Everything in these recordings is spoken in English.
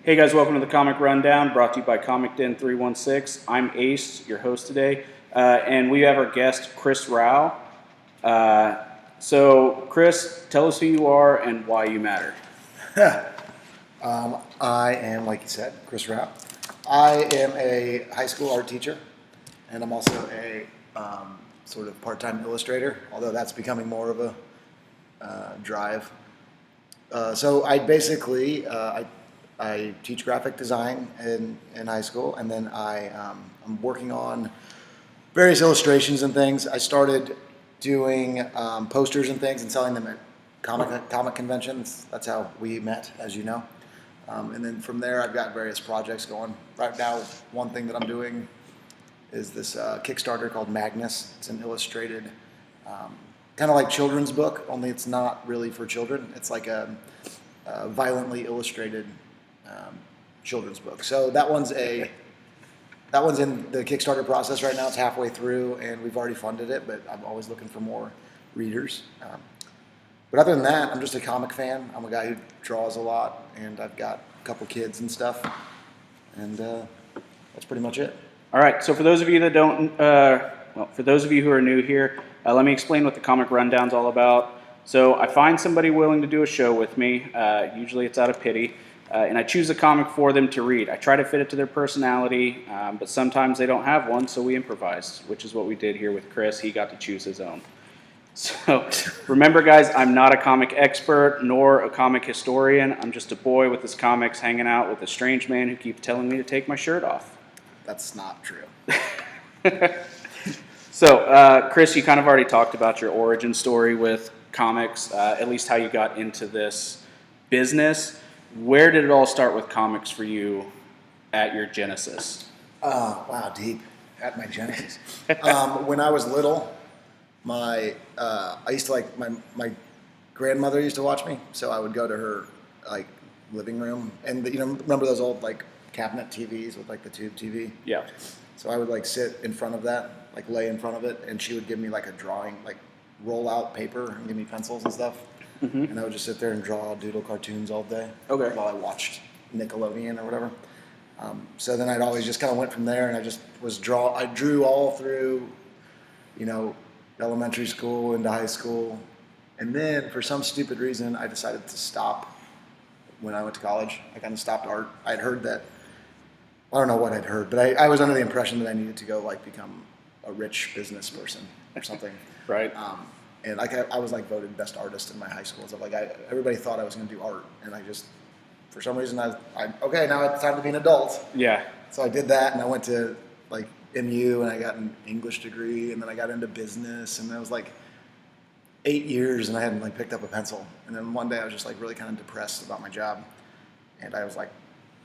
Hey guys, welcome to the Comic Rundown, brought to you by Comic Den 316. I'm Ace, your host today, and we have our guest, Chris Rau. So, Chris, tell us who you are and why you matter. I am, like you said, Chris Rau. I am a high school art teacher, and I'm also a sort of part-time illustrator, although that's becoming more of a drive. So I basically I teach graphic design in high school, and then I'm working on various illustrations and things. I started doing posters and things and selling them at comic conventions. That's how we met, as you know. And then from there, I've got various projects going. Right now, one thing that I'm doing is this Kickstarter called Magnus. It's an illustrated, kind of like children's book, only it's not really for children. It's like a violently illustrated children's book. So that one's in the Kickstarter process right now. It's halfway through, and we've already funded it, but I'm always looking for more readers. But other than that, I'm just a comic fan. I'm a guy who draws a lot, and I've got a couple kids and stuff, and that's pretty much it. All right, so for those of you that don't, for those of you who are new here, let me explain what the Comic Rundown's all about. So I find somebody willing to do a show with me. Usually it's out of pity. And I choose a comic for them to read. I try to fit it to their personality, but sometimes they don't have one, so we improvise, which is what we did here with Chris. He got to choose his own. So remember, guys, I'm not a comic expert nor a comic historian. I'm just a boy with his comics hanging out with a strange man who keeps telling me to take my shirt off. That's not true. So, Chris, you kind of already talked about your origin story with comics, at least how you got into this business. Where did it all start with comics for you at your genesis? Wow, deep at my genesis. When I was little, I used to my grandmother used to watch me, so I would go to her like living room, and remember those old like cabinet TVs with like the tube TV? Yeah. So I would like sit in front of that, like lay in front of it, and she would give me like a drawing, like roll out paper and give me pencils and stuff. Mm-hmm. And I would just sit there and doodle cartoons all day. Okay. While I watched Nickelodeon or whatever. So then I'd always just kind of went from there, and I just I drew all through, elementary school into high school. And then for some stupid reason, I decided to stop when I went to college. I kind of stopped art. I'd heard that, I don't know what I'd heard, but I was under the impression that I needed to go like become a rich business person or something. Right. And like I was like voted best artist in my high school and stuff. Like everybody thought I was going to do art, and I just, for some reason, okay, now it's time to be an adult. Yeah. So I did that, and I went to like MU, and I got an English degree, and then I got into business, and that was like 8 years, and I hadn't like picked up a pencil. And then one day I was just like really kind of depressed about my job, and I was like,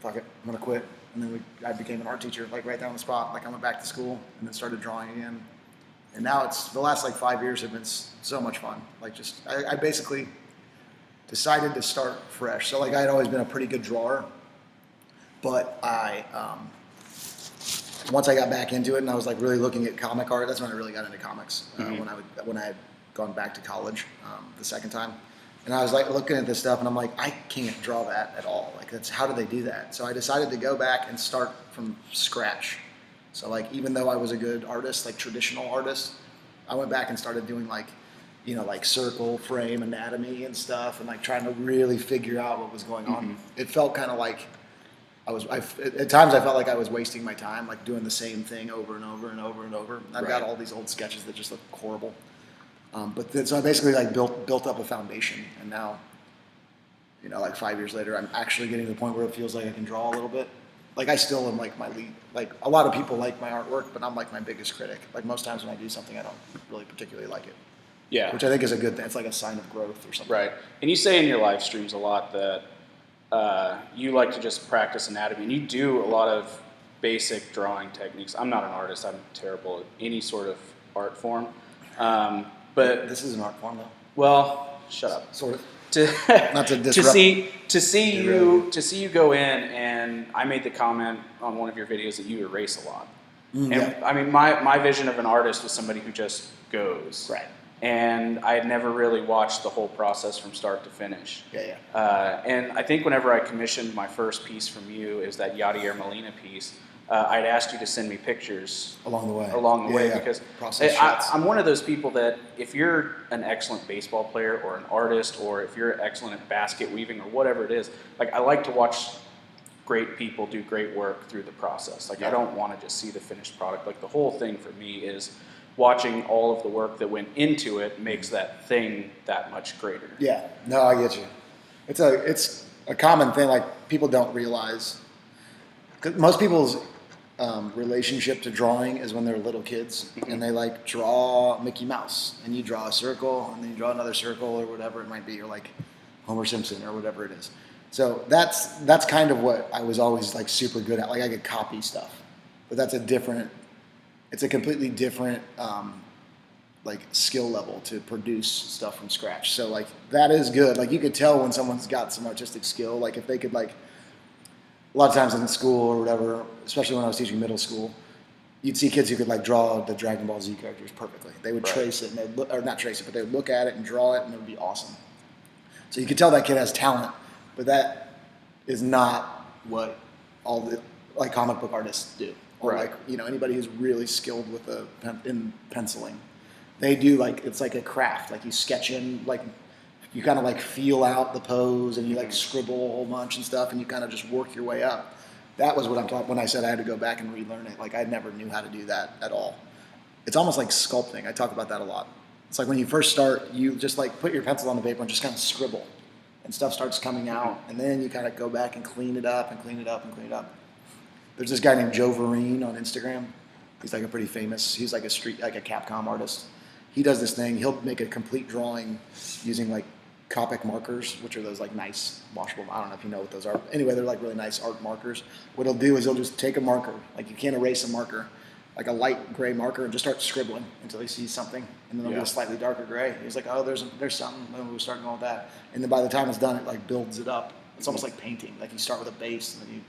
fuck it, I'm gonna quit. And then I became an art teacher like right there on the spot. Like I went back to school and then started drawing again. And now the last like 5 years have been so much fun. Like I basically decided to start fresh. So like I had always been a pretty good drawer, but once I got back into it and I was like really looking at comic art, that's when I really got into comics. Mm-hmm. When I had gone back to college the second time, and I was like looking at this stuff and I'm like, I can't draw that at all. Like how do they do that? So I decided to go back and start from scratch. So like even though I was a good artist, like traditional artist, I went back and started doing like, like circle frame anatomy and stuff, and like trying to really figure out what was going on. Mm-hmm. It felt kind of like at times I felt like I was wasting my time, like doing the same thing over and over and over and over. And I've got all these old sketches that just look horrible. So I basically like built up a foundation, and now, like 5 years later, I'm actually getting to the point where it feels like I can draw a little bit. Like I still am like my lead, like a lot of people like my artwork, but I'm like my biggest critic. Like most times when I do something, I don't really particularly like it. Yeah. Which I think is a good thing. It's like a sign of growth or something. Right. And you say in your live streams a lot that you like to just practice anatomy, and you do a lot of basic drawing techniques. I'm not an artist. I'm terrible at any sort of art form. But this is an art form, though. Well, shut up. Sort of. Not to disrupt. To see you go in, and I made the comment on one of your videos that you erase a lot. And I mean, my vision of an artist was somebody who just goes. Right. and I had never really watched the whole process from start to finish. Yeah. And I think whenever I commissioned my first piece from you, is that Yadier Molina piece, I'd asked you to send me pictures Along the way. Because process shots. I'm one of those people that if you're an excellent baseball player or an artist, or if you're excellent at basket weaving or whatever it is, like I like to watch great people do great work through the process. Like I don't want to just see the finished product. Like the whole thing for me is watching all of the work that went into it makes that thing that much greater. Yeah, no, I get you. It's a common thing. Like people don't realize. 'Cause most people's relationship to drawing is when they're little kids and they like draw Mickey Mouse, and you draw a circle and then you draw another circle or whatever it might be, or like Homer Simpson or whatever it is. So that's kind of what I was always like super good at. Like I could copy stuff, but it's a completely different like skill level to produce stuff from scratch. So like that is good. Like you could tell when someone's got some artistic skill. Like if they could like, a lot of times in school or whatever, especially when I was teaching middle school, you'd see kids who could like draw the Dragon Ball Z characters perfectly. They would trace it, and they'd look, or not trace it, but they would look at it and draw it, and it would be awesome. So you could tell that kid has talent, but that is not what all the like comic book artists do, or like anybody who's really skilled with in penciling. They do like it's like a craft. Like you sketch in like. You kind of like feel out the pose, and you like scribble a whole bunch and stuff, and you kind of just work your way up. That was what I'm talking when I said I had to go back and relearn it. Like I never knew how to do that at all. It's almost like sculpting. I talk about that a lot. It's like when you first start, you just like put your pencil on the paper and just kind of scribble, and stuff starts coming out, and then you kind of go back and clean it up and clean it up and clean it up. There's this guy named Joe Vereen on Instagram. He's like a pretty famous. He's like a Capcom artist. He does this thing. He'll make a complete drawing using like Copic markers, which are those like nice washable. I don't know if you know what those are. Anyway, they're like really nice art markers. What he'll do is he'll just take a marker, like you can't erase a marker, like a light gray marker, and just start scribbling until he sees something, and then there'll be a slightly darker gray. He's like, oh, there's something. Then we'll start going with that, and then by the time it's done, it like builds it up. It's almost like painting. Like you start with a base, and then you.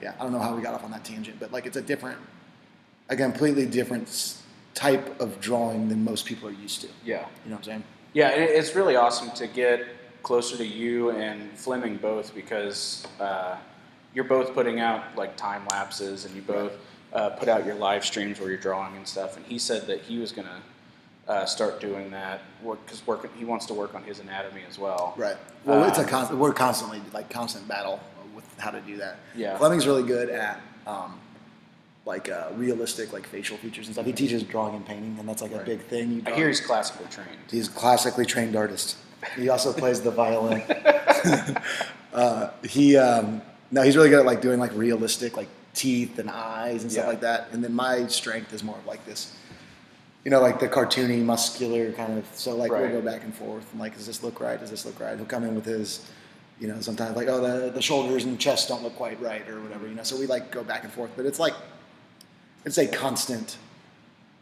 Yeah, I don't know how we got off on that tangent, but like it's a completely different type of drawing than most people are used to. Yeah. You know what I'm saying? Yeah, and it's really awesome to get closer to you and Fleming both, because you're both putting out like time lapses, and you both put out your live streams where you're drawing and stuff. And he said that he was gonna start doing that because he wants to work on his anatomy as well. Right. Well, we're constantly like constant battle with how to do that. Yeah. Fleming's really good at realistic like facial features and stuff. He teaches drawing and painting, and that's like a big thing. I hear he's classically trained. He's a classically trained artist. He also plays the violin. He's really good at like doing like realistic like teeth and eyes and stuff like that. And then my strength is more of like this, like the cartoony, muscular kind of. So like we'll go back and forth and like, does this look right? Does this look right? He'll come in with his. Sometimes like, oh, the shoulders and chest don't look quite right or whatever, So we like go back and forth, but it's a constant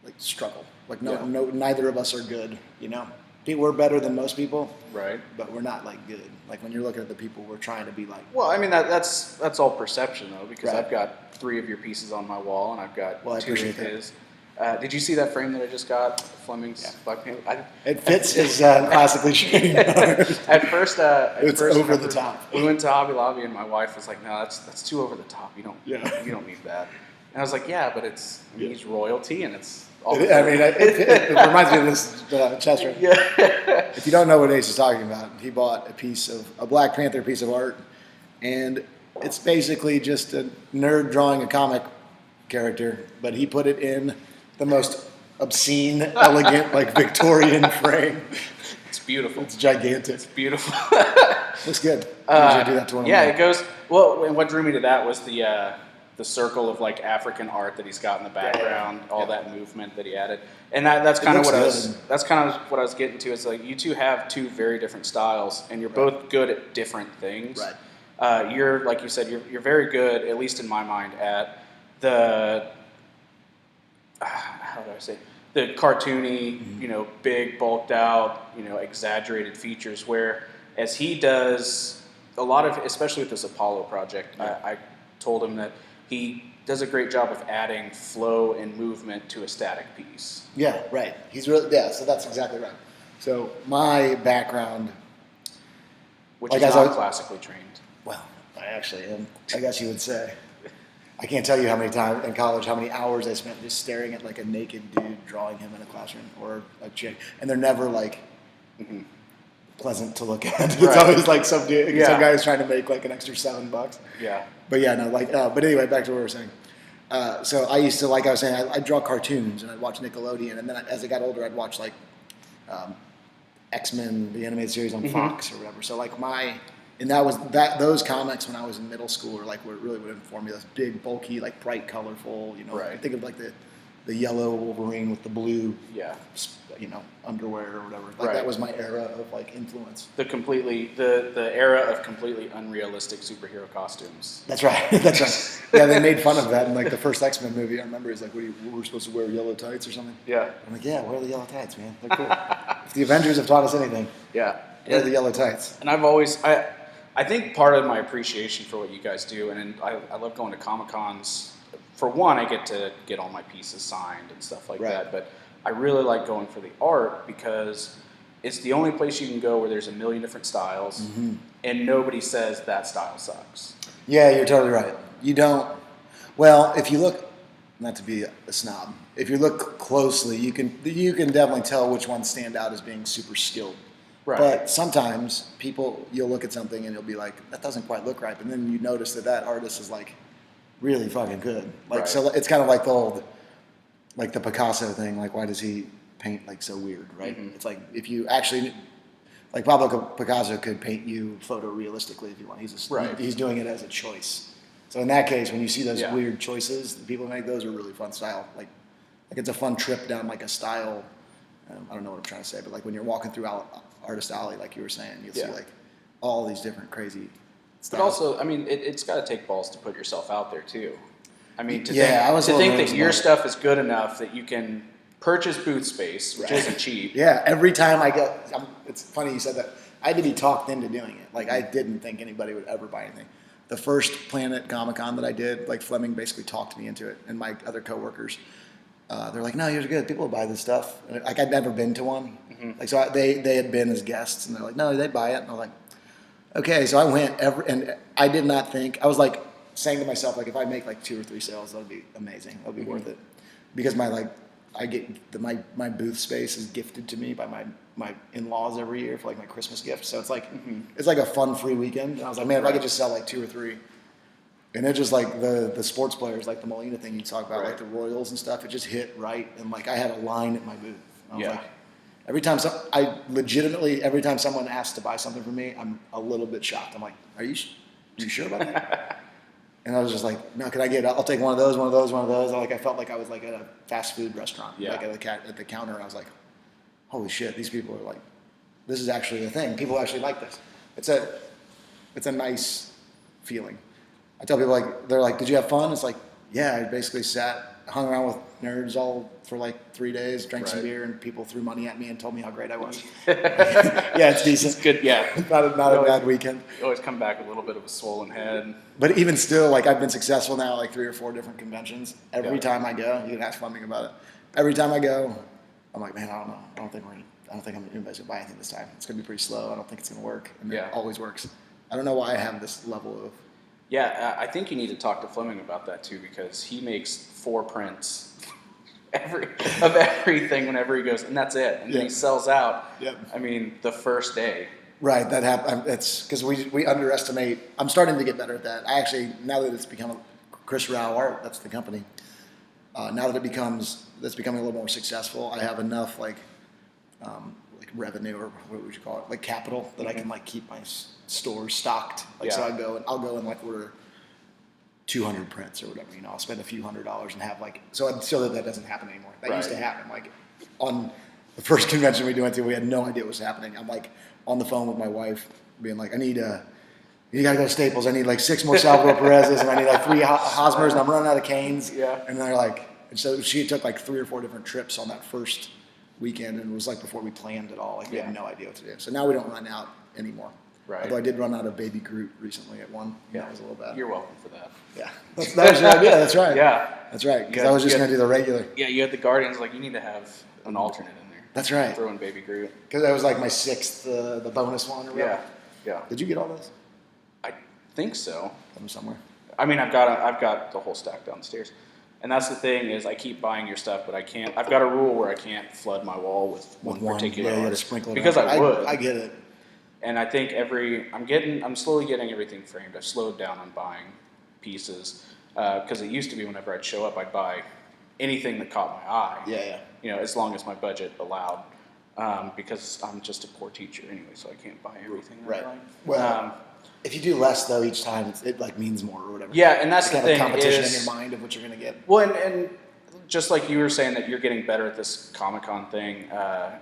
like struggle. Like neither of us are good, We're better than most people, right? But we're not like good. Like when you're looking at the people, we're trying to be like. Well, I mean that's all perception though, because I've got 3 of your pieces on my wall, and I've got 2 of his. Did you see that frame that I just got? Fleming's Black Panther. It fits his classically trained. At first, it's over the top. We went to Hobby Lobby, and my wife was like, "No, that's too over the top. You don't need that." And I was like, "Yeah, but he's royalty, and it's." It reminds me of this chest right. Yeah. If you don't know what Ace is talking about, he bought a Black Panther piece of art, and it's basically just a nerd drawing a comic character, but he put it in the most obscene, elegant, like Victorian frame. It's beautiful. It's gigantic. It's beautiful. Looks good. I usually do that to one. It goes well. And what drew me to that was the circle of like African art that he's got in the background, all that movement that he added, and that's kind of what I was getting to. Is like you two have 2 very different styles, and you're both good at different things. Right. You're like you said, you're very good, at least in my mind, at the how do I say, the cartoony, big, bulked out, exaggerated features, whereas he does a lot of, especially with this Apollo project, I told him that he does a great job of adding flow and movement to a static piece. Yeah, right. He's really, yeah, so that's exactly right. So my background, Which like is as not I- classically trained. well, I actually am, I guess you would say. I can't tell you how many times in college, how many hours I spent just staring at like a naked dude drawing him in a classroom or a chick, and they're never like pleasant to look at. It's Right. always like some dude, Yeah. some guy who's trying to make like an extra $7. Yeah. But yeah, no, like, but anyway, back to what we were saying. So I used to, like I was saying, I'd draw cartoons and I'd watch Nickelodeon, and then as I got older, I'd watch like X-Men, the animated series on Fox or whatever. So like and those comics when I was in middle school are like what really would inform me. Those big, bulky, like bright, colorful, Right. I think of like the yellow Wolverine with the blue, Yeah. underwear or whatever. Like Right. that was my era of like influence. The era of completely unrealistic superhero costumes. That's right. That's right. Yeah, they made fun of that in like the first X-Men movie. I remember it's like, we're supposed to wear yellow tights or something. Yeah. I'm like, yeah, wear the yellow tights, man. They're cool. If the Avengers have taught us anything, Yeah. wear the yellow tights. And I think part of my appreciation for what you guys do, and I love going to Comic Cons. For one, I get to get all my pieces signed and stuff like Right. that. But I really like going for the art because it's the only place you can go where there's a million different styles, and nobody says that style sucks. Yeah, you're totally right. You don't. Well, if you look, not to be a snob, if you look closely, you can definitely tell which ones stand out as being super skilled. Right. But sometimes you'll look at something and you'll be like, that doesn't quite look right. But then you notice that artist is like really fucking good. Like, Right. so it's kind of like the old, like the Picasso thing. Like, why does he paint like so weird, right? It's like, if you actually, like Pablo Picasso could paint you photorealistically if you want. Right. He's doing it as a choice. So in that case, when you see those Yeah. weird choices that people make, those are really fun style. Like it's a fun trip down like a style. I don't know what I'm trying to say, but like when you're walking through Artist Alley, like you were saying, you'll Yeah. see like all these different crazy But styles. also, I mean, it's got to take balls to put yourself out there too. I mean, to Yeah, I was a think, little that nervous your about it. stuff is good enough that you can purchase booth space, which isn't cheap. Yeah, every time it's funny you said that. I had to be talked into doing it. Like I didn't think anybody would ever buy anything. The first Planet Comic Con that I did, like Fleming basically talked me into it, and my other coworkers, they're like, "No, you're good. People will buy this stuff." And like I'd never been to one. Like so, they had been as guests, and they're like, "No, they'd buy it." And I was like, "Okay." So I went and I did not think. I was like saying to myself, like, if I make like 2 or 3 sales, that'll be amazing. That'll be worth it, because I get my booth space is gifted to me by my in-laws every year for like my Christmas gift. So it's like it's like a fun free weekend. And I was like, man, if I could just sell like 2 or 3, and it just like the sports players, like the Molina thing you talk about, like the Royals and stuff, it just hit right. And like I had a line at my booth. I was like, every time every time someone asks to buy something from me, I'm a little bit shocked. I'm like, are you sure about that? And I was just like, no, I'll take one of those. Like I felt like I was like at a fast food restaurant, like at the counter. And I was like, holy shit, these people are like, this is actually a thing. People actually like this. It's a nice feeling. I tell people like, they're like, did you have fun? It's like, yeah, I basically hung around with nerds all for like 3 days, drank some beer, and people threw money at me and told me how great I was. Yeah, it's decent. It's good, yeah. not a bad weekend. You always come back with a little bit of a swollen head. But even still, like I've been successful now, like 3 or 4 different conventions. Every time I go, you can ask Fleming about it. Every time I go, I'm like, man, I don't know. I don't think anybody's gonna buy anything this time. It's gonna be pretty slow. I don't think it's gonna work. And it always works. I don't know why I have this level of. Yeah, I think you need to talk to Fleming about that too, because he makes 4 prints of everything whenever he goes, and that's it. And then he sells out. Yep. I mean, the first day. Right, that happened. It's because we underestimate. I'm starting to get better at that. I actually, now that it's become Chris Rau Art, that's the company. Now that that's becoming a little more successful, I have enough like revenue, or what would you call it, like capital, that I can like keep my stores stocked. Like so, I'll go and like order 200 prints or whatever. I'll spend a few $100s and have like so that doesn't happen anymore. That used to happen. Like on the first convention we went to, we had no idea what was happening. I'm like on the phone with my wife, being like, you gotta go to Staples. I need like 6 more Salvador Perez's, and I need like 3 Hosmers, and I'm running out of canes. Yeah. And they're like, and so she took like 3 or 4 different trips on that first weekend, and it was like before we planned it all. Like we had no idea what to do. So now we don't run out anymore. Right. Although I did run out of Baby Groot recently at one. Yeah. That was a little bad. You're welcome for that. Yeah. That was your idea. That's right. Yeah. That's right. Because You I was just had- going to do the regular. Yeah, you had the Guardians, like, you need to have an alternate in there. That's right. Throw in Baby Groot. Because that was like my sixth, the bonus one or whatever. Yeah. Did you get all those? I think so. From somewhere. I mean, I've got the whole stack downstairs. And that's the thing is I keep buying your stuff, but I can't. I've got a rule where I can't flood my wall with one particular Yeah, you got to artist. sprinkle it Because out. I would. I get it. And I think I'm slowly getting everything framed. I've slowed down on buying pieces because it used to be whenever I'd show up, I'd buy anything that caught my eye. Yeah. You know, as long as my budget allowed, because I'm just a poor teacher anyway, so I can't buy everything. that I Right. like. Well, if you do less though each time, it like means more or whatever. Yeah, and that's It's the kind of thing competition is, in your mind of what you're going to get. well, and just like you were saying that you're getting better at this Comic-Con thing,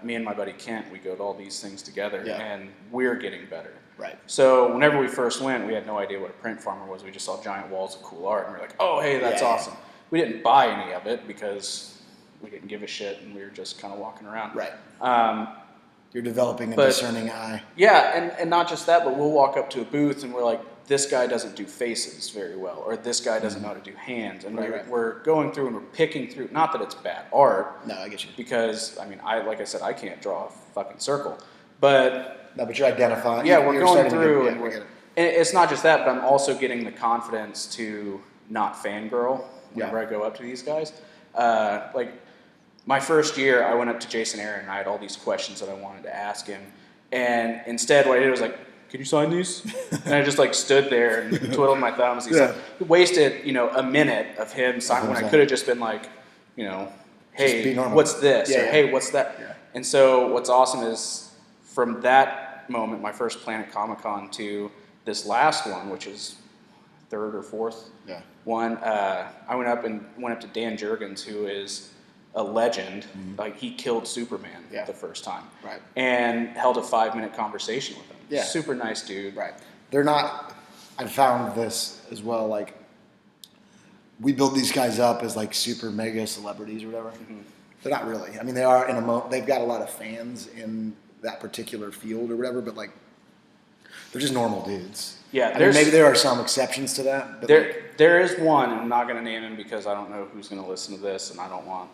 me and my buddy Kent, we go to all these things together, Yeah. and we're getting better. Right. So whenever we first went, we had no idea what a print farmer was. We just saw giant walls of cool art, and we are like, oh, hey, that's Yeah. awesome. We didn't buy any of it because we didn't give a shit, and we were just kind of walking around. Right. Um, You're developing a but- discerning eye. yeah, and not just that, but we'll walk up to a booth, and we're like, this guy doesn't do faces very well, or this guy doesn't know how to do hands. And Right. we're going through and we're picking through, not that it's bad art, No, I get you. because, I mean, like I said, I can't draw a fucking circle. But No, but you're identifying. yeah, we're you're going starting to through, get- and yeah, I get it. it's not just that, but I'm also getting the confidence to not fangirl whenever Yeah. I go up to these guys. Like, my first year, I went up to Jason Aaron, and I had all these questions that I wanted to ask him. And instead, what I did was like, could you sign these? And I just like stood there and twiddled my thumbs. He wasted, a minute of him signing when I could have just been like, be hey, normal. what's this? Yeah, or yeah. hey, what's that? Yeah. And so what's awesome is from that moment, my first Planet Comic-Con to this last one, which is third or fourth Yeah. one, I went up to Dan Jurgens, who is a legend. Like, he killed Superman Yeah. the first time. Right. And held a 5-minute conversation with him. Yeah. Super nice dude. Right. They're not. I found this as well. Like, we build these guys up as like super mega celebrities or whatever. They're not really. I mean, they are they've got a lot of fans in that particular field or whatever, but like, they're just normal dudes. Yeah, I mean, maybe there are some exceptions to that. But like, There is one, and I'm not going to name him because I don't know who's going to listen to this, and I don't want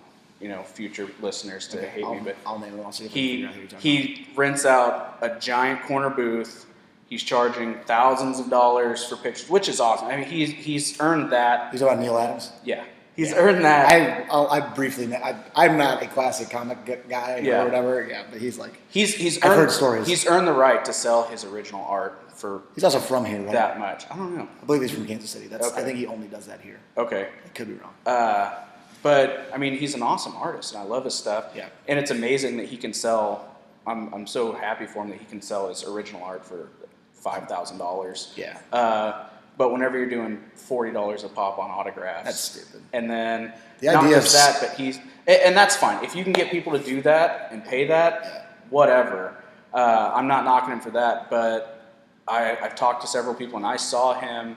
future listeners to hate me. But I'll name it. I'll see if I can figure out who you're talking he rents out a giant corner booth. He's charging thousands of dollars for pictures, which is awesome. I mean, he's earned that. about. He's about Neil Adams. Yeah, he's earned that. I briefly. I'm not a classic comic guy Yeah. or whatever. Yeah, but he's like. He's I've earned, heard stories. He's earned the right to sell his original art for He's also from here, right? that much. I don't know. I believe he's from Kansas City. I Okay. think he only does that here. Okay. I could be wrong. But I mean, he's an awesome artist, and I love his stuff. Yeah. And it's amazing that he can sell. I'm so happy for him that he can sell his original art for $5,000. Yeah. But whenever you're doing $40 a pop on autographs, That's stupid. And then The not idea just of- that, but and that's fine if you can get people to do that and pay that. Whatever. I'm not knocking him for that, but I've talked to several people, and I saw him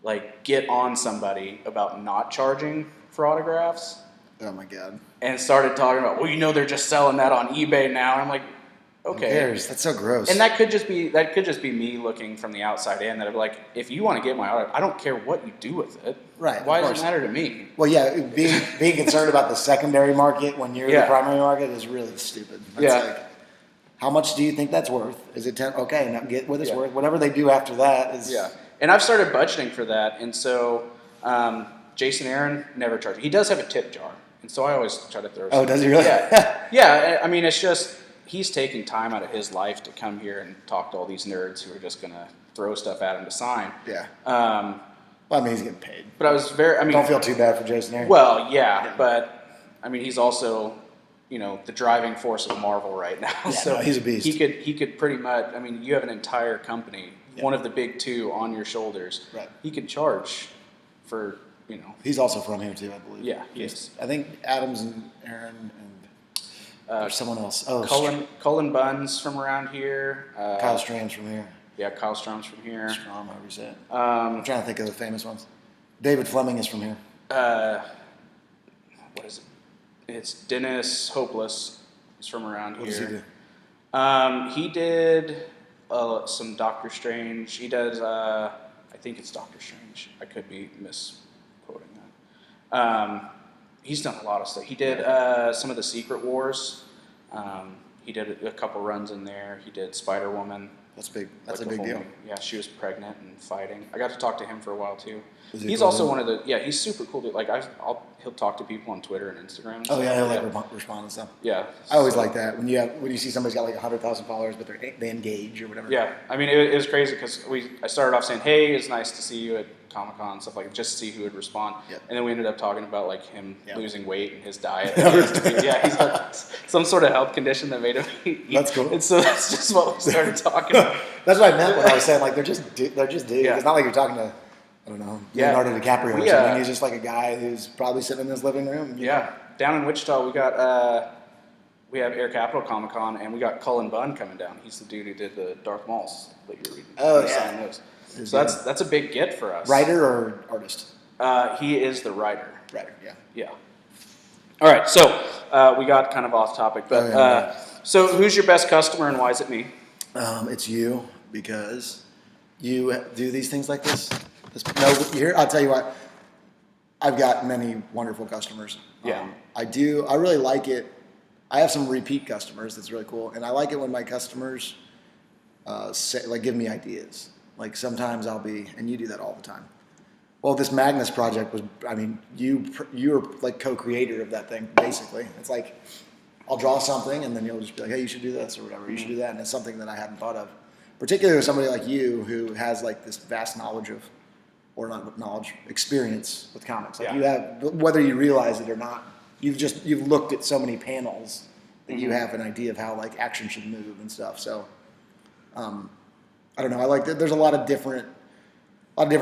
like get on somebody about not charging for autographs, Oh my god. and started talking about, well, they're just selling that on eBay now. And I'm like, okay. Who cares? That's so gross. And that could just be me looking from the outside in. That I'm like, if you want to get my autograph, I don't care what you do with it. Right, Why of does course. it matter to me? Well, yeah, being concerned about the secondary market when you're Yeah. the primary market is really stupid. It's Yeah. like, how much do you think that's worth? Is it 10? Okay, now get what it's Yeah. worth. Whatever they do after that is. Yeah. And I've started budgeting for that. And so Jason Aaron never charges. He does have a tip jar. And so I always try to throw. Oh, does he really? Yeah. Yeah. I mean, it's just he's taking time out of his life to come here and talk to all these nerds who are just going to throw stuff at him to sign. Yeah. Um, Well, I mean, he's getting paid. but I was Don't feel too bad for Jason Aaron. Well, yeah, but I mean, he's also, the driving force of Marvel right now. Yeah, So no, he's a beast. He could pretty much. I mean, you have an entire company, one of the big two, on your shoulders. Right. He could charge for He's also from here too, I believe. Yeah, he is. I think Adams and Aaron and there's someone else. Oh, Cullen Bunn's from around here. Kyle Strand's from here. Yeah, Kyle Strom's from here. Strom, however you say it. I'm trying to think of the famous ones. David Fleming is from here. What is it? It's Dennis Hopeless. He's from around What here. does he do? He did some Doctor Strange. He does, I think it's Doctor Strange. I could be misquoting that. He's done a lot of stuff. He did some of the Secret Wars. He did a couple runs in there. He did Spider-Woman. That's big. That's like a big deal. Yeah, she was pregnant and fighting. I got to talk to him for a while too. He's also one of the he's super cool dude. Like he'll talk to people on Twitter and Instagram. And oh yeah, he'll like respond and stuff. Yeah, I always like that when you see somebody's got like 100,000 followers, but they engage or whatever. Yeah, I mean it was crazy because I started off saying, "Hey, it's nice to see you at Comic-Con and stuff like that," just to see who would respond. Yep. And then we ended up talking about like him Yep. losing weight and his diet. He's got some sort of health condition that made him eat. That's cool. And so that's just what we started talking about. That's what I meant when I was saying like they're just dudes. Yeah. It's not like you're talking to I don't know Leonardo DiCaprio or something. He's just like a guy who's probably sitting in his living room. Yeah, down in Wichita we have Air Capital Comic-Con and we got Cullen Bunn coming down. He's the dude who did the Darth Mauls that you're reading. Oh yeah. So that's a big get for us. Writer or artist? He is the writer. Writer, yeah. Yeah. All right, so we got kind of off topic, but so who's your best customer and why is it me? It's you because you do these things like this. I'll tell you what. I've got many wonderful customers. Yeah. I really like it. I have some repeat customers. That's really cool, and I like it when my customers give me ideas. Like sometimes and you do that all the time. Well, this Magnus project was, you're like co-creator of that thing, basically. It's like, I'll draw something and then you'll just be like, hey, you should do this or whatever, you should do that. And it's something that I hadn't thought of. Particularly with somebody like you who has like this vast experience with comics. Like you have, whether you realize it or not, you've looked at so many panels that you have an idea of how like action should move and stuff. So, I don't know. I like that. There's a lot of different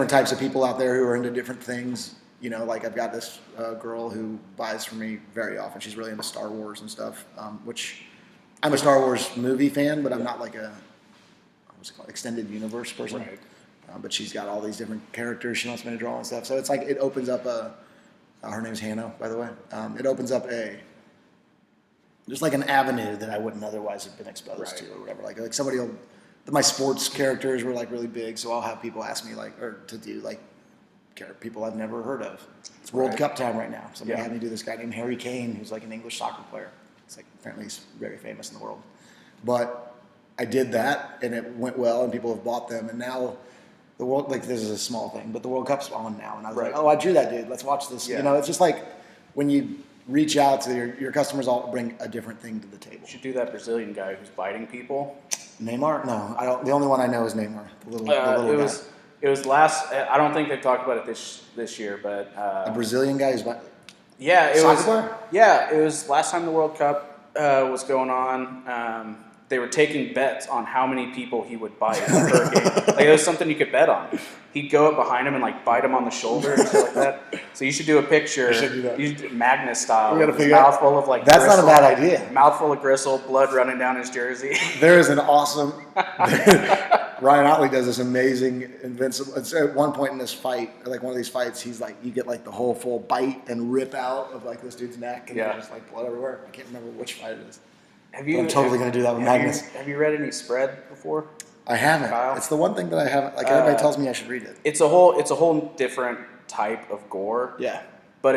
types of people out there who are into different things. You know, like I've got this girl who buys from me very often. She's really into Star Wars and stuff, which I'm a Star Wars movie fan, but I'm not like what's it called, extended universe person. Right. But she's got all these different characters she wants me to draw and stuff. So it's like it opens up her name's Hannah, by the way. It opens up just like an avenue that I wouldn't otherwise have been exposed to or whatever. Like somebody will. My sports characters were like really big, so I'll have people ask me to do people I've never heard of. It's World Cup time right now. Somebody had me do this guy named Harry Kane, who's like an English soccer player. It's like apparently he's very famous in the world. But I did that, and it went well, and people have bought them, and now the world this is a small thing, but the World Cup's on now, and I was like, oh, I drew that dude. Let's watch this. Yeah. You know, it's just like when you reach out to your customers, all bring a different thing to the table. You should do that Brazilian guy who's biting people. Neymar? No, I don't. The only one I know is Neymar. The little guy. It was last. I don't think they've talked about it this year, but a Brazilian guy who's it was last time the World Cup was going on. They were taking bets on how many people he would bite per game. Like it was something you could bet on. He'd go up behind him and like bite him on the shoulder and stuff like that. So you should do a picture, Magnus style. Mouthful of like. That's not a bad idea. Mouthful of gristle, blood running down his jersey. There is an awesome. Ryan Otley does this amazing Invincible. It's at one point in this fight, like one of these fights, he's like, you get like the whole full bite and rip out of like this dude's neck, and there's just like blood everywhere. I can't remember which fight it is. I'm totally going to do that with Magnus. Have you read any Spread before? I haven't. Kyle? It's the one thing that I haven't. Like everybody tells me I should read it. It's a whole different type of gore. Yeah. But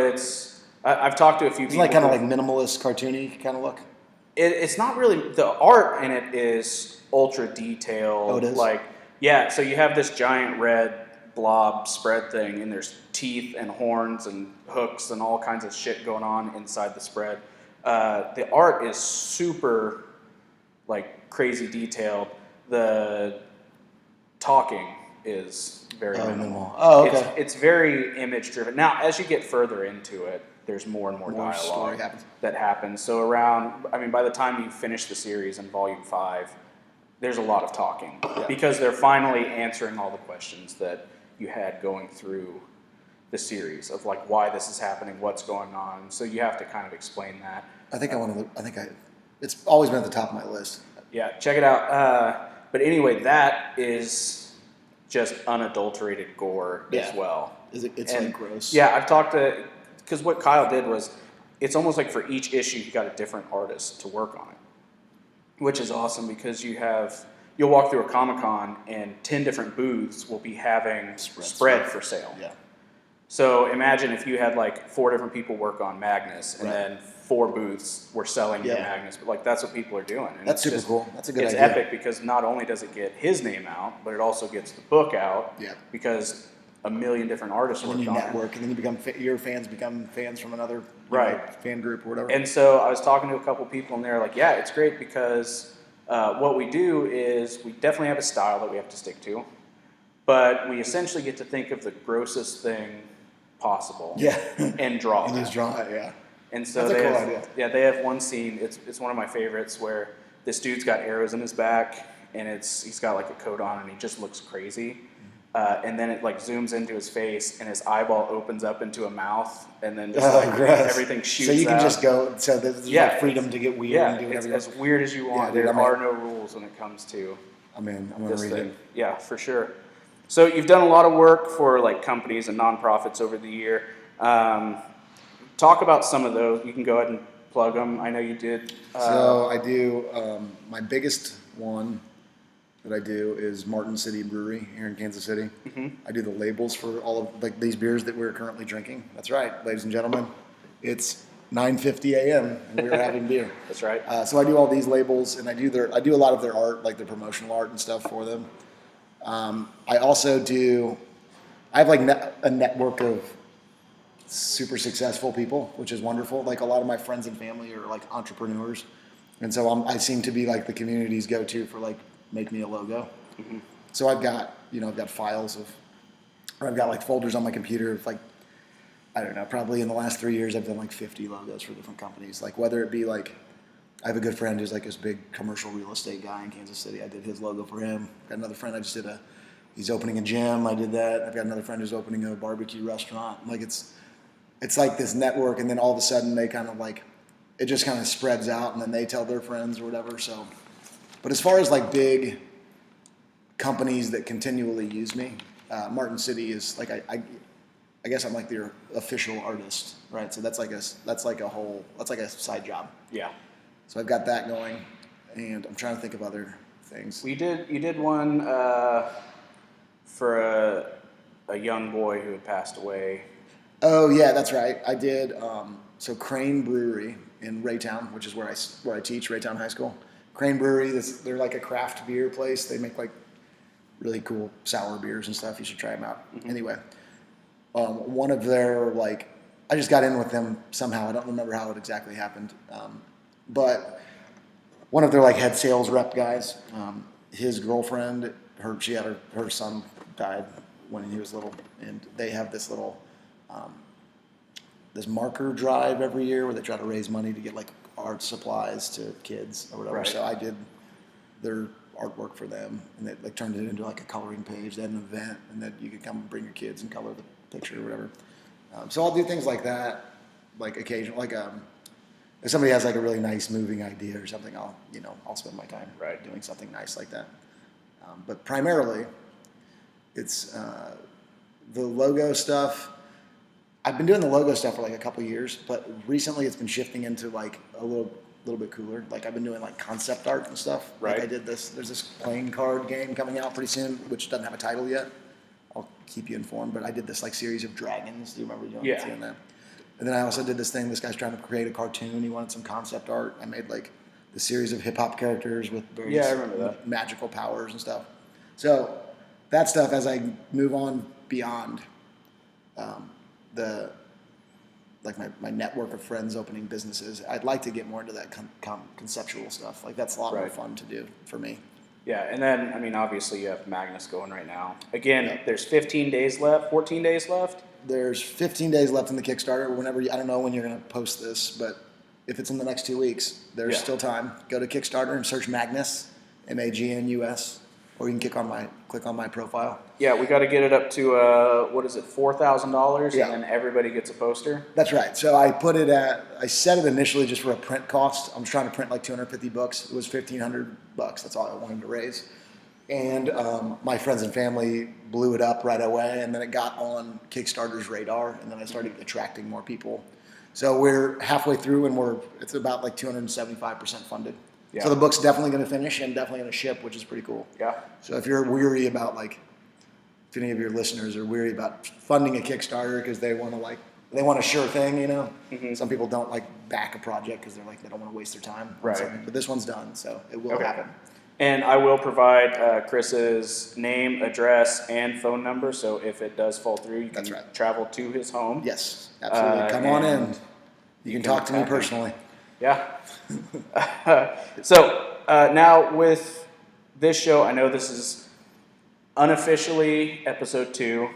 I've talked to a few people. It's like kind of like minimalist, cartoony kind of look. It's not really. The art in it is ultra detailed. Oh, it is? So you have this giant red blob spread thing, and there's teeth and horns and hooks and all kinds of shit going on inside the spread. The art is super, crazy detailed. The talking is very minimal. Oh, okay. It's very image driven. Now, as you get further into it, there's more and more dialogue that happens. So by the time you finish the series in Volume 5, there's a lot of talking because they're finally answering all the questions that you had going through the series of why this is happening, what's going on. So you have to kind of explain that. It's always been at the top of my list. Yeah, check it out. But anyway, that is just unadulterated gore as well. It's like gross. Yeah, I've talked to, because what Kyle did was, it's almost like for each issue, you got a different artist to work on it, which is awesome because you have you'll walk through a Comic-Con and 10 different booths will be having spread for sale. Yeah. So imagine if you had like 4 different people work on Magnus, and Right. then 4 booths were selling your Yeah. Magnus. But like that's what people are doing. And That's it's super cool. That's a good it's idea. epic because not only does it get his name out, but it also gets the book out. Yeah. Because a million different artists And then worked you on it. network, and then you become your fans become fans from another Right. fan group or whatever. And so I was talking to a couple people, and they're like, "Yeah, it's great because what we do is we definitely have a style that we have to stick to, but we essentially get to think of the grossest thing possible, Yeah. and draw And that. just draw it, yeah. And so That's a they cool have, idea. yeah, they have one scene. It's one of my favorites where this dude's got arrows in his back, and he's got like a coat on, and he just looks crazy. And then it like zooms into his face, and his eyeball opens up into a mouth, and then just like gross. everything shoots So you can out. just go. So there's like freedom to get weird Yeah, and do it's whatever. as weird as you want. dude, There I'm are in. no rules when it comes to I'm gonna this read thing. it. Yeah, for sure. So you've done a lot of work for like companies and nonprofits over the year. Talk about some of those. You can go ahead and plug them. I know you did. So I do. My biggest one that I do is Martin City Brewery here in Kansas City. Mm-hmm. I do the labels for all of like these beers that we're currently drinking. That's right, ladies and gentlemen. It's 9:50 a.m. and we're having beer. That's right. So I do all these labels, and I do a lot of their art, like their promotional art and stuff for them. I also do. I have like a network of super successful people, which is wonderful. Like a lot of my friends and family are like entrepreneurs, and so I seem to be like the community's go-to for like make me a logo. Mm-hmm. So I've got files or I've got like folders on my computer of like, I don't know, probably in the last 3 years I've done like 50 logos for different companies. Like whether it be like, I have a good friend who's like this big commercial real estate guy in Kansas City. I did his logo for him. Got another friend he's opening a gym. I did that. I've got another friend who's opening a barbecue restaurant. Like it's like this network, and then all of a sudden they kind of like, it just kind of spreads out, and then they tell their friends or whatever. So, but as far as like big companies that continually use me, Martin City is like I guess I'm like their official artist, right? So that's like a side job. Yeah. So I've got that going, and I'm trying to think of other things. You did one for a young boy who had passed away. Oh yeah, that's right. I did. So Crane Brewery in Raytown, which is where I teach, Raytown High School. Crane Brewery, they're like a craft beer place. They make like really cool sour beers and stuff. You should try them out. Mm-hmm. Anyway, one of their like, I just got in with them somehow. I don't remember how it exactly happened, but one of their like head sales rep guys, his girlfriend, her son died when he was little, and they have this little this marker drive every year where they try to raise money to get like art supplies to kids or whatever. Right. So I did their artwork for them, and they like turned it into like a coloring page. They had an event, and then you could come and bring your kids and color the picture or whatever. So I'll do things like that, like occasionally, like if somebody has like a really nice moving idea or something, I'll spend my time doing something nice like that. But primarily, it's the logo stuff. I've been doing the logo stuff for like a couple years, but recently it's been shifting into like a little bit cooler. Like I've been doing like concept art and stuff. Right. Like I did this. There's this playing card game coming out pretty soon, which doesn't have a title yet. I'll keep you informed. But I did this like series of dragons. Do you remember seeing that? And then I also did this thing. This guy's trying to create a cartoon. He wanted some concept art. I made like the series of hip hop characters with various I remember that. magical powers and stuff. So that stuff, as I move on beyond my network of friends opening businesses, I'd like to get more into that conceptual stuff. Like that's a lot more fun to do for me. Yeah, and then I mean obviously you have Magnus going right now. Again, there's 15 days left, 14 days left. There's 15 days left in the Kickstarter. I don't know when you're going to post this, but if it's in the next 2 weeks, there's still time. Go to Kickstarter and search Magnus, Magnus, or you can click on my profile. Yeah, we got to get it up to $4,000, Yeah. and then everybody gets a poster. That's right. So I set it initially just for a print cost. I was trying to print like 250 books. It was $1,500. That's all I wanted to raise. And my friends and family blew it up right away, and then it got on Kickstarter's radar, and then I started attracting more people. So we're halfway through, and it's about like 275% funded. Yeah. So the book's definitely going to finish and definitely going to ship, which is pretty cool. Yeah. So if you're weary about like, if any of your listeners are weary about funding a Kickstarter because they want a sure thing, you know. Mm-hmm. Some people don't like back a project because they don't want to waste their time. on Right. something. But this one's done, so it will Okay. happen. And I will provide Chris's name, address, and phone number. So if it does fall through, you That's can right. travel to his home. Yes, absolutely. Come on in. You can talk to me personally. Yeah. So now with this show, I know this is unofficially episode 2.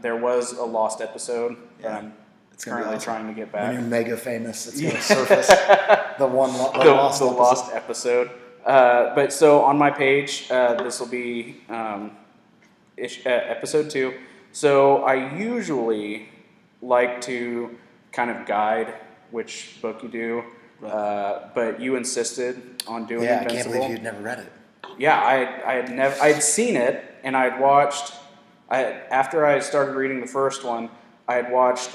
There was a lost episode that I'm currently trying to get back. When you're mega famous, it's going to surface the lost episode. But so on my page, this will be episode 2. So I usually like to kind of guide which book you do, but you insisted on doing Invincible. I can't believe you'd never read it. Yeah, I'd seen it, and I'd watched. After I started reading the first one, I had watched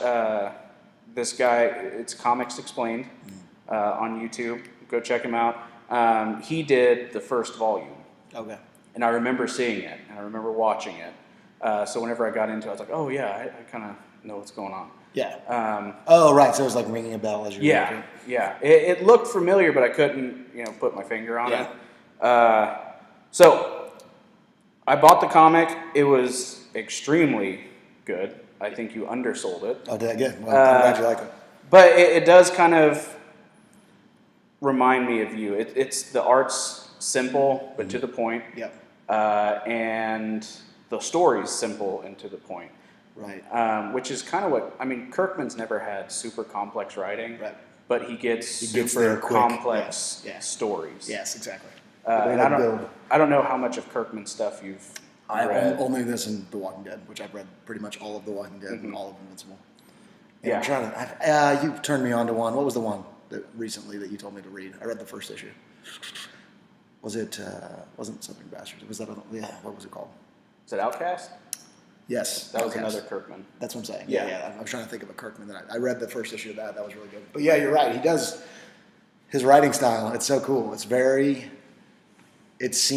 this guy. It's Comics Explained on YouTube. Go check him out. He did the first volume. Okay. And I remember seeing it, and I remember watching it. So whenever I got into it, I was like, oh yeah, I kind of know what's going on. Yeah. Oh, right. So it was like ringing a bell as you were reading. Yeah. It looked familiar, but I couldn't, put my finger on it. So I bought the comic. It was extremely good. I think you undersold it. Oh, did I get? Well, I'm glad you like it. But it does kind of remind me of you. It's the art's simple but to the point. Yep. And the story's simple and to the point. Right. Which is kind of what Kirkman's never had super complex writing, right. But he gets super complex stories. Yes, exactly. And I don't know how much of Kirkman's stuff you've read. Only this and The Walking Dead, which I've read pretty much all of The Walking Dead and all of Invincible. And I'm trying to. You turned me on to one. What was the one that recently that you told me to read? I read the first issue. Was it? Wasn't Something Bastards? Was that? What was it called? Is it Outcast? Yes, that was another Kirkman. That's what I'm saying. Yeah. I was trying to think of a Kirkman that I read the first issue of that. That was really good. But yeah, you're right. He does his writing style. It's so cool. It's very. It's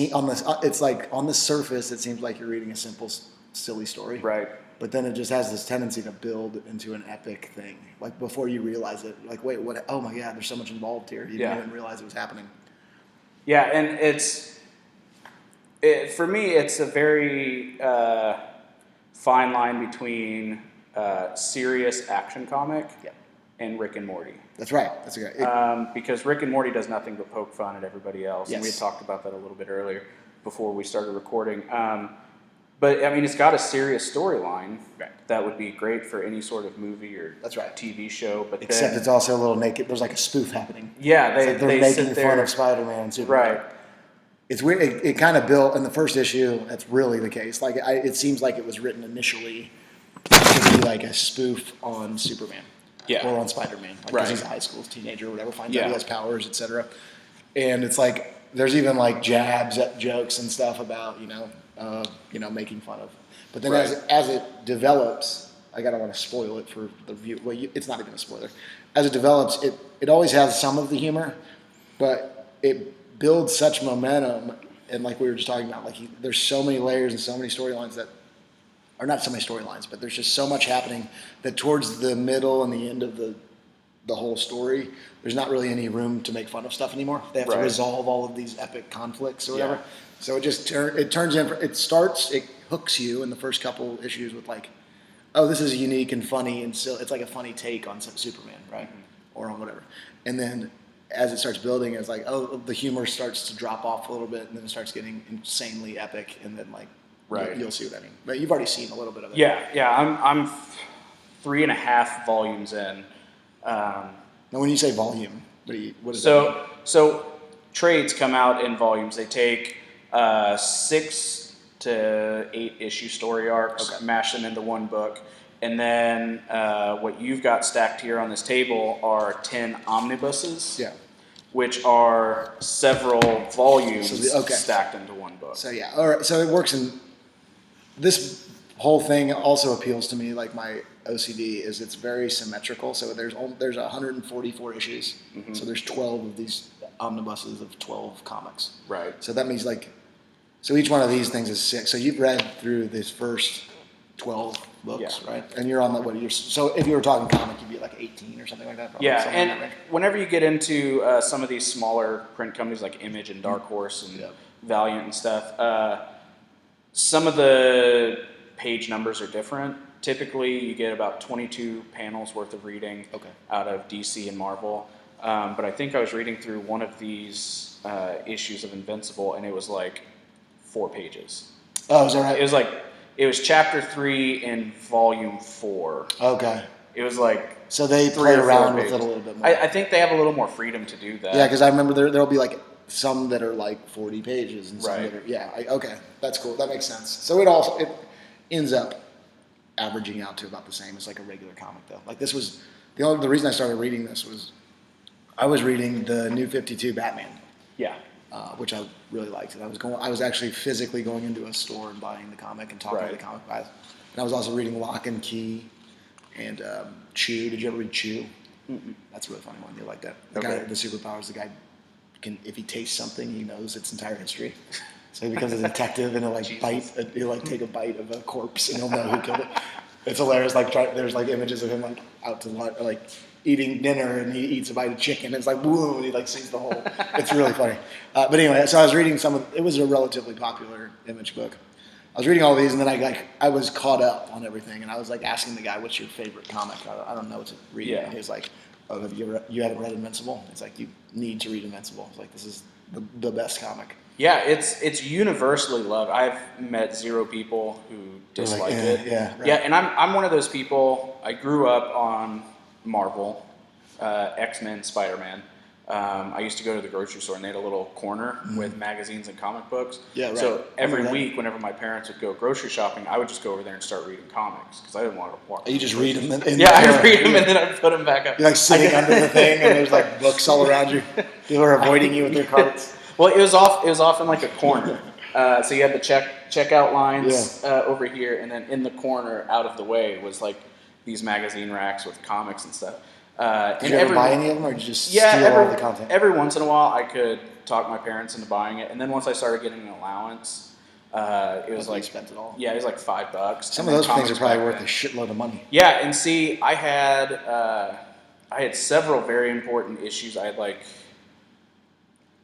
like on the surface, it seems like you're reading a simple, silly story. Right. But then it just has this tendency to build into an epic thing. Like before you realize it, like wait, what? Oh my God, there's so much involved here. You didn't even realize it was happening. Yeah, and for me, it's a very fine line between serious action comic and Rick and Morty. That's right. That's okay. Because Rick and Morty does nothing but poke fun at everybody else. Yes. And we had talked about that a little bit earlier before we started recording. But it's got a serious storyline that would be great for any sort of movie or TV show. But except it's also a little naked. There's like a spoof happening. Yeah, they're making fun of Spider-Man and Superman. Right. It's weird. It kind of built in the first issue. That's really the case. Like it seems like it was written initially to be like a spoof on Superman. Yeah. Or on Spider-Man. Because he's a high school teenager or whatever, finds out he has powers, etc. And it's like there's even like jabs at jokes and stuff about making fun of. But then as it develops, I don't want to spoil it for the view. Well, it's not even a spoiler. As it develops, it always has some of the humor, but it builds such momentum. And like we were just talking about, there's so many layers and so many storylines or not so many storylines, but there's just so much happening that towards the middle and the end of the whole story, there's not really any room to make fun of stuff anymore. They have to resolve all of these epic conflicts or whatever. So it hooks you in the first couple issues with this is unique and funny, and so it's like a funny take on Superman, right? Or on whatever. And then as it starts building, it's the humor starts to drop off a little bit, and then it starts getting insanely epic, and then you'll see what I mean. But you've already seen a little bit of it. Yeah. I'm 3.5 volumes in. Now, when you say volume, what is that? So trades come out in volumes. They take 6 to 8 issue story arcs, mash them into one book, and then what you've got stacked here on this table are 10 omnibuses. Yeah. Which are several volumes stacked into one book. So all right. So it works in this whole thing. Also appeals to me. Like my OCD is it's very symmetrical. So there's 144 issues. Mm-hmm. So there's 12 of these omnibuses of 12 comics. Right. So that means like, so each one of these things is 6. So you've read through this first 12 books, Yeah. right? And you're on the, what, you're, so if you were talking comic, you'd be like 18 or something like that? Probably, Yeah, somewhere in that and range. whenever you get into some of these smaller print companies like Image and Dark Horse and Yep. Valiant and stuff, some of the page numbers are different. Typically, you get about 22 panels worth of reading Okay. out of DC and Marvel. But I think I was reading through one of these issues of Invincible, and it was like 4 pages. Oh, is that right? It was chapter 3 in volume 4. Okay. It was like So they 3 play or 4 around with pages. it a little bit more. I think they have a little more freedom to do that. Yeah, because I remember there'll be like some that are like 40 pages and some Right. that are, yeah, okay, that's cool. That makes sense. So it ends up averaging out to about the same as like a regular comic though. Like this was, the reason I started reading this was I was reading the New 52 Batman, Yeah. which I really liked. And I was actually physically going into a store and buying the comic and talking to the comic guys. And I was also reading Lock and Key and Chew. Did you ever read Chew? Mm-mm. That's a really funny one. You like that? The Okay. guy with the superpowers, the guy can, if he tastes something, he knows its entire history. So he becomes a detective and he'll like take a bite of a corpse and he'll know who killed it. It's hilarious. Like there's like images of him like out to like eating dinner and he eats a bite of chicken. It's like whoa, and he like sees the whole. It's really funny. But anyway, so I was reading it was a relatively popular Image book. I was reading all these and then I was caught up on everything and I was like asking the guy, "What's your favorite comic?" I don't know what to read. Yeah. And he was like, "Oh, you haven't read Invincible?" It's like, you need to read Invincible. It's like, this is the best comic. Yeah, it's universally loved. I've met 0 people who dislike it. Yeah, right. Yeah, and I'm one of those people. I grew up on Marvel, X-Men, Spider-Man. I used to go to the grocery store and they had a little corner with magazines and comic books. Yeah, right. So every Remember that? week, whenever my parents would go grocery shopping, I would just go over there and start reading comics because I didn't want to walk. You just read them. Yeah, I'd read them and then I'd put them back up. You're like sitting under the thing and there's like books all around you. People are avoiding you with their carts. Well, it was off in like a corner. So you had the checkout lines over here, and then in the corner, out of the way, was like these magazine racks with comics and stuff. Did you ever buy any of them, or did you just steal all the content? Every once in a while, I could talk my parents into buying it, and then once I started getting an allowance, it was like spent it all. Yeah, it was like $5. Some of those things are probably worth a shitload of money. Yeah, and see, I had several very important issues.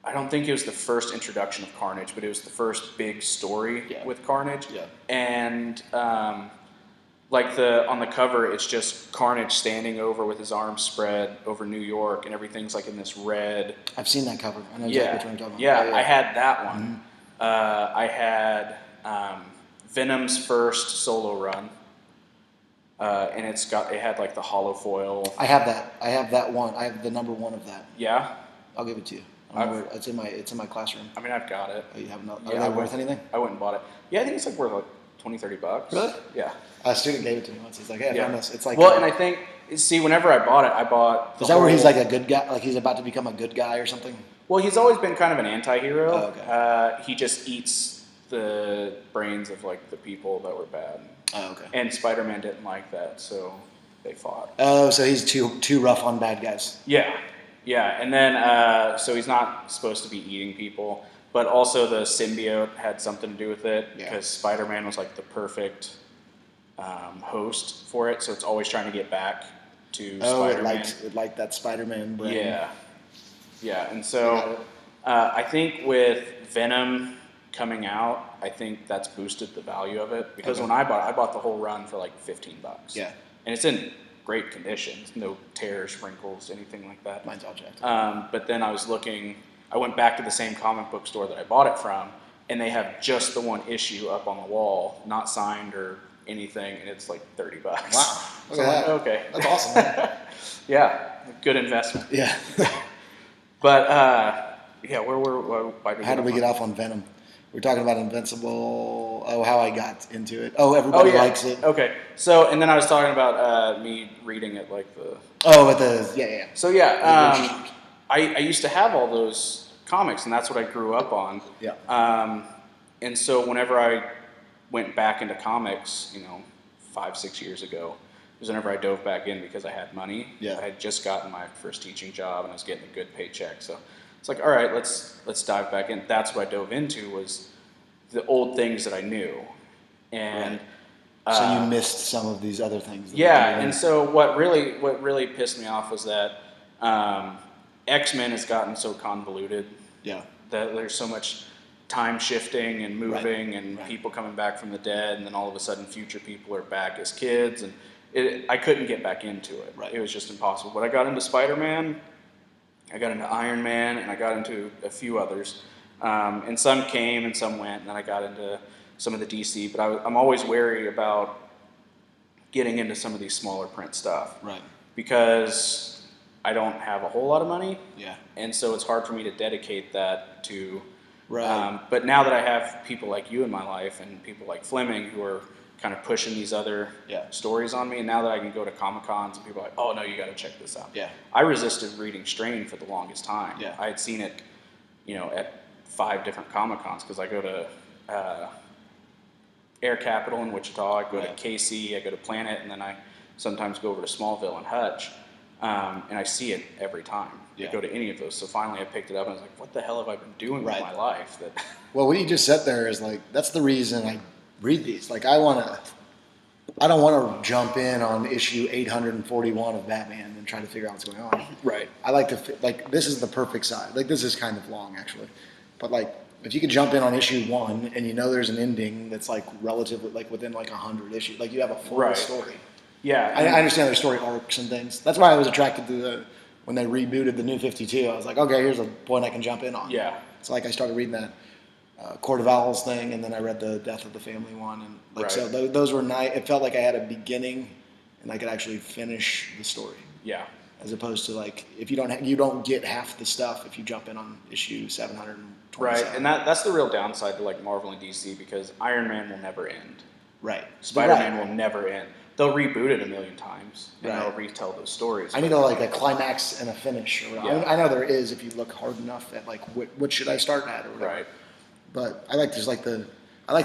I don't think it was the first introduction of Carnage, but it was the first big story with Carnage. Yeah. And like on the cover, it's just Carnage standing over with his arms spread over New York, and everything's like in this red. I've seen that cover. I know exactly what you're talking about. Yeah, I had that one. I had Venom's first solo run, and it had like the hollow foil. I have that. I have that one. I have the number 1 of that. Yeah. I'll give it to you. It's in my classroom. I mean, I've got it. Oh, you have not? Yeah, Are they worth anything? I went and bought it. Yeah, I think it's like worth like $20-$30. Really? Yeah. A student gave it to me once. He's like, "Hey, I found this." It's like, well, and I think whenever I bought it, I bought. Is that where he's like a good guy? Like he's about to become a good guy or something? Well, he's always been kind of an anti-hero. Oh, okay. He just eats the brains of like the people that were bad. Oh, okay. And Spider-Man didn't like that, so they fought. Oh, so he's too rough on bad guys. Yeah. Yeah, and then so he's not supposed to be eating people, but also the symbiote had something to do with it because Spider-Man was like the perfect host for it, so it's always trying to get back to Spider-Man. It liked that Spider-Man brain. Yeah, and so I think with Venom coming out, I think that's boosted the value of it because when I bought the whole run for like $15. Yeah, and it's in great conditions, no tears, wrinkles, anything like that. Mine's all jacked. But then I went back to the same comic book store that I bought it from, and they have just the one issue up on the wall, not signed or anything, and it's like $30. Wow, look So at that. Okay, That's awesome. Man. Yeah, good investment. Yeah. But why How did we get off on Venom? We're talking about Invincible. Oh, how I got into it. Oh, everybody likes it. Okay, so and then I was talking about me reading it like the. Oh, with the yeah. So I used to have all those comics, and that's what I grew up on. Yeah. And so whenever I went back into comics, 5-6 years ago, was whenever I dove back in because I had money. Yeah. I had just gotten my first teaching job, and I was getting a good paycheck, so It's like, all right, let's dive back in. That's what I dove into, was the old things that I knew. And so you missed some of these other things. And so what really pissed me off was that X-Men has gotten so convoluted. Yeah. That there's so much time shifting and moving and people coming back from the dead, and then all of a sudden future people are back as kids, and I couldn't get back into it. Right. It was just impossible. But I got into Spider-Man, I got into Iron Man, and I got into a few others. And some came and some went, and then I got into some of the DC. But I'm always wary about getting into some of these smaller print stuff. Right. Because I don't have a whole lot of money. Yeah. And so it's hard for me to dedicate that to. Right. But now that I have people like you in my life and people like Fleming who are kind of pushing these other stories on me, and now that I can go to Comic-Cons and people are like, oh no, you got to check this out. Yeah. I resisted reading Strain for the longest time. Yeah. I had seen it, at 5 different Comic-Cons, because I go to Air Capital in Wichita, I go to KC, I go to Planet, and then I sometimes go over to Smallville and Hutch, and I see it every time. I go to any of those. So finally I picked it up and I was like, what the hell have I been doing with my life? Well, what you just said there is like, that's the reason I read these. Like I don't want to jump in on issue 841 of Batman and try to figure out what's going on. Right. I like to, this is the perfect size. Like this is kind of long actually. But like, if you could jump in on issue 1 and there's an ending that's like relatively, like within like 100 issues, like you have a full story. Yeah. I understand there's story arcs and things. That's why I was attracted to when they rebooted the New 52. I was like, okay, here's a point I can jump in on. Yeah. So like I started reading that Court of Owls thing, and then I read the Death of the Family one, and like so those were nice. It felt like I had a beginning, and I could actually finish the story. Yeah. As opposed to like if you don't get half the stuff if you jump in on issue 727. Right, and that's the real downside to like Marvel and DC, because Iron Man will never end. Right. Spider-Man will never end. They'll reboot it a million times, and they'll retell those stories. I need a climax and a finish. I know there is if you look hard enough at like what should I start at or whatever. Right. But I like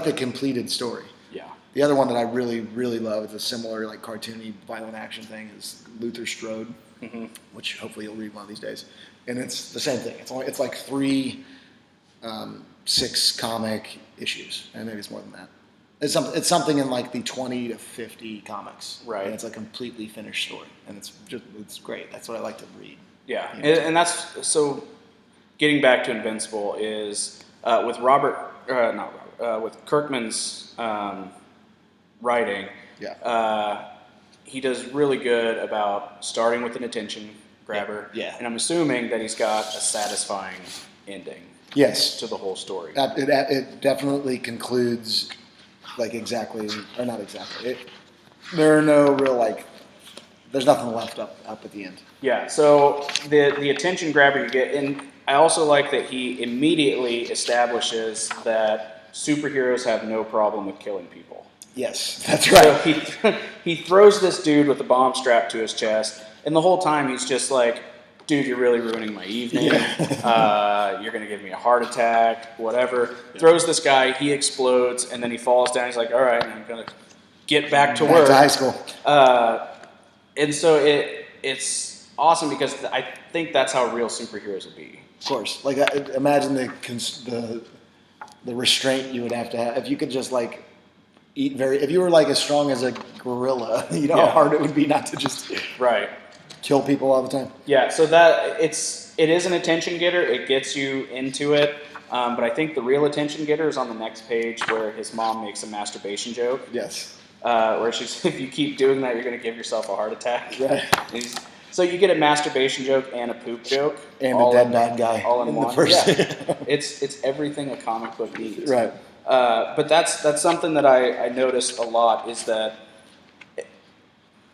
the completed story. Yeah. The other one that I really really love is a similar like cartoony violent action thing is Luther Strode, which hopefully you'll read one of these days. And it's the same thing. It's like 3 6 comic issues, and maybe it's more than that. It's something in like the 20 to 50 comics, right? And it's a completely finished story, and it's great. That's what I like to read. Yeah, and that's so. Getting back to Invincible is with with Kirkman's writing. Yeah, he does really good about starting with an attention grabber. Yeah, and I'm assuming that he's got a satisfying ending. Yes, to the whole story. It definitely concludes. Like exactly, or not exactly. There are no real there's nothing left up at the end. Yeah, so the attention grabber you get, and I also like that he immediately establishes that superheroes have no problem with killing people. Yes, that's right. So he throws this dude with a bomb strapped to his chest, and the whole time he's just like, dude, you're really ruining my evening. You're going to give me a heart attack, whatever. Yeah. Throws this guy, he explodes, and then he falls down. He's like, all right, I'm going to get back to work. To high school. And so it's awesome because I think that's how real superheroes would be. Of course. Like, imagine the restraint you would have to have. If you could just, eat if you were, as strong as a gorilla, how hard it would be not to just... Right. Kill people all the time. Yeah, so it is an attention getter. It gets you into it, but I think the real attention getter is on the next page where his mom makes a masturbation joke. Yes. Where she's, if you keep doing that, you're going to give yourself a heart attack. Right. So you get a masturbation joke and a poop joke, and a dead bad guy all in one. The first. Yeah. It's everything a comic book needs. Right. But that's something that I noticed a lot is that.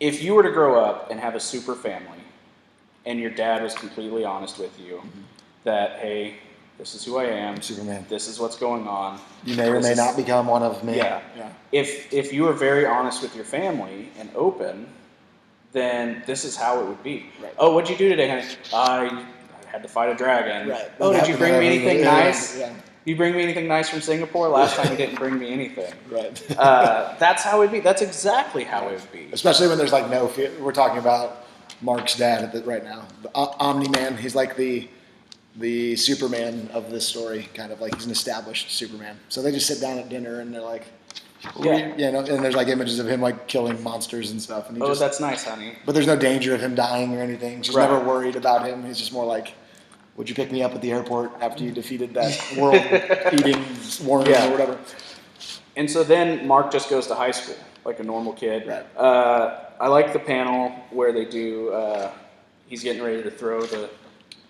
If you were to grow up and have a super family, and your dad was completely honest with you, that, hey, this is who I am, Superman. This is what's going on. You may or may not become one of me. Yeah. If you were very honest with your family and open, then this is how it would be. Right. Oh, what'd you do today, honey? I had to fight a dragon. Right. Oh, did you bring me anything nice? Yeah. You bring me anything nice from Singapore? Last time you didn't bring me anything. Right. That's how it would be. That's exactly how it would be. Especially when there's no fear. We're talking about Mark's dad right now. The Omni-Man. He's like the the Superman of this story, kind of like he's an established Superman. So they just sit down at dinner and they're like, and there's like images of him like killing monsters and stuff. And he that's nice, honey. But there's no danger of him dying or anything. She's never worried about him. He's just more like, would you pick me up at the airport after you defeated that world-eating warrior or whatever? And so then Mark just goes to high school, like a normal kid. Right. I like the panel where they do, he's getting ready to throw the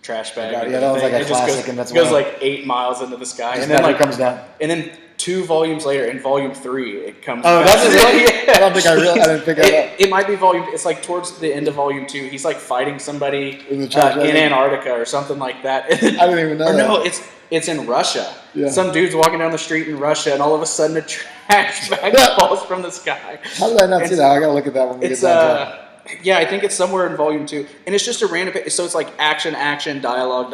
trash bag. Yeah, that was like a classic. And it goes like 8 miles into the sky. And then comes down. And then 2 volumes later, in volume 3, it comes back. That's it? Yeah. I didn't pick that up. It might be it's like towards the end of volume 2. He's like fighting somebody in Antarctica or something like that. I didn't even know that. No, it's in Russia. Yeah. Some dude's walking down the street in Russia, and all of a sudden a trash bag falls from the sky. How did I not see that? I gotta look at that when we get down. Yeah, I think it's somewhere in volume 2, and it's just a random. So it's like action, dialogue,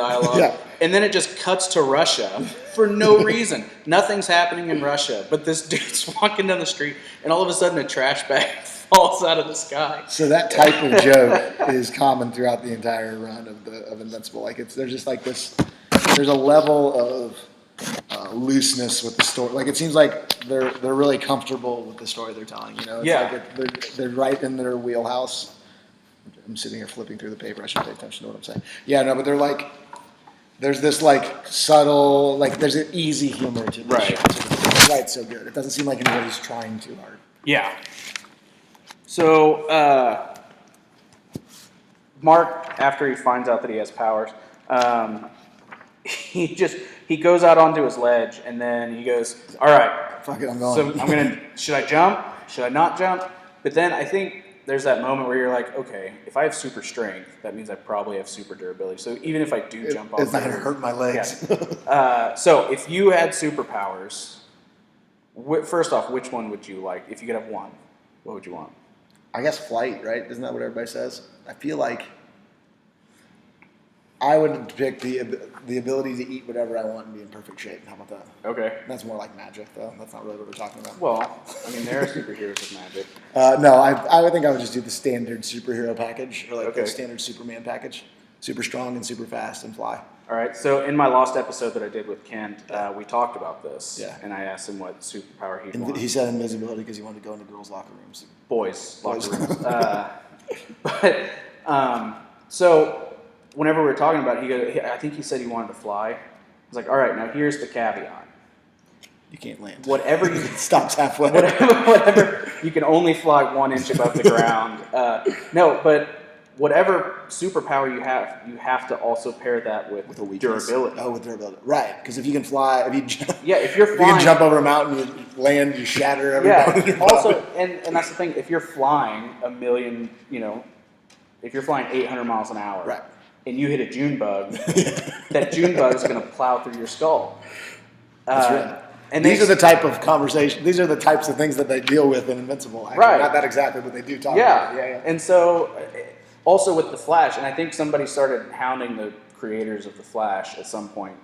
and then it just cuts to Russia for no reason. Nothing's happening in Russia, but this dude's walking down the street, and all of a sudden a trash bag falls out of the sky. So that type of joke is common throughout the entire run of Invincible. Like there's just like this. There's a level of looseness with the story. Like it seems like they're really comfortable with the story they're telling. It's like they're right in their wheelhouse. I'm sitting here flipping through the paper. I should pay attention to what I'm saying. Yeah, no, but they're like, there's this like subtle, like there's an easy humor to this. Right. That's why it's so good. It doesn't seem like anybody's trying too hard. Yeah. So Mark, after he finds out that he has powers, he goes out onto his ledge, and then he goes, all right, fuck it, I'm going. So should I jump? Should I not jump? But then I think there's that moment where you're like, okay, if I have super strength, that means I probably have super durability. So even if I do jump off, it's not going to hurt my legs. Yeah. So if you had superpowers, first off, which one would you like? If you could have one, what would you want? I guess flight, right? Isn't that what everybody says? I feel like I would pick the ability to eat whatever I want and be in perfect shape. How about that? Okay. That's more like magic, though. That's not really what we're talking about. Well, I mean, there are superheroes with magic. No, I would think I would just do the standard superhero package, or like the standard Superman package. Super strong and super fast and fly. All right. So in my lost episode that I did with Kent, we talked about this. Yeah. And I asked him what superpower he'd want. He said invisibility because he wanted to go into girls' locker rooms. Boys' locker rooms. So whenever we were talking about it, I think he said he wanted to fly. I was like, all right, now here's the caveat. You can't land. Whatever you stops halfway. Whatever you can only fly 1 inch above the ground. No, but whatever superpower you have to also pair that with durability. Oh, with durability, right? Because if you can fly, if you can jump over a mountain, you land, you shatter every bone in your body. Also, and that's the thing. If you're flying if you're flying 800 miles an hour, right, and you hit a June bug, that June bug is going to plow through your skull. That's right. And these are the type of conversation. These are the types of things that they deal with in Invincible. Actually. Right. Not that exactly, but they do talk about it. Yeah. And so, also with the Flash, and I think somebody started hounding the creators of the Flash at some point,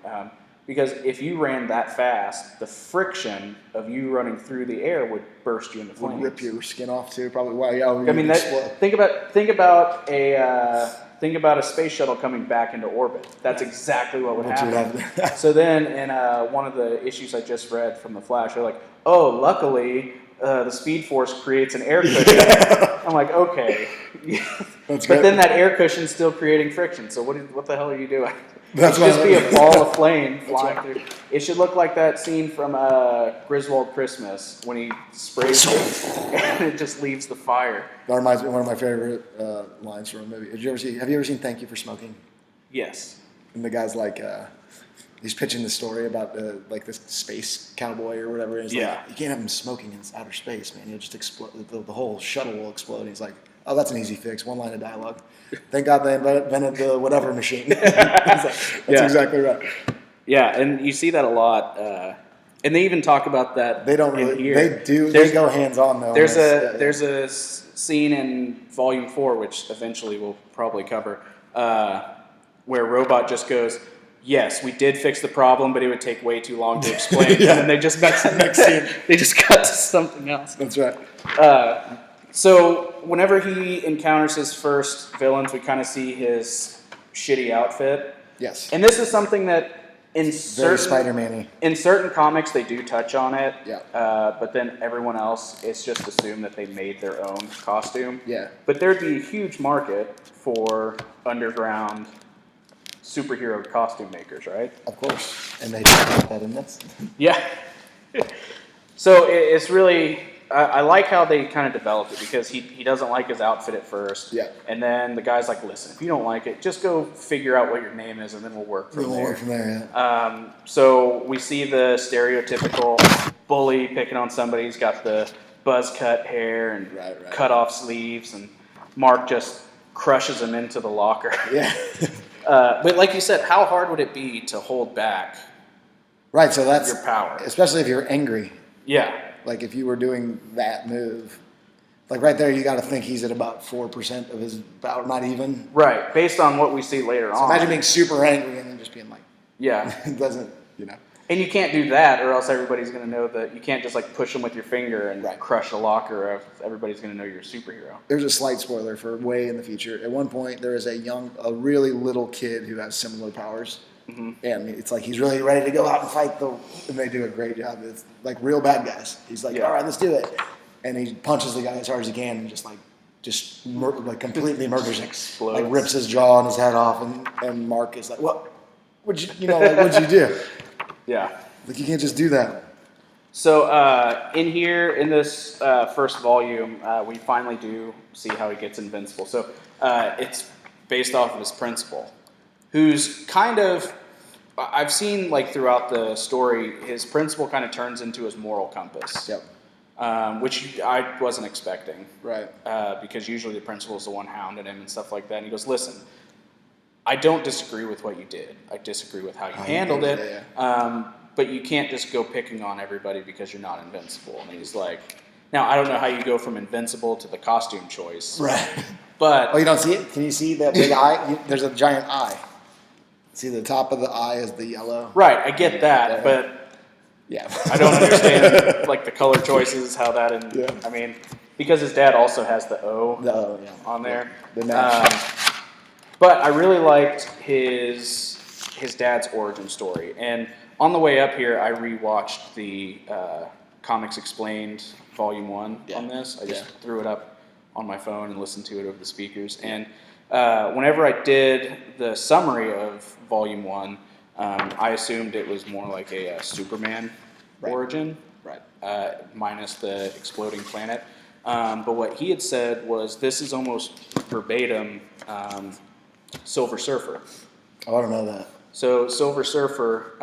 because if you ran that fast, the friction of you running through the air would burst you into flames. Would rip your skin off too, probably. Wow, yeah. I mean, think about a space shuttle coming back into orbit. That's exactly what would happen. So then, in one of the issues I just read from the Flash, they're like, "Oh, luckily, the Speed Force creates an air cushion." I'm like, okay, but then that air cushion's still creating friction. So what the hell are you doing? It should just be a ball of flame flying through. It should look like that scene from Griswold Christmas when he sprays it and it just leaves the fire. That reminds me of one of my favorite lines from a movie. Have you ever seen Thank You for Smoking? Yes. And the guy's like, he's pitching the story about like this space cowboy or whatever. And he's like, you can't have him smoking in outer space, man. He'll just explode. The whole shuttle will explode. And he's like, oh, that's an easy fix. One line of dialogue. Thank God they invented the whatever machine. That's exactly right. Yeah, and you see that a lot. And they even talk about that. They don't really. They do. They go hands on though. There's a scene in Volume 4, which eventually we'll probably cover, where Robot just goes, "Yes, we did fix the problem, but it would take way too long to explain." And then they just next scene. They just cut to something else. That's right. So whenever he encounters his first villains, we kind of see his shitty outfit. Yes. And this is something that in Very certain Spider-Man-y. in certain comics they do touch on it. Yeah. But then everyone else, it's just assumed that they made their own costume. Yeah. But there'd be a huge market for underground superhero costume makers, right? Of course. And they didn't put that in this. Yeah. So it's really, I like how they kind of developed it, because he doesn't like his outfit at first. Yeah. And then the guy's like, listen, if you don't like it, just go figure out what your name is, and then we'll work from there. Yeah. So we see the stereotypical bully picking on somebody. He's got the buzz cut hair and Right. cut off sleeves, and Mark just crushes him into the locker. Yeah. But like you said, how hard would it be to hold back Right, so that's your power? especially if you're angry. Yeah. Like if you were doing that move, like right there, you got to think he's at about 4% of his power, not even. Right, based on what we see later So on. imagine being super angry and then just being like, Yeah. it doesn't, you know. And you can't do that, or else everybody's going to know that you can't just like push them with your finger and crush a locker, or everybody's going to know you're a superhero. There's a slight spoiler for way in the future. At one point, there is a really little kid who has similar powers. Mm-hmm. And it's like he's really ready to go out and fight and they do a great job. It's like real bad guys. He's like, all right, let's do it. And he punches the guy as hard as he can and just completely murders him. Explodes. Like rips his jaw and his head off. And Mark is like, what? What'd you do? Yeah. Like, you can't just do that. So in here, in this first volume, we finally do see how he gets invincible. So it's based off of his principal, who's kind of, I've seen like throughout the story, his principal kind of turns into his moral compass. Yep. Which I wasn't expecting. Right. Because usually the principal is the one hounding him and stuff like that. And he goes, listen, I don't disagree with what you did. I disagree with how you handled it. Yeah. But you can't just go picking on everybody because you're not invincible. And he's like, now, I don't know how you go from invincible to the costume choice. Right. But oh, you don't see it? Can you see that big eye? There's a giant eye. See, the top of the eye is the yellow. Right, I get that, but yeah, I don't understand like the color choices, how that. And yeah. I mean, because his dad also has the O on there. The match. But I really liked his dad's origin story. And on the way up here, I rewatched the Comics Explained Volume 1 on this. I just threw it up on my phone and listened to it over the speakers. And whenever I did the summary of Volume 1, I assumed it was more like a Superman origin, minus the exploding planet. But what he had said was this is almost verbatim Silver Surfer. Oh, I don't know that. So Silver Surfer,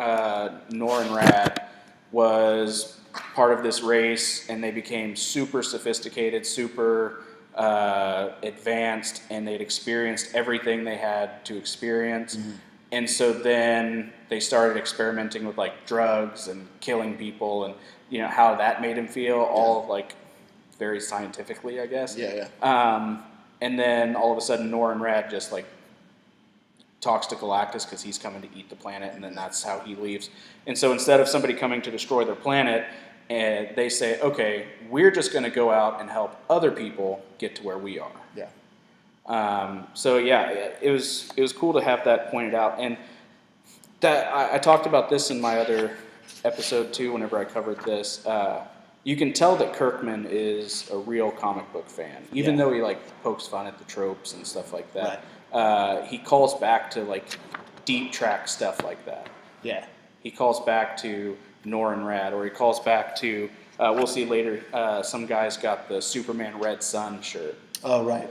Norrin Rad, was part of this race, and they became super sophisticated, super advanced, and they'd experienced everything they had to experience. Mm-hmm. And so then they started experimenting with like drugs and killing people, and you know how that made him feel, all like very scientifically, I guess. And then all of a sudden, Norrin Rad just like talks to Galactus because he's coming to eat the planet, and then that's how he leaves. And so instead of somebody coming to destroy their planet, and they say, okay, we're just going to go out and help other people get to where we are. So it was cool to have that pointed out. And that I talked about this in my other episode too, whenever I covered this. You can tell that Kirkman is a real comic book fan, even though he like pokes fun at the tropes and stuff like that. He calls back to like deep track stuff like that. Yeah. He calls back to Norrin Rad, or he calls back to, we'll see later, some guy's got the Superman Red Sun shirt. Oh, right.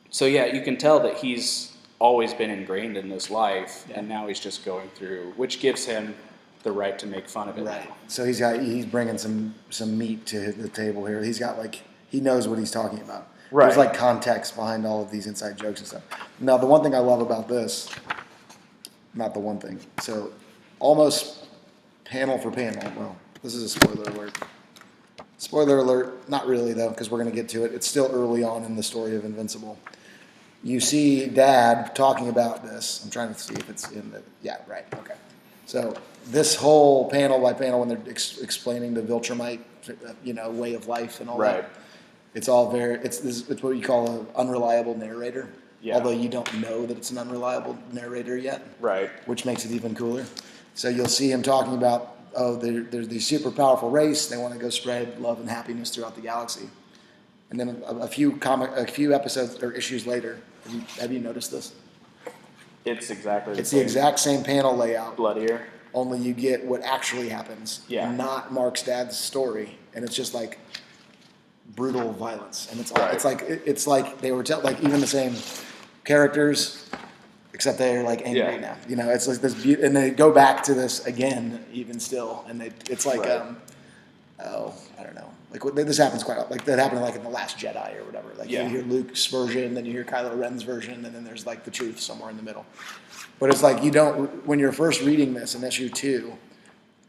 So you can tell that he's always been ingrained in this life, and now he's just going through, which gives him the right to make fun of it. Right. So he's bringing some meat to the table here. He's got like, he knows what he's talking about. Right. There's like context behind all of these inside jokes and stuff. Now, the one thing I love about this, not the one thing, so almost panel for panel, well, this is a spoiler alert. Spoiler alert, not really though, because we're going to get to it. It's still early on in the story of Invincible. You see Dad talking about this. I'm trying to see if it's in the, okay. So this whole panel by panel when they're explaining the Viltrumite, way of life and all that. It's all it's what you call an unreliable narrator. Yeah. although you don't know that it's an unreliable narrator yet. Right. Which makes it even cooler. So you'll see him talking about, there's these super powerful race. They want to go spread love and happiness throughout the galaxy. And then a few episodes or issues later, have you noticed this? It's exactly the It's same. the exact same panel layout, Bloodier. only you get what actually happens, Yeah. not Mark's dad's story, and it's just like brutal violence, and Right. it's like they were like even the same characters, except they're like angry Yeah. now. You know, it's like this, and they go back to this again, even still, and it's like Right. I don't know. Like this happens quite a lot. Like that happened like in The Last Jedi or whatever. Like Yeah. you hear Luke's version, then you hear Kylo Ren's version, and then there's like the truth somewhere in the middle. But it's like you don't, when you're first reading this in issue 2,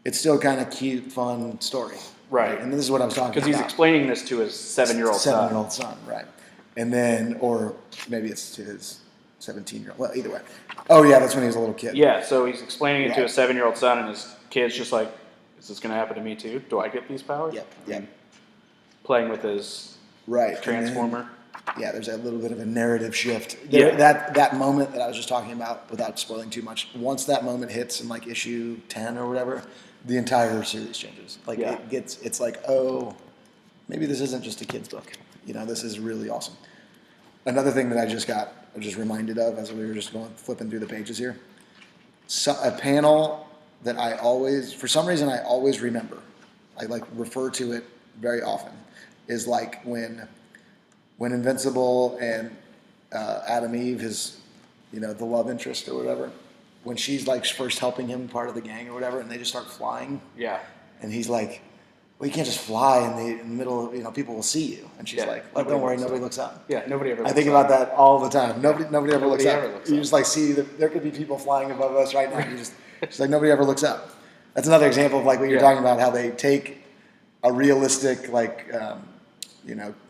it's still kind of cute, fun story. Right. And this is what I was talking about. Because he's explaining this to his 7-year-old son. 7-year-old son, right. And then, or maybe it's to his 17-year-old. Well, either way. Oh, yeah, that's when he was a little kid. Yeah, so he's explaining it to Right. his 7-year-old son, and his kid's just like, is this going to happen to me too? Do I get these powers? Yep, yep. And playing with his Right. transformer. Yeah, there's a little bit of a narrative shift. Yeah. That moment that I was just talking about, without spoiling too much, once that moment hits in like issue 10 or whatever, the entire series changes. Like Yeah. it's like, oh, maybe this isn't just a kid's book. You know, this is really awesome. Another thing that I was just reminded of as we were just flipping through the pages here. So, a panel that I always, for some reason, I always remember. I like refer to it very often. Is like when Invincible and Adam Eve, his, the love interest or whatever, when she's like first helping him, part of the gang or whatever, and they just start flying, Yeah. and he's like, well, you can't just fly in the middle of, people will see you. And she's Yeah, like, well, don't worry, nobody looks up. Yeah, nobody ever I looks think up. about that all the time. Nobody ever looks ever up. looks You up. just like see that there could be people flying above us right now. It's like nobody ever looks up. That's another example of like what you're talking about, how they take a realistic, like,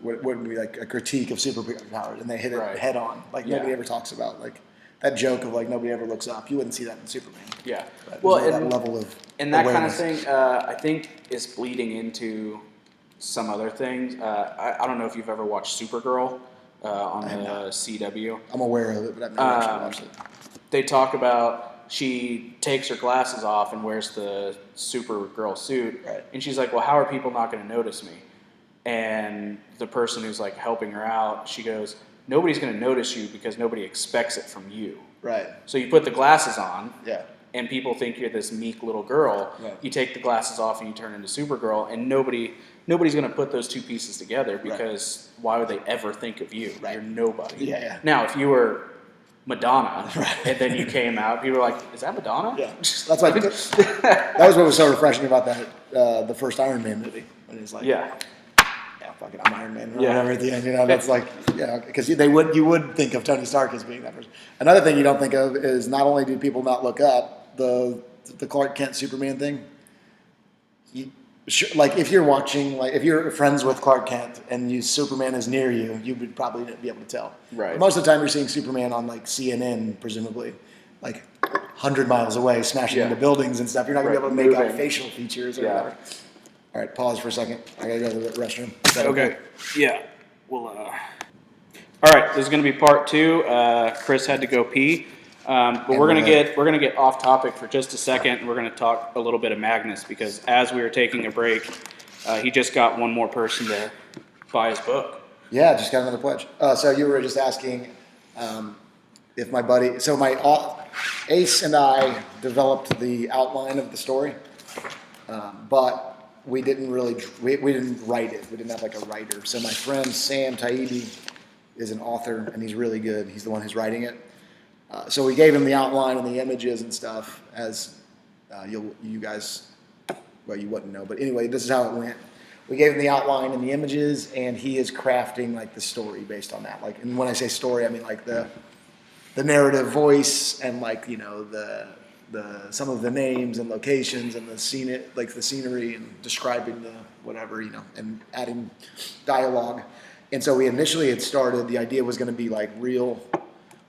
what would be like a critique of superpowers, and they hit it Right. head on. Like nobody ever talks about like that joke of like nobody ever looks up. You wouldn't see that in Superman. Yeah. But Well, there's and that level of And that kind of awareness. thing, I think, is bleeding into some other things. I don't know if you've ever watched Supergirl on have the not. CW. I'm aware of it, but I've never actually watched it. They talk about she takes her glasses off and wears the Supergirl suit, Right. and she's like, "Well, how are people not going to notice me?" And the person who's like helping her out, she goes, "Nobody's going to notice you because nobody expects it from you. Right. So you put the glasses on." Yeah. And people think you're this meek little girl. Right. You take the glasses off and you turn into Supergirl, and nobody's going to put those two pieces together because why would they ever think of you? Right. You're nobody. Yeah, yeah. Now, if you were Madonna, Right. and then you came out, people were like, "Is that Madonna?" Yeah. That's why that was what was so refreshing about that the first Iron Man movie, when he's like, Yeah. yeah, fucking I'm Iron Man or Yeah. whatever at the end. That's like, because you would think of Tony Stark as being that person. Another thing you don't think of is not only do people not look up, the Clark Kent Superman thing. Like if you're watching, like if you're friends with Clark Kent and Superman is near you, you would probably be able to tell. Right. But most of the time, you're seeing Superman on like CNN, presumably, like 100 miles away, smashing Yeah. into buildings and stuff. You're not gonna be Right. able to make out Moving. facial features or Yeah. whatever. All right, pause for a second. I gotta go to the restroom. Is that Okay. Yeah. Well. All right. This is going to be part 2. Chris had to go pee, but And we're gonna get off topic for just a second. We're gonna talk a little bit of Magnus because as we were taking a break, he just got one more person to buy his book. Yeah, just got another pledge. So you were just asking if my buddy, so my Ace and I developed the outline of the story, but we didn't really, we didn't write it. We didn't have like a writer. So my friend Sam Taibbi is an author, and he's really good. He's the one who's writing it. So we gave him the outline and the images and stuff, as you guys, well, you wouldn't know, but anyway, this is how it went. We gave him the outline and the images, and he is crafting like the story based on that. Like, and when I say story, I mean like the narrative voice and like the some of the names and locations and the scene, like the scenery and describing the whatever and adding dialogue. And so we initially had started. The idea was going to be like real,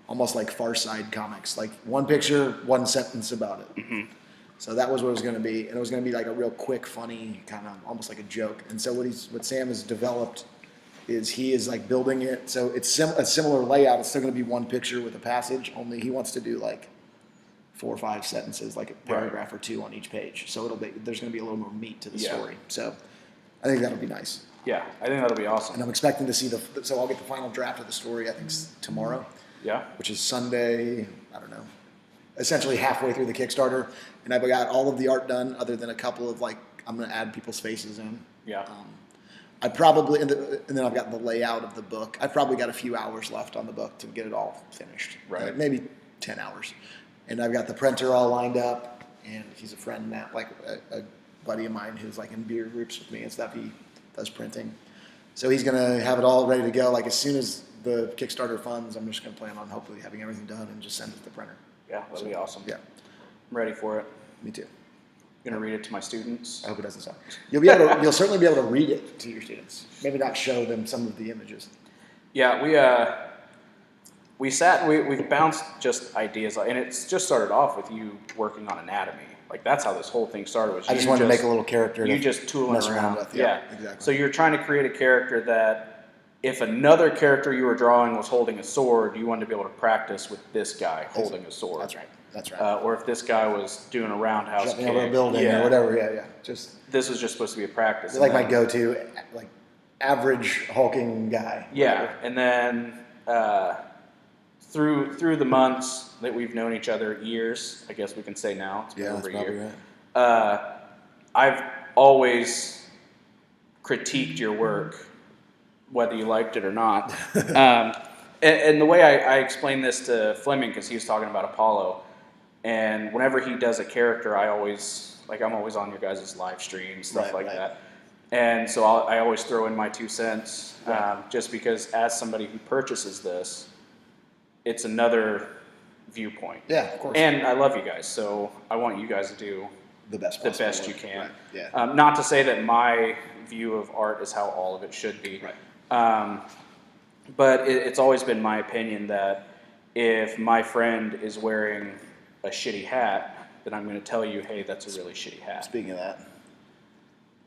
almost like Far Side comics, like one picture, one sentence about it. Mm-hmm. So that was what it was going to be, and it was going to be like a real quick, funny kind of, almost like a joke. And so what Sam has developed is he is like building it. So it's a similar layout. It's still going to be one picture with a passage, only he wants to do like 4 or 5 sentences, like a paragraph or 2 on each page. So there's going to be a little more meat to the story. So I think that'll be nice. Yeah, I think that'll be awesome. And I'm expecting to see so I'll get the final draft of the story, I think, tomorrow. Yeah. Which is Sunday, I don't know, essentially halfway through the Kickstarter. And I've got all of the art done other than a couple of I'm going to add people's faces in. Yeah. I probably, and then I've got the layout of the book. I've probably got a few hours left on the book to get it all finished. Right. Maybe 10 hours. And I've got the printer all lined up, and he's a friend now, like a buddy of mine who's like in beer groups with me and stuff. He does printing. So he's going to have it all ready to go. Like as soon as the Kickstarter funds, I'm just going to plan on hopefully having everything done and just send it to the printer. Yeah, that'll be awesome. Yeah. I'm ready for it. Me too. I'm going to read it to my students. I hope it doesn't suck. You'll certainly be able to read it to your students. Maybe not show them some of the images. Yeah, we bounced just ideas, and it's just started off with you working on anatomy. Like that's how this whole thing started. I just wanted to make a little character. You just tooling mess around with. Yeah, exactly. So you're trying to create a character that, if another character you were drawing was holding a sword, you wanted to be able to practice with this guy holding a sword. That's right. That's right. Or if this guy was doing a roundhouse Jumping kick, over a building or whatever. Yeah. This was just supposed to be a practice. Like my go-to, like average hulking guy. Yeah, whatever. and then through the months that we've known each other, years, I guess we can say now. It's been over a year. Right. I've always critiqued your work, whether you liked it or not. And the way I explained this to Fleming, because he was talking about Apollo, and whenever he does a character, I'm always on your guys' live streams, stuff like that. And so I always throw in my 2 cents, just because as somebody who purchases this, it's another viewpoint. Yeah, of course. And I love you guys, so I want you guys to do the best you can. Right. Yeah. Not to say that my view of art is how all of it should be. Right. But it's always been my opinion that if my friend is wearing a shitty hat, then I'm going to tell you, hey, that's a really shitty hat. Speaking of that.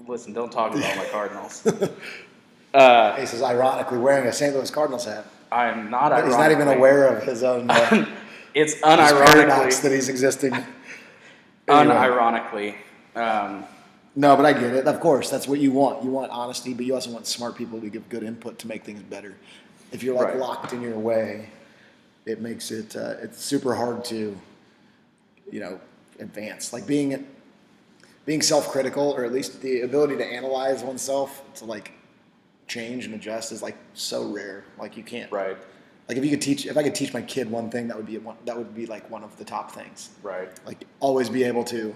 Listen, don't talk about my Cardinals. Ace is ironically wearing a St. Louis Cardinals hat. I'm not ironically. He's not even aware of his own it's unironically. paradox that he's existing. Unironically. No, but I get it. Of course, that's what you want. You want honesty, but you also want smart people to give good input to make things better. If you're locked in your way, it makes it it's super hard to, advance. Like being self-critical, or at least the ability to analyze oneself to change and adjust is so rare. You can't. Right. Like if I could teach my kid one thing, that would be one of the top things. Right. Always be able to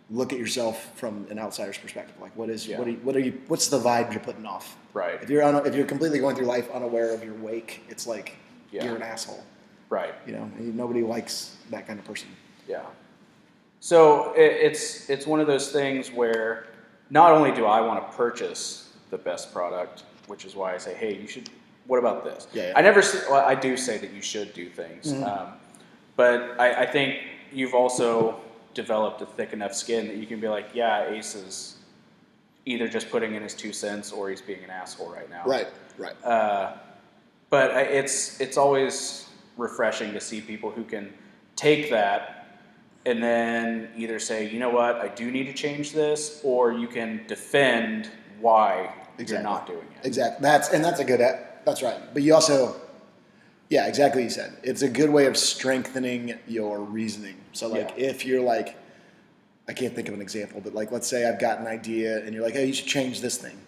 look at yourself from an outsider's perspective. What's the vibe you're putting off? Right. If you're completely going through life unaware of your wake, it's you're an asshole. Right. Nobody likes that kind of person. Yeah. So it's one of those things where not only do I want to purchase the best product, which is why I say, hey, you should. What about this? Yeah. I do say that you should do things, but I think you've also developed a thick enough skin that you can be like, yeah, Ace is either just putting in his 2 cents or he's being an asshole right now. Right. But it's always refreshing to see people who can take that and then either say, you know what, I do need to change this, or you can defend why you're not doing it. Exactly. That's right. But you also, yeah, exactly what you said. It's a good way of strengthening your reasoning. So if you're I can't think of an example, but let's say I've got an idea and you're like, hey, you should change this thing.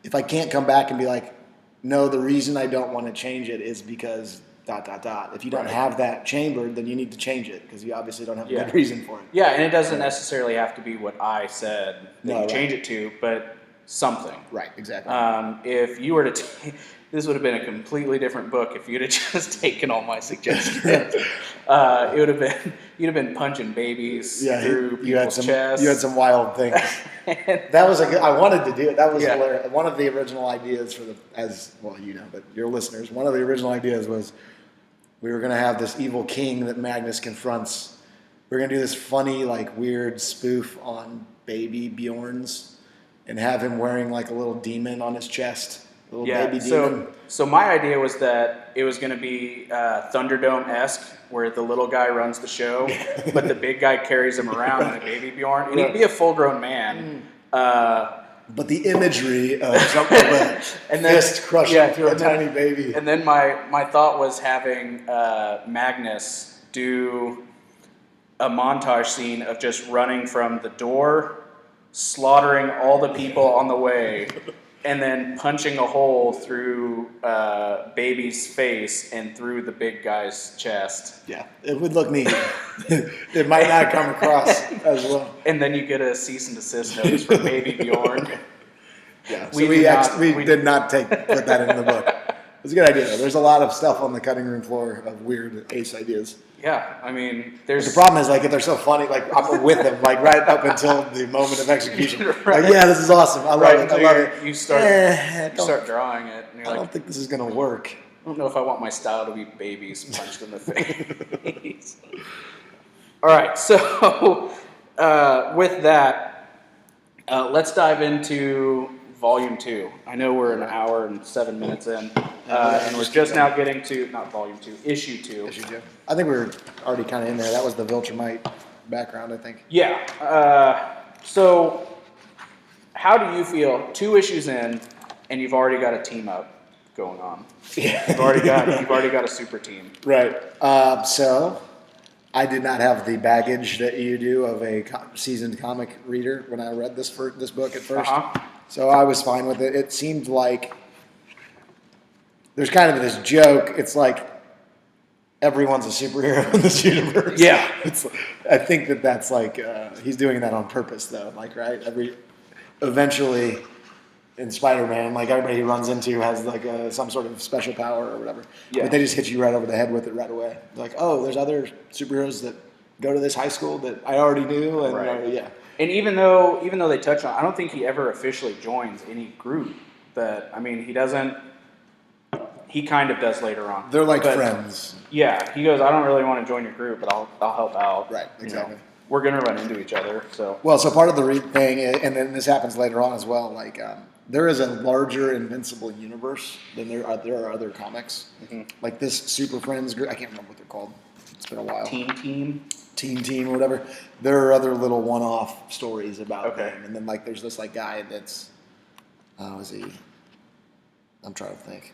If I can't come back and be like, no, the reason I don't want to change it is because ... If you don't have that chambered, then you need to change it because you obviously don't have a good reason for it. Yeah, and it doesn't necessarily have to be what I said that you change it to, but something. Right, exactly. If you were to this would have been a completely different book if you'd have just taken all my suggestions. You'd have been punching babies through people's chests. You had some wild things. That was I wanted to do it. That was hilarious. One of the original ideas but your listeners, one of the original ideas was we were going to have this evil king that Magnus confronts. We were going to do this funny, weird spoof on baby Bjorns. and have him wearing like a little demon on his chest, a little Yeah, baby demon. so my idea was that it was going to be Thunderdome-esque, where the little guy runs the show, but the big guy carries him around in a baby Bjorn, and he'd be a full-grown man. But the imagery of a fist crushing through a tiny baby. And then my thought was having Magnus do a montage scene of just running from the door, slaughtering all the people on the way, and then punching a hole through baby's face and through the big guy's chest. Yeah, it would look neat. It might not come across as well. And then you get a cease and desist notice from baby Bjorn. Yeah, so we did not put that in the book. It's a good idea, though. There's a lot of stuff on the cutting room floor of weird ace ideas. Yeah, I mean, But the problem is, like, if they're so funny, like, I'm with them, like, right up until the moment of execution. Right. Like, yeah, this is awesome. I love it. I love it. You start drawing it, and you're I like, don't think this is going to work. I don't know if I want my style to be babies punched in the face. All right, so with that, let's dive into Volume 2. I know we're an hour and 7 minutes in, and we're just now getting to, not Volume 2, Issue 2. Issue 2. I think we were already kind of in there. That was the Viltrumite background, I think. Yeah. So how do you feel 2 issues in, and you've already got a team up going on? Yeah. You've already got a super team. Right. So I did not have the baggage that you do of a seasoned comic reader when I read this book at first. So I was fine with it. It seemed like there's kind of this joke. It's like everyone's a superhero in this universe. Yeah. I think that's like he's doing that on purpose, though. Like, right? Eventually, in Spider-Man, like everybody he runs into has like some sort of special power or whatever. Yeah. But they just hit you right over the head with it right away. Like, oh, there's other superheroes that go to this high school that I already knew, and Right. yeah. And even though they touch on, I don't think he ever officially joins any group. That, I mean, he doesn't. He kind of does later on. They're like friends. Yeah, he goes, I don't really want to join your group, but I'll help out. Right, exactly. You know, we're gonna run into each other, so. Well, so part of the thing, and then this happens later on as well. Like, there is a larger Invincible universe than there are other comics. Mm-hmm. Like this Super Friends group, I can't remember what they're called. It's been a while. Team or whatever. There are other little one-off stories about them, and then like there's this like guy that's, is he? I'm trying to think.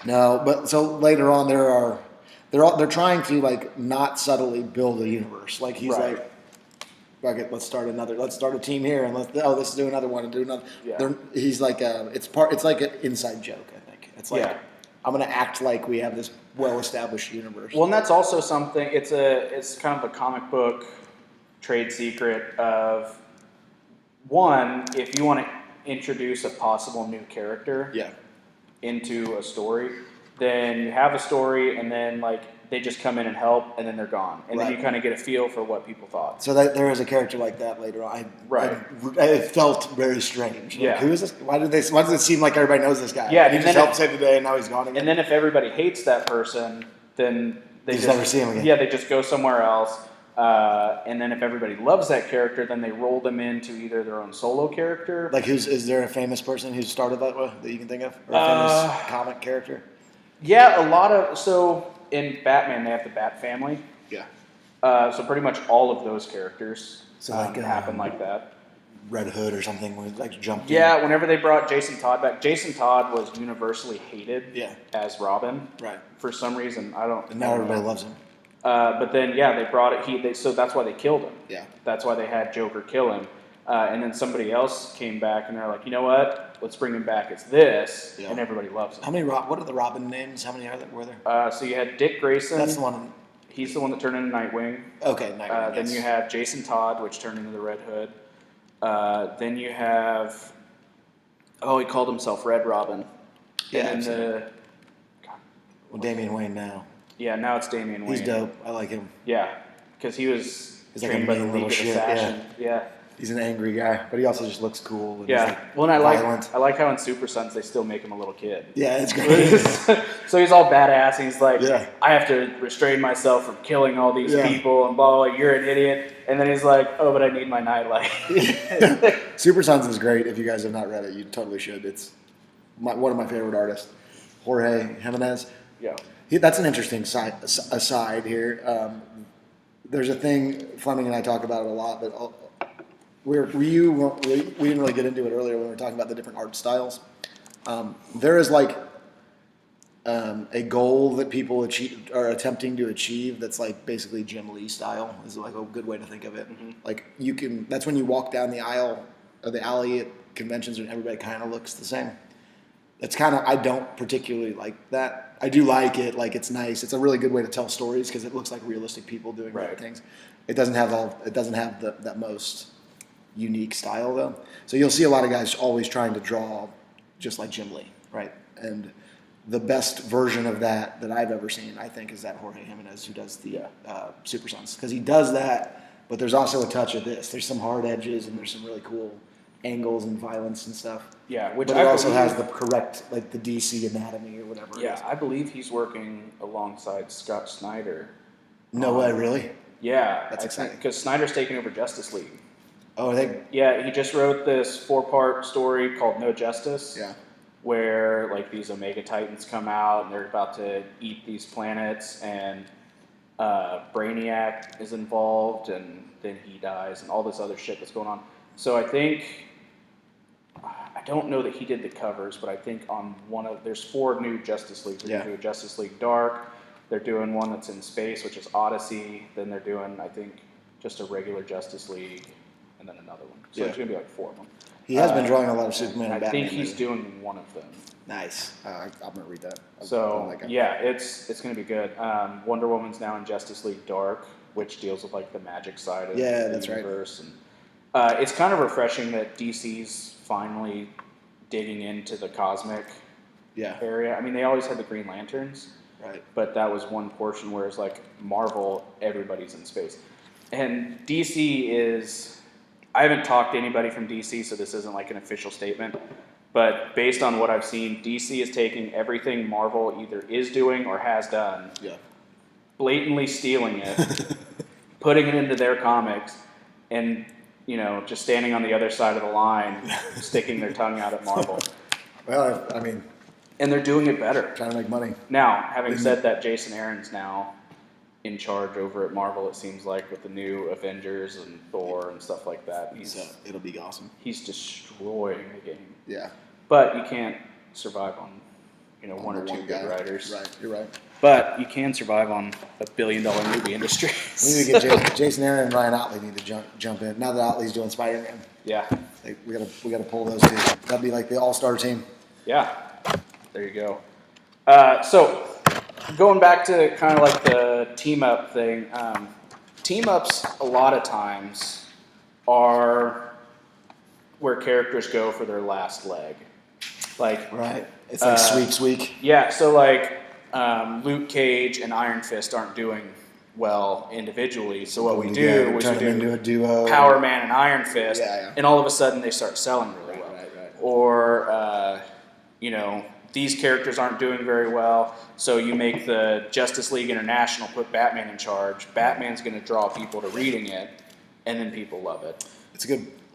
No, but so later on they're trying to like not subtly build a universe. Like he's like, let's start a team here, and let's do another one and do another. Yeah. He's like it's like an inside joke. I think it's like I'm gonna act like we have this well-established universe. Well, and that's also something. It's kind of a comic book trade secret of one. If you want to introduce a possible new character, into a story, then you have a story, and then like they just come in and help, and then they're gone, and then you kind of get a feel for what people thought. So there is a character like that later on. It felt very strange. Like, who is this? Why does it seem like everybody knows this guy? Yeah, he just helped save the day, and now he's gone again. And then if everybody hates that person, then they just never see him again. Yeah, they just go somewhere else. And then if everybody loves that character, then they roll them into either their own solo character. Like, is there a famous person who started that way that you can think of? Or a famous comic character? Yeah, a lot of... So, in Batman, they have the Bat Family. Yeah. So pretty much all of those characters happen like that. Red Hood or something, where like jumped in. Whenever they brought Jason Todd back, Jason Todd was universally hated as Robin. Right. For some reason, I don't... And now everybody loves him. But then, they brought it. So that's why they killed him. Yeah. That's why they had Joker kill him. And then somebody else came back, and they're like, you know what? Let's bring him back. It's this, and everybody loves him. What are the Robin names? How many were there? So you had Dick Grayson. That's the one. He's the one that turned into Nightwing. Okay, Nightwing. Then you have Jason Todd, which turned into the Red Hood. Then you have, he called himself Red Robin. Yeah. And then Damian Wayne now. Yeah, now it's Damian Wayne. He's dope. I like him. Yeah, because he was trained by the League of Assassins. Yeah. He's an angry guy, but he also just looks cool. And Yeah. he's, like, Well, and violent. I like how in Super Sons they still make him a little kid. Yeah, it's great. So he's all badass. And he's like, Yeah. I have to restrain myself from killing all these Yeah. people and blah, blah, blah. You're an idiot. And then he's like, oh, but I need my nightlight. Super Sons is great. If you guys have not read it, you totally should. It's one of my favorite artists, Jorge Jimenez. Yeah. That's an interesting aside here. There's a thing Fleming and I talk about it a lot, but we didn't really get into it earlier when we were talking about the different art styles. There is like a goal that people are attempting to achieve that's like basically Jim Lee style is like a good way to think of it. Mm-hmm. Like that's when you walk down the aisle or the alley at conventions and everybody kind of looks the same. It's kind of, I don't particularly like that. I do like it, like it's nice. It's a really good way to tell stories because it looks like realistic people doing Right. things. It doesn't have that most unique style though. So you'll see a lot of guys always trying to draw just like Jim Lee, right? And the best version of that I've ever seen, I think, is that Jorge Jimenez who does the Super Sons, because he does that, but there's also a touch of this. There's some hard edges and there's some really cool angles and violence and stuff. Yeah, which but I it also believe, has the correct, like the DC anatomy or whatever. it is. Yeah, I believe he's working alongside Scott Snyder. No way, really? Yeah, That's exciting. Because Snyder's taking over Justice League. Oh, Yeah, he just wrote this 4-part story called No Justice. Yeah. Where like these Omega Titans come out and they're about to eat these planets, and Brainiac is involved, and then he dies, and all this other shit that's going on. So I don't know that he did the covers, but I think on there's 4 new Justice Leagues. They're going to do a Justice League Dark. They're doing one that's in space, which is Odyssey. Then they're doing, I think, just a regular Justice League, and then another one. So there's going to be like 4 of them. He has been drawing a lot of Superman and I Batman. think he's doing one of them. Nice. I'm going to read that. So, yeah, it's going to be good. Wonder Woman's now in Justice League Dark, which deals with like the magic side of the universe. And it's kind of refreshing that DC's finally digging into the cosmic area. I mean, they always had the Green Lanterns, right? But that was one portion, whereas like Marvel, everybody's in space. And DC is, I haven't talked to anybody from DC, so this isn't like an official statement, but based on what I've seen, DC is taking everything Marvel either is doing or has done, blatantly stealing it, putting it into their comics, and just standing on the other side of the line, sticking their tongue out at Marvel. Well, I mean, and they're doing it better. Trying to make money. Now, having said that, Jason Aaron's now in charge over at Marvel, it seems like, with the new Avengers and Thor and stuff like that. It'll be awesome. He's destroying the game. Yeah. But you can't survive on, one or two good writers. Right, you're right. But you can survive on a $1 billion movie industry. We need to get Jason Aaron and Ryan Otley need to jump in. Now that Otley's doing Spider-Man. Yeah. We gotta pull those two. That'd be like the all-star team. Yeah. There you go. So going back to kind of like the team-up thing, team-ups a lot of times are where characters go for their last leg. Like, right. It's like Sweeps Week. Yeah, so like Luke Cage and Iron Fist aren't doing well individually. So what we do is we do into a duo. Power Man and Iron Fist, Yeah. and all of a sudden they start selling really well. Right. Or these characters aren't doing very well, so you make the Justice League International put Batman in charge. Batman's going to draw people to reading it, and then people love it. It's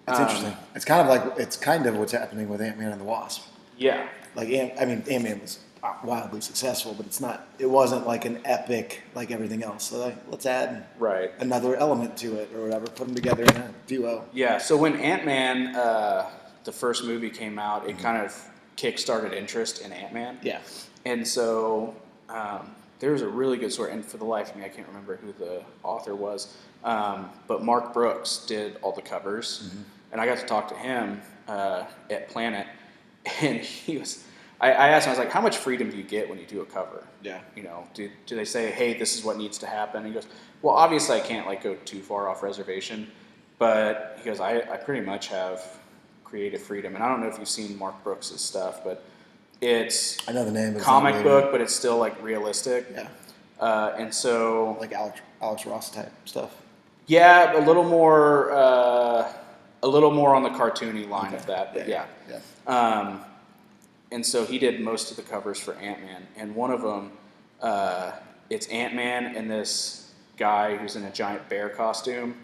It's interesting. It's kind of what's happening with Ant-Man and the Wasp. Yeah. Like Ant-Man was wildly successful, but it wasn't like an epic like everything else. So let's add another element to it or whatever. Put them together in a duo. Yeah. So when Ant-Man, the first movie came out, it kind of kick-started interest in Ant-Man. Yeah. And so there was a really good story, and for the life of me, I can't remember who the author was, but Mark Brooks did all the covers, and I got to talk to him at Planet, and I asked him, I was like, how much freedom do you get when you do a cover? Yeah. Do they say, hey, this is what needs to happen? And he goes, well, obviously I can't go too far off reservation, but he goes, I pretty much have creative freedom. And I don't know if you've seen Mark Brooks' stuff, but it's I know the name. Comic book, but it's still realistic. Yeah. And so like Alex Ross type stuff. Yeah, a little more a little more on the cartoony line of that, but yeah. And so he did most of the covers for Ant-Man, and one of them, it's Ant-Man and this guy who's in a giant bear costume,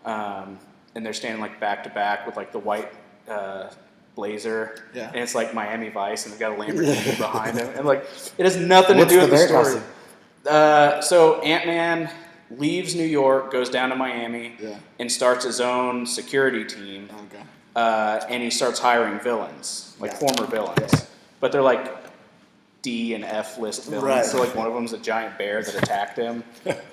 and they're standing like back to back with like the white blazer, and it's like Miami Vice, and they've got a Lamborghini behind him, and like it has nothing to do with the story. So Ant-Man leaves New York, goes down to Miami, and starts his own security team. And he starts hiring villains, like former villains. But they're like D and F list villains. So like one of them's a giant bear that attacked him.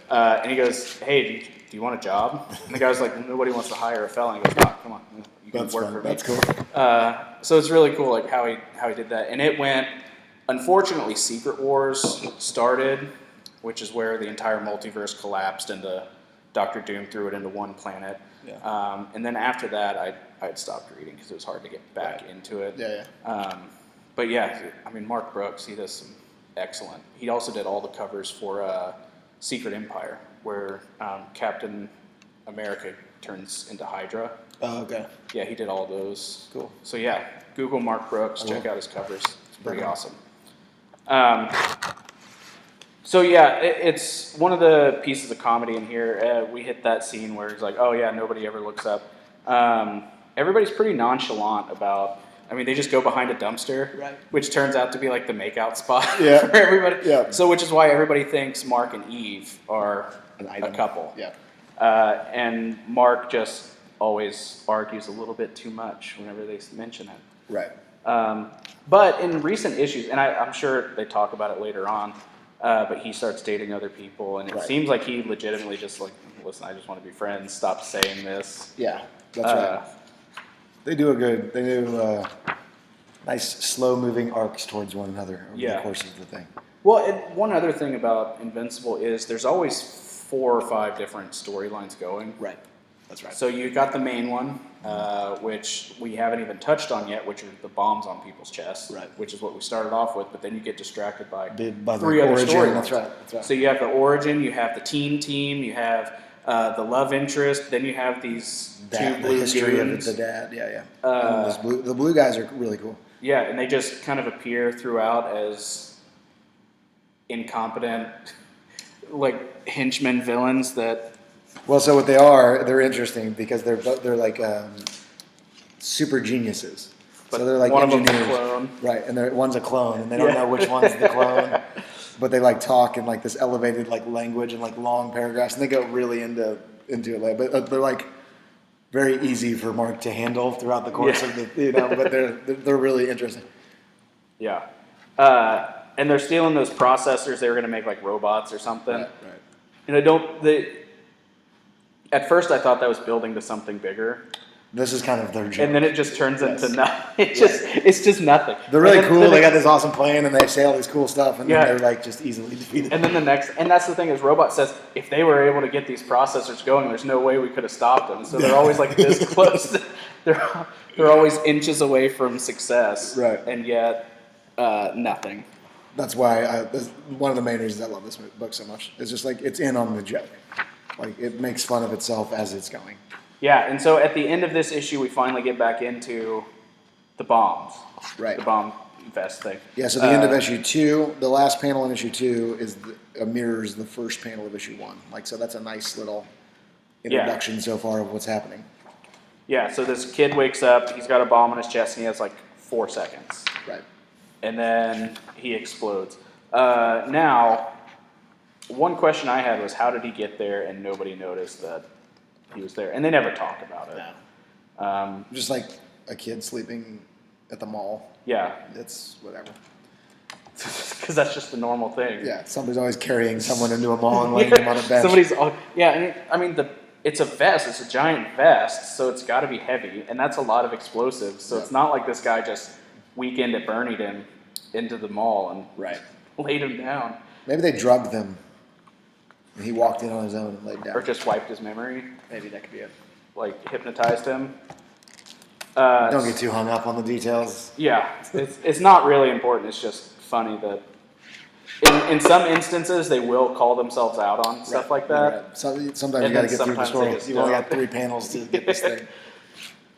And he goes, "Hey, do you want a job?" And the guy's like, "Nobody wants to hire a felon." He goes, "No, come on, you can work for me." That's cool. So it's really cool, like how he did that. And it went. Unfortunately, Secret Wars started, which is where the entire multiverse collapsed into Doctor Doom threw it into one planet. And then after that, I had stopped reading because it was hard to get back into it. But yeah, I mean, Mark Brooks, he does some excellent. He also did all the covers for Secret Empire, where Captain America turns into Hydra. Yeah, he did all those. Cool. So yeah, Google Mark Brooks, check out his covers. It's pretty awesome. So yeah, it's one of the pieces of comedy in here. We hit that scene where it's like, oh yeah, nobody ever looks up. Everybody's pretty nonchalant about. I mean, they just go behind a dumpster, which turns out to be like the makeout spot for everybody. So, which is why everybody thinks Mark and Eve are a couple. And Mark just always argues a little bit too much whenever they mention it. But in recent issues, and I'm sure they talk about it later on. But he starts dating other people, and it seems like he legitimately just like, listen, I just want to be friends. Stop saying this. That's right. They do nice slow-moving arcs towards one another over the course of the thing. Well, one other thing about Invincible is there's always 4 or 5 different storylines going. That's right. So you got the main one, which we haven't even touched on yet, which are the bombs on people's chests, which is what we started off with, but then you get distracted by 3 other storylines. That's right. So you have the origin, you have the teen team, you have the love interest, then you have these 2 blue history goons. of the dad, the blue guys are really cool. Yeah, and they just kind of appear throughout as incompetent, like henchmen villains that. Well, so what they're interesting because they're like super geniuses. But so they're like one engineers, of them's a clone. Right? And one's a clone, and they don't know which one's the clone. But they like talk in like this elevated like language and like long paragraphs, and they go really into it. Like, but they're like very easy for Mark to handle throughout the course of the But they're really interesting. Yeah, and they're stealing those processors. They were going to make like robots or something. Right. And at first I thought that was building to something bigger. This is kind of their joke. And then it just turns into nothing. It's just nothing. They're really cool. They got this awesome plan, and they say all this cool stuff, and then they're like just easily defeated. And then and that's the thing is, Robot says if they were able to get these processors going, there's no way we could have stopped them. So they're always like this close. They're always inches away from success. And yet, nothing. That's why one of the main reasons I love this book so much. It's just like it's in on the joke. Like it makes fun of itself as it's going. Yeah, and so at the end of this issue, we finally get back into the bombs. The bomb vest thing. Yeah, so the end of issue 2, the last panel in issue 2 is mirrors the first panel of issue 1. Like, so that's a nice little introduction so far of what's happening. Yeah, so this kid wakes up, he's got a bomb on his chest, and he has like 4 seconds. And then he explodes. Now, one question I had was, how did he get there and nobody noticed that he was there? And they never talk about it. Just like a kid sleeping at the mall. It's whatever. Because that's just the normal thing. Somebody's always carrying someone into a mall and laying them on a bench. It's a vest. It's a giant vest, so it's got to be heavy, and that's a lot of explosives. So it's not like this guy just weekend at Bernie'd him into the mall and laid him down. Maybe they drugged them. And he walked in on his own and laid down. Or just wiped his memory. Maybe that could be it. Like hypnotized him. Don't get too hung up on the details. Yeah, it's not really important. It's just funny that in some instances they will call themselves out on stuff like that. Sometimes you got to get through the story. You only got 3 panels to get this thing.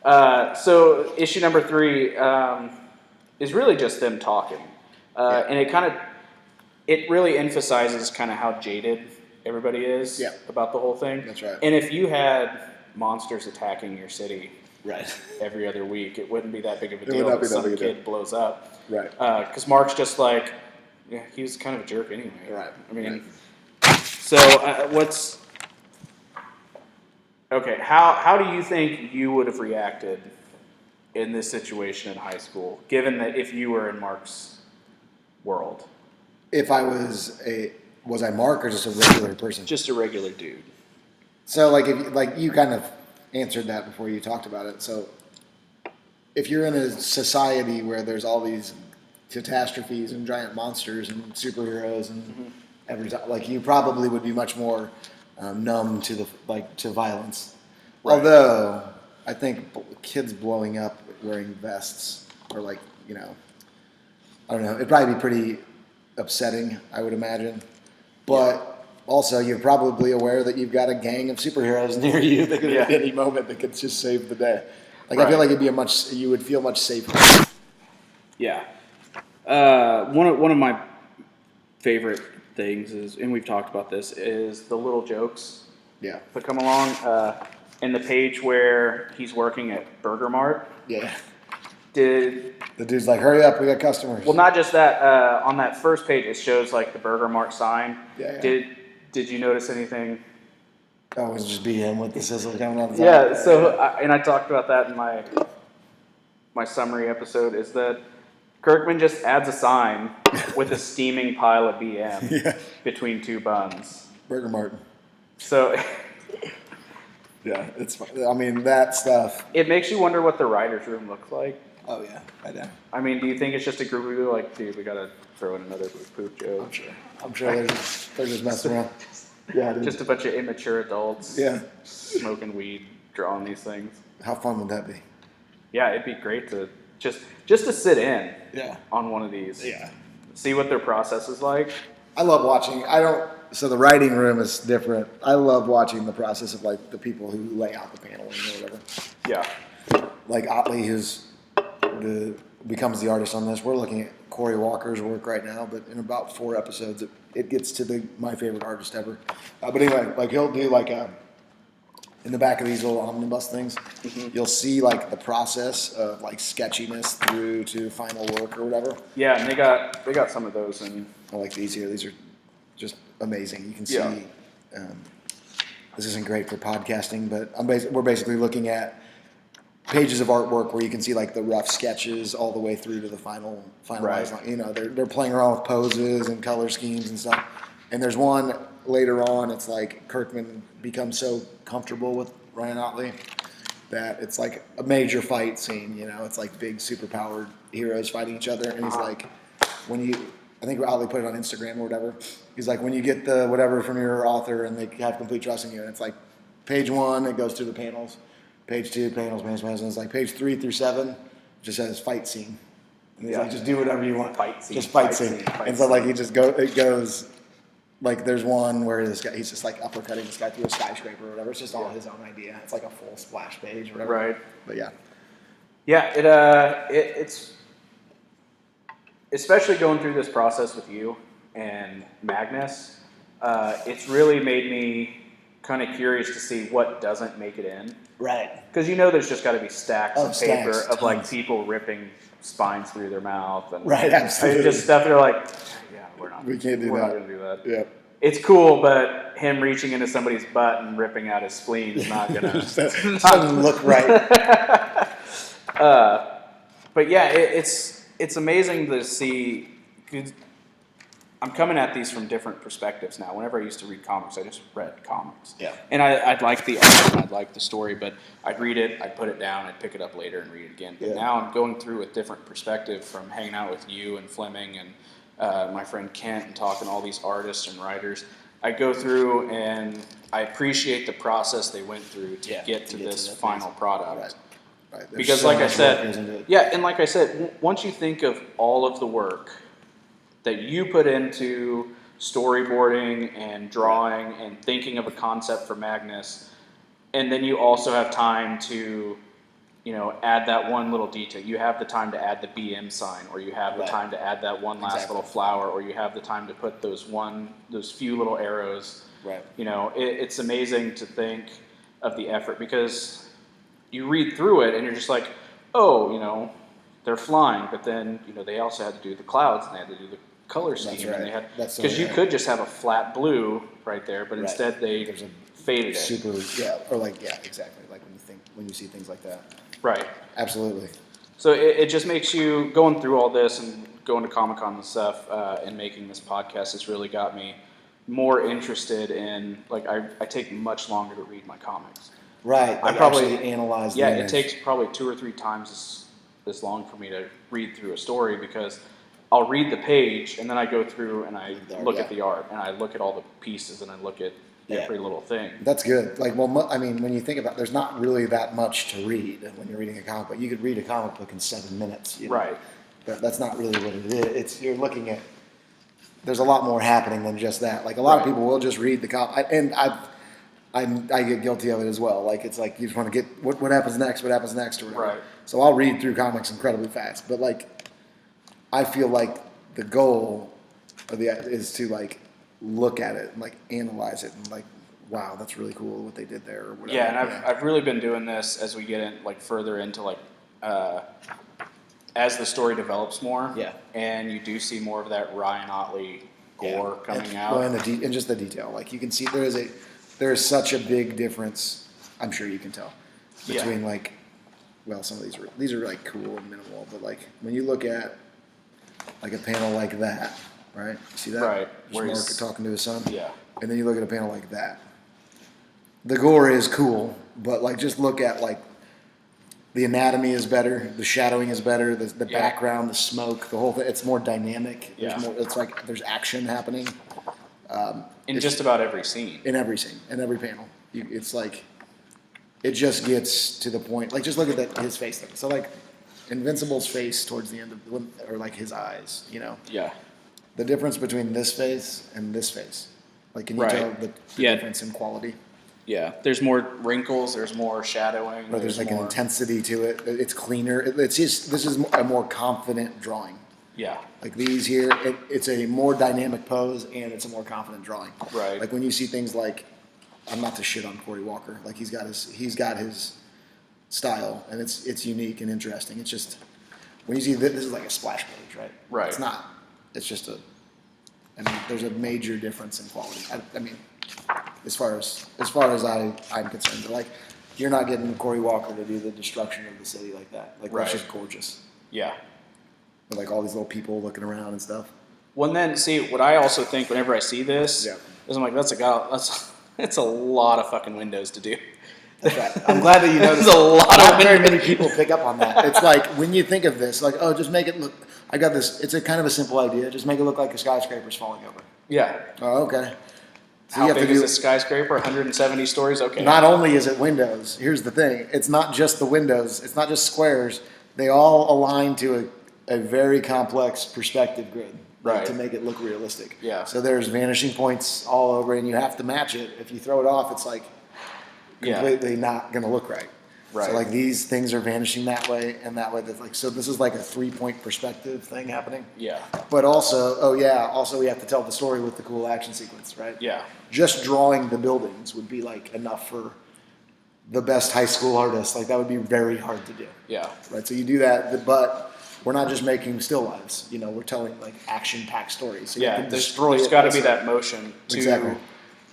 So issue number 3 is really just them talking, and it really emphasizes kind of how jaded everybody is about the whole thing. That's right. And if you had monsters attacking your city Right. every other week, it wouldn't be that big of a It would deal not be if that some big a deal. kid blows up. Right. Because Mark's just like, yeah, he was kind of a jerk anyway. Right. I mean, so what's okay? How do you think you would have reacted in this situation in high school, given that if you were in Mark's world, If I was I Mark or just a regular person? just a regular dude? So if you kind of answered that before you talked about it. So if you're in a society where there's all these catastrophes and giant monsters and superheroes and you probably would be much more numb to to violence. Right. Although I think kids blowing up wearing vests or I don't know, it'd probably be pretty upsetting, I would imagine. But also, you're probably aware that you've got a gang of superheroes near you that could at any moment that could just save the day. I feel like you would feel much safer. Yeah. One of my favorite things is, and we've talked about this, is the little jokes Yeah. that come along. In the page where he's working at Burger Mart. Yeah. The dude's like, hurry up, we got customers. Well, not just that. On that first page, it shows like the Burger Mart sign. Yeah. Did you notice anything? Oh, it was just be him with the sizzle coming out the top. Yeah. So, I talked about that in my summary episode. Is that Kirkman just adds a sign with a steaming pile of BM between 2 buns. Burger Mart. So. Yeah, it's fun. I mean, that stuff. It makes you wonder what the writer's room looks like. Oh, yeah, I know. I mean, do you think it's just a group of people like, dude, we gotta throw in another poop joke? I'm sure they're just messing around. Yeah, dude. Just a bunch of immature adults smoking weed, drawing these things. How fun would that be? Yeah, it'd be great to just to sit in on one of these. Yeah. See what their process is like. I love watching. So the writing room is different. I love watching the process of the people who lay out the paneling or whatever. Yeah. Like Otley, becomes the artist on this. We're looking at Corey Walker's work right now, but in about 4 episodes, it gets to my favorite artist ever. But anyway, he'll do in the back of these little omnibus things, you'll see the process of sketchiness through to final work or whatever. Yeah, and they got some of those in. I like these here. These are just amazing. You can see. This isn't great for podcasting, but we're basically looking at pages of artwork where you can see the rough sketches all the way through to the finalized. Right. They're playing around with poses and color schemes and stuff. And there's one later on. It's Kirkman becomes so comfortable with Ryan Otley that it's a major fight scene. It's big superpowered heroes fighting each other, and he's I think Otley put it on Instagram or whatever. He's when you get the whatever from your author and they have complete trust in you, and it's page 1, it goes through the panels. Page 2, panels. And it's page 3 through 7, just says fight scene. And he's just do whatever you want. Fight scene. Just fight scene. And so it goes, there's one where he's just uppercutting this guy through a skyscraper or whatever. It's just all his own idea. It's a full splash page or whatever. Right. But yeah. Yeah, it's especially going through this process with you and Magnus, it's really made me kind of curious to see what doesn't make it in. Right. Because there's just got to be stacks of paper stacks, of people ripping spines through their mouth and right, absolutely. just stuff. They're we can't do we're that. not going to do that. Yeah. It's cool, but him reaching into somebody's butt and ripping out his spleen is not going to. Doesn't look right. But yeah, it's amazing to see. I'm coming at these from different perspectives now. Whenever I used to read comics, I just read comics. Yeah. And I'd like the art and I'd like the story, but I'd read it, I'd put it down, I'd pick it up later and read it again. But now I'm going through a different perspective from hanging out with you and Fleming and my friend Kent and talking to all these artists and writers. I go through and I appreciate the process they went through to get to this final product. Right. Because like I said, and like I said, once you think of all of the work that you put into storyboarding and drawing and thinking of a concept for Magnus, and then you also have time to add that one little detail. You have the time to add the BM sign, or you have the time to add that one last little flower, or you have the time to put those few little arrows. Right. It's amazing to think of the effort, because you read through it and you're just like, oh, they're flying, but then they also had to do the clouds and they had to do the color scheme. That's right. And they had, That's because you could just have a flat blue right there, but instead they faded it. Super, exactly. Like when you see things like that. Right. Absolutely. So it just makes you, going through all this and going to Comic-Con and stuff and making this podcast has really got me more interested in, like, I take much longer to read my comics. Right. I probably actually analyze the Yeah, image. it takes probably 2 or 3 times as long for me to read through a story, because I'll read the page and then I go through and I look at the art and I look at all the pieces and I look at every little thing. That's good. Like, well, I mean, when you think about it, there's not really that much to read when you're reading a comic book. You could read a comic book in 7 minutes. Right. But that's not really what it is. You're looking at, there's a lot more happening than just that. Like, a lot of people will just read the comic, and I get guilty of it as well. Like, it's like you just want to get what happens next, or whatever. Right. So I'll read through comics incredibly fast. But like, I feel like the goal is to like look at it and like analyze it and like, wow, that's really cool what they did there, or whatever. Yeah, and I've really been doing this as we get in further into as the story develops more. Yeah. And you do see more of that Ryan Otley gore coming out. Well, and just the detail, like you can see there is such a big difference. I'm sure you can tell between like, well, some of these are like cool and minimal, but like when you look at like a panel like that, right? See that? Right. Where Mark talking to his son. Yeah. And then you look at a panel like that. The gore is cool, but like just look at like the anatomy is better, the shadowing is better, the background, the smoke, the whole thing. It's more dynamic. Yeah. It's like there's action happening. In just about every scene. In every scene, in every panel. It's like, it just gets to the point. Like, just look at his face thing. So, like, Invincible's face towards the end of, or like his eyes, Yeah. The difference between this face and this face. Like, can you tell the difference in quality? Yeah. There's more wrinkles, there's more shadowing. But there's like an intensity to it. It's cleaner. This is a more confident drawing. Yeah. Like these here, it's a more dynamic pose and it's a more confident drawing. Right. Like when you see things like, I'm not to shit on Corey Walker. Like he's got his style and it's unique and interesting. It's just when you see this is like a splash page, right? Right. It's not. It's just there's a major difference in quality. I mean, as far as I'm concerned, but like you're not getting Corey Walker to do the destruction of the city like that. Like that's just gorgeous. Yeah. With like all these little people looking around and stuff. Well, and then see what I also think whenever I see this is I'm like, it's a lot of fucking windows to do. That's right. I'm glad that you noticed. There's a lot of Not very many people pick up on that. It's like when you think of this, like, oh, just make it look. I got this. It's a kind of a simple idea. Just make it look like a skyscraper's falling over. Yeah. Oh, okay. So How big is a skyscraper? 170 stories? Okay. Not only is it windows. Here's the thing. It's not just the windows. It's not just squares. They all align to a very complex perspective grid. Right. To make it look realistic. Yeah. So there's vanishing points all over, and you have to match it. If you throw it off, it's like completely not going to look right. Right. So like these things are vanishing that way and that way. That's like, so this is like a 3-point perspective thing happening. Yeah. But also, also we have to tell the story with the cool action sequence, right? Yeah. Just drawing the buildings would be like enough for the best high school artist. Like that would be very hard to do. Yeah. Right. So you do that, but we're not just making still lives. We're telling like action-packed stories. So there's got to be that motion to, exactly.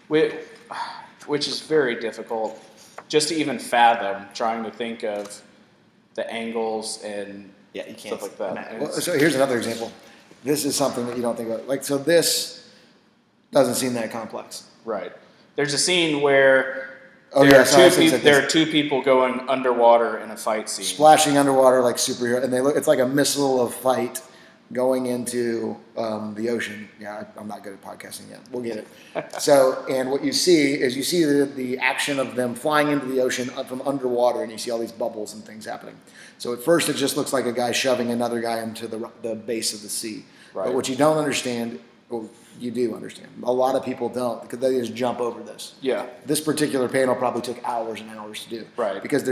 which is very difficult just to even fathom. Trying to think of the angles and stuff like that. Well, so here's another example. This is something that you don't think about. Like so, this doesn't seem that complex. Right. There's a scene where. There are two people going underwater in a fight scene. Splashing underwater like superhero, and it's like a missile of fight going into the ocean. Yeah, I'm not good at podcasting yet. We'll get it. So, and what you see is the action of them flying into the ocean from underwater, and you see all these bubbles and things happening. So at first it just looks like a guy shoving another guy into the base of the sea. Right. But what you don't understand, well, you do understand. A lot of people don't because they just jump over this. Yeah. This particular panel probably took hours and hours to do. Right. Because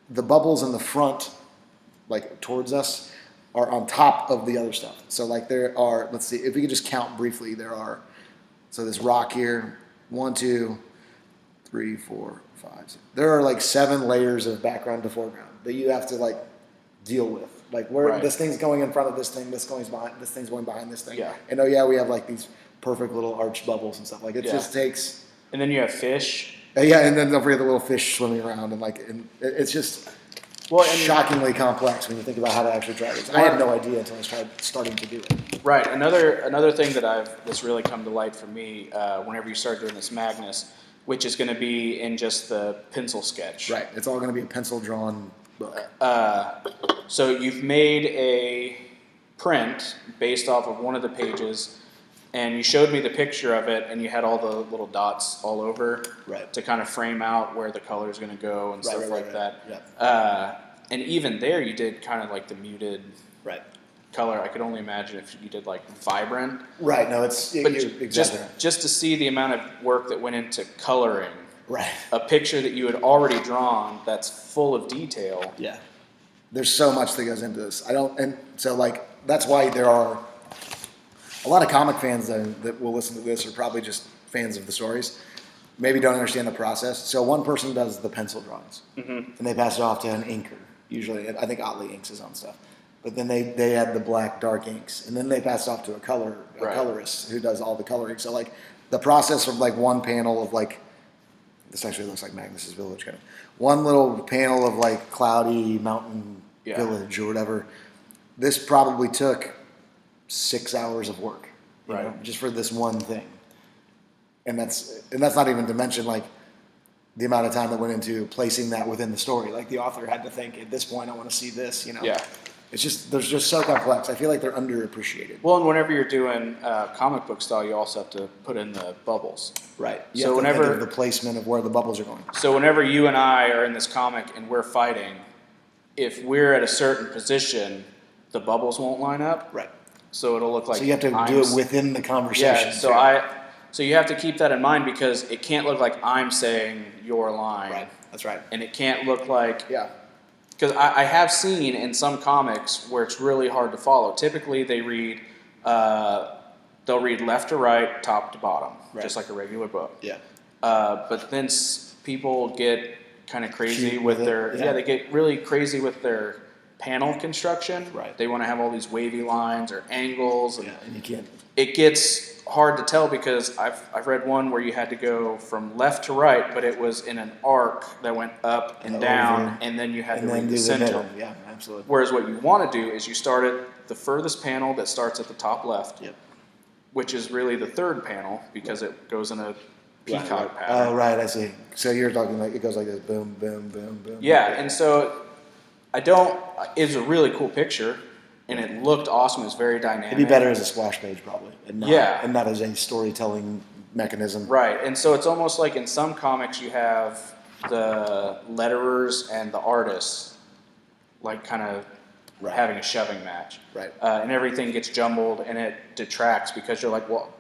the bubbles in the front, like towards us, are on top of the other stuff. So like there are, let's see, if we could just count briefly, there are, so this rock here, 1, 2, 3, 4, 5. There are like 7 layers of background to foreground that you have to like deal with. Like where Right. this thing's going in front of this thing, this thing's going behind this thing. Yeah. And oh yeah, we have like these perfect little arch bubbles and stuff. Like it just takes. And then you have fish. Yeah, and then don't forget the little fish swimming around, and it's just shockingly complex when you think about how to actually try this. I had no idea until I starting to do it. Right. Another thing that's really come to light for me whenever you start doing this Magnus, which is going to be in just the pencil sketch. Right. It's all going to be a pencil drawn book. So you've made a print based off of one of the pages, and you showed me the picture of it, and you had all the little dots all over to kind of frame out where the color is going to go and stuff like that. Yeah. And even there, you did kind of like the muted color. I could only imagine if you did like vibrant. Right. No, it's exactly just to see the amount of work that went into coloring right. a picture that you had already drawn that's full of detail. Yeah. There's so much that goes into this. And so like that's why there are a lot of comic fans that will listen to this are probably just fans of the stories. Maybe don't understand the process. So one person does the pencil drawings, and they pass it off to an inker. Usually, I think Otley inks his own stuff. But then they add the black dark inks, and then they pass it off to a colorist who does all the coloring. So like the process of like one panel of like, this actually looks like Magnus's Village kind of. One little panel of like cloudy mountain village or whatever. This probably took 6 hours of work, you know, just for this one thing. And that's not even to mention like the amount of time that went into placing that within the story. Like the author had to think at this point I want to see this, you know. Yeah. It's just they're just so complex. I feel like they're underappreciated. Well, and whenever you're doing comic book style, you also have to put in the bubbles. Right. So whenever the placement of where the bubbles are going. So whenever you and I are in this comic and we're fighting, if we're at a certain position, the bubbles won't line up. Right. So it'll look like. So you have to do it within the conversation. Yeah. So you have to keep that in mind because it can't look like I'm saying your line. Right. That's right. And it can't look like. Yeah. Because I have seen in some comics where it's really hard to follow. Typically, they'll read left to right, top to bottom, just like a regular book. Yeah. But then people get kind of crazy with their they get really crazy with their panel construction. Right. They want to have all these wavy lines or angles, and you can't. It gets hard to tell because I've read one where you had to go from left to right, but it was in an arc that went up and down, and then you had to read the center. Yeah, absolutely. Whereas what you want to do is you start at the furthest panel that starts at the top left, which is really the third panel because it goes in a peacock pattern. Oh, right, I see. So you're talking like it goes like this, boom, boom, boom, boom. Yeah, and so it's a really cool picture. And it looked awesome. It was very dynamic. It'd be better as a splash page, probably. And not as a storytelling mechanism. Right. And so it's almost like in some comics you have the letterers and the artists like kind of having a shoving match. Right. And everything gets jumbled and it detracts because you're like, well,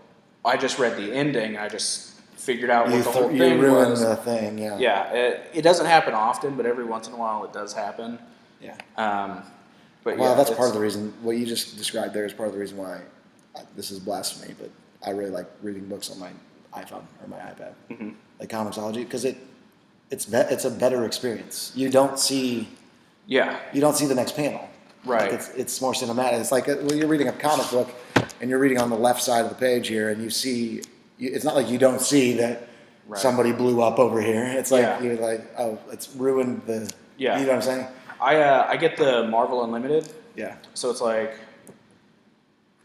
I just read the ending. I just figured out what the whole thing was. You ruined the thing, yeah. Yeah. It doesn't happen often, but every once in a while it does happen. Yeah. But that's part of the reason. What you just described there is part of the reason why this is blasphemy. But I really like reading books on my iPhone or my iPad, like Comixology, because it's a better experience. You don't see the next panel. Right. Like it's more cinematic. It's like you're reading a comic book and you're reading on the left side of the page here, and you see. It's not like you don't see that somebody blew up over here. It's like you're like, oh, it's ruined the. Yeah. You know what I'm saying? I get the Marvel Unlimited. Yeah. So it's like,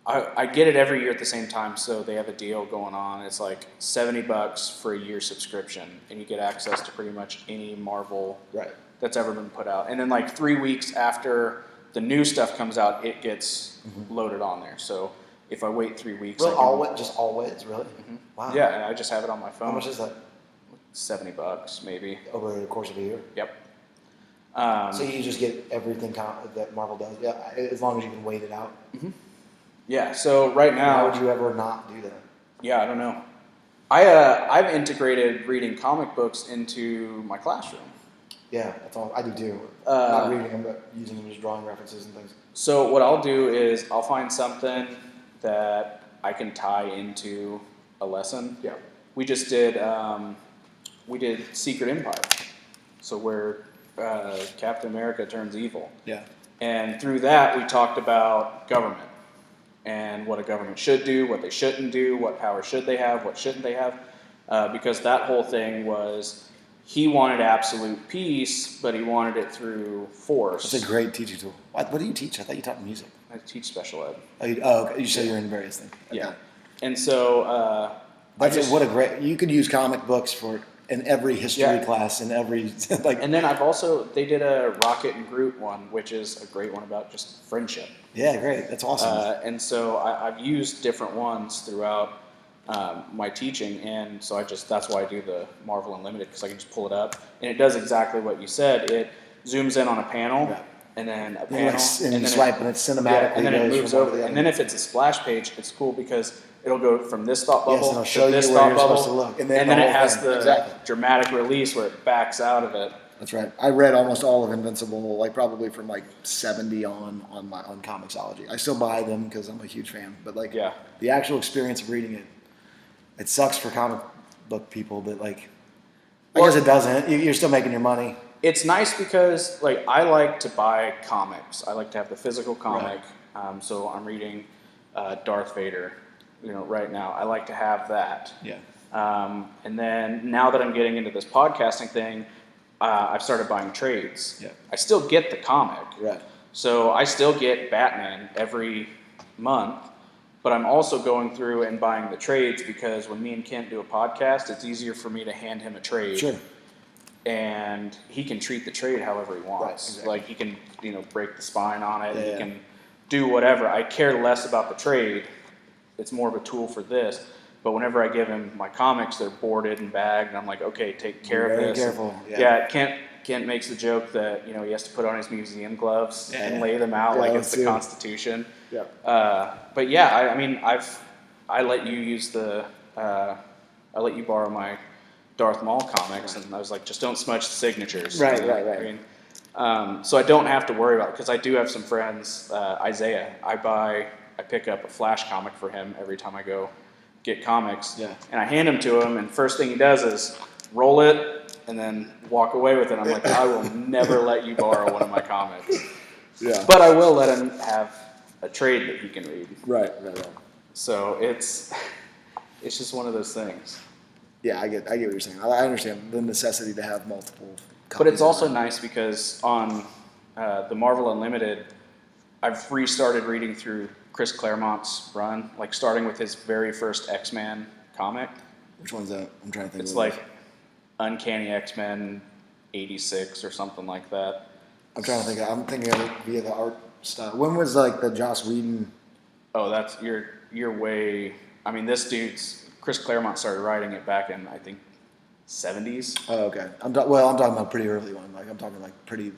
I get it every year at the same time. So they have a deal going on. It's like $70 for a year subscription, and you get access to pretty much any Marvel that's ever been put out. And then like 3 weeks after the new stuff comes out, it gets loaded on there. So if I wait 3 weeks, just always, really? Wow. Yeah, and I just have it on my phone. How much is that? $70 maybe. Over the course of a year? Yep. So you just get everything that Marvel does, as long as you can wait it out. Yeah. So right now, how would you ever not do that? Yeah, I don't know. I've integrated reading comic books into my classroom. Yeah, that's all. I do too. Uh, Not reading them, but using them as drawing references and things. So what I'll do is I'll find something that I can tie into a lesson. Yeah. We just did Secret Empire, so where Captain America turns evil. Yeah. And through that, we talked about government and what a government should do, what they shouldn't do, what power should they have, what shouldn't they have, because that whole thing was he wanted absolute peace, but he wanted it through force. It's a great teaching tool. What do you teach? I thought you taught music. I teach special ed. Okay. You said you're in various things. Okay. Yeah. And so What a great. You could use comic books in every history class, in every like. And then they did a Rocket and Groot one, which is a great one about just friendship. Yeah, great. That's awesome. And so I've used different ones throughout my teaching, and so that's why I do the Marvel Unlimited, because I can just pull it up, and it does exactly what you said. It zooms in on a panel, and then a panel, and then swipe, and it's cinematically. and then it goes moves from one to over. the And other. then if it's a splash page, it's cool because it'll go from this thought Yes, and bubble it'll show to you this where thought you're bubble, supposed to look. And then then the it whole has thing. the Exactly. dramatic release where it backs out of it. That's right. I read almost all of Invincible, like probably from like 70 on Comixology. I still buy them because I'm a huge fan. But like the actual experience of reading it sucks for comic book people. But like, I guess it doesn't. You're still making your money. It's nice because like I like to buy comics. I like to have the physical comic. Right. So I'm reading Darth Vader, right now. I like to have that. Yeah. And then now that I'm getting into this podcasting thing, I've started buying trades. Yeah. I still get the comic. Right. So I still get Batman every month, but I'm also going through and buying the trades because when me and Kent do a podcast, it's easier for me to hand him a trade. Sure. And he can treat the trade however he wants. Right, exactly. Like he can, break the spine on it. Yeah, he can do whatever. I care less about the trade. It's more of a tool for this. But whenever I give him my comics, they're boarded and bagged, and I'm like, okay, take care of this. Very careful. Kent makes the joke that he has to put on his museum gloves and lay them out like it's the Constitution. Yeah. But yeah, I let you use I let you borrow my Darth Maul comics, and I was like, just don't smudge the signatures. Right. So I don't have to worry about it because I do have some friends. Isaiah, I pick up a Flash comic for him every time I go get comics, and I hand them to him, and first thing he does is roll it and then walk away with it. I'm like, I will never let you borrow one of my comics. Yeah. But I will let him have a trade that he can read. Right. So it's just one of those things. Yeah, I get what you're saying. I understand the necessity to have multiple copies. But it's also nice because on the Marvel Unlimited, I've restarted reading through Chris Claremont's run, like starting with his very first X-Men comic. Which one's that? I'm trying to think. It's like Uncanny X-Men 86 or something like that. I'm trying to think. I'm thinking of it via the art style. When was like the Joss Whedon? Oh, that's you're way. I mean, this dude's Chris Claremont started writing it back in I think 70s. Oh, okay. I'm talking about pretty early one. Like I'm talking like pretty.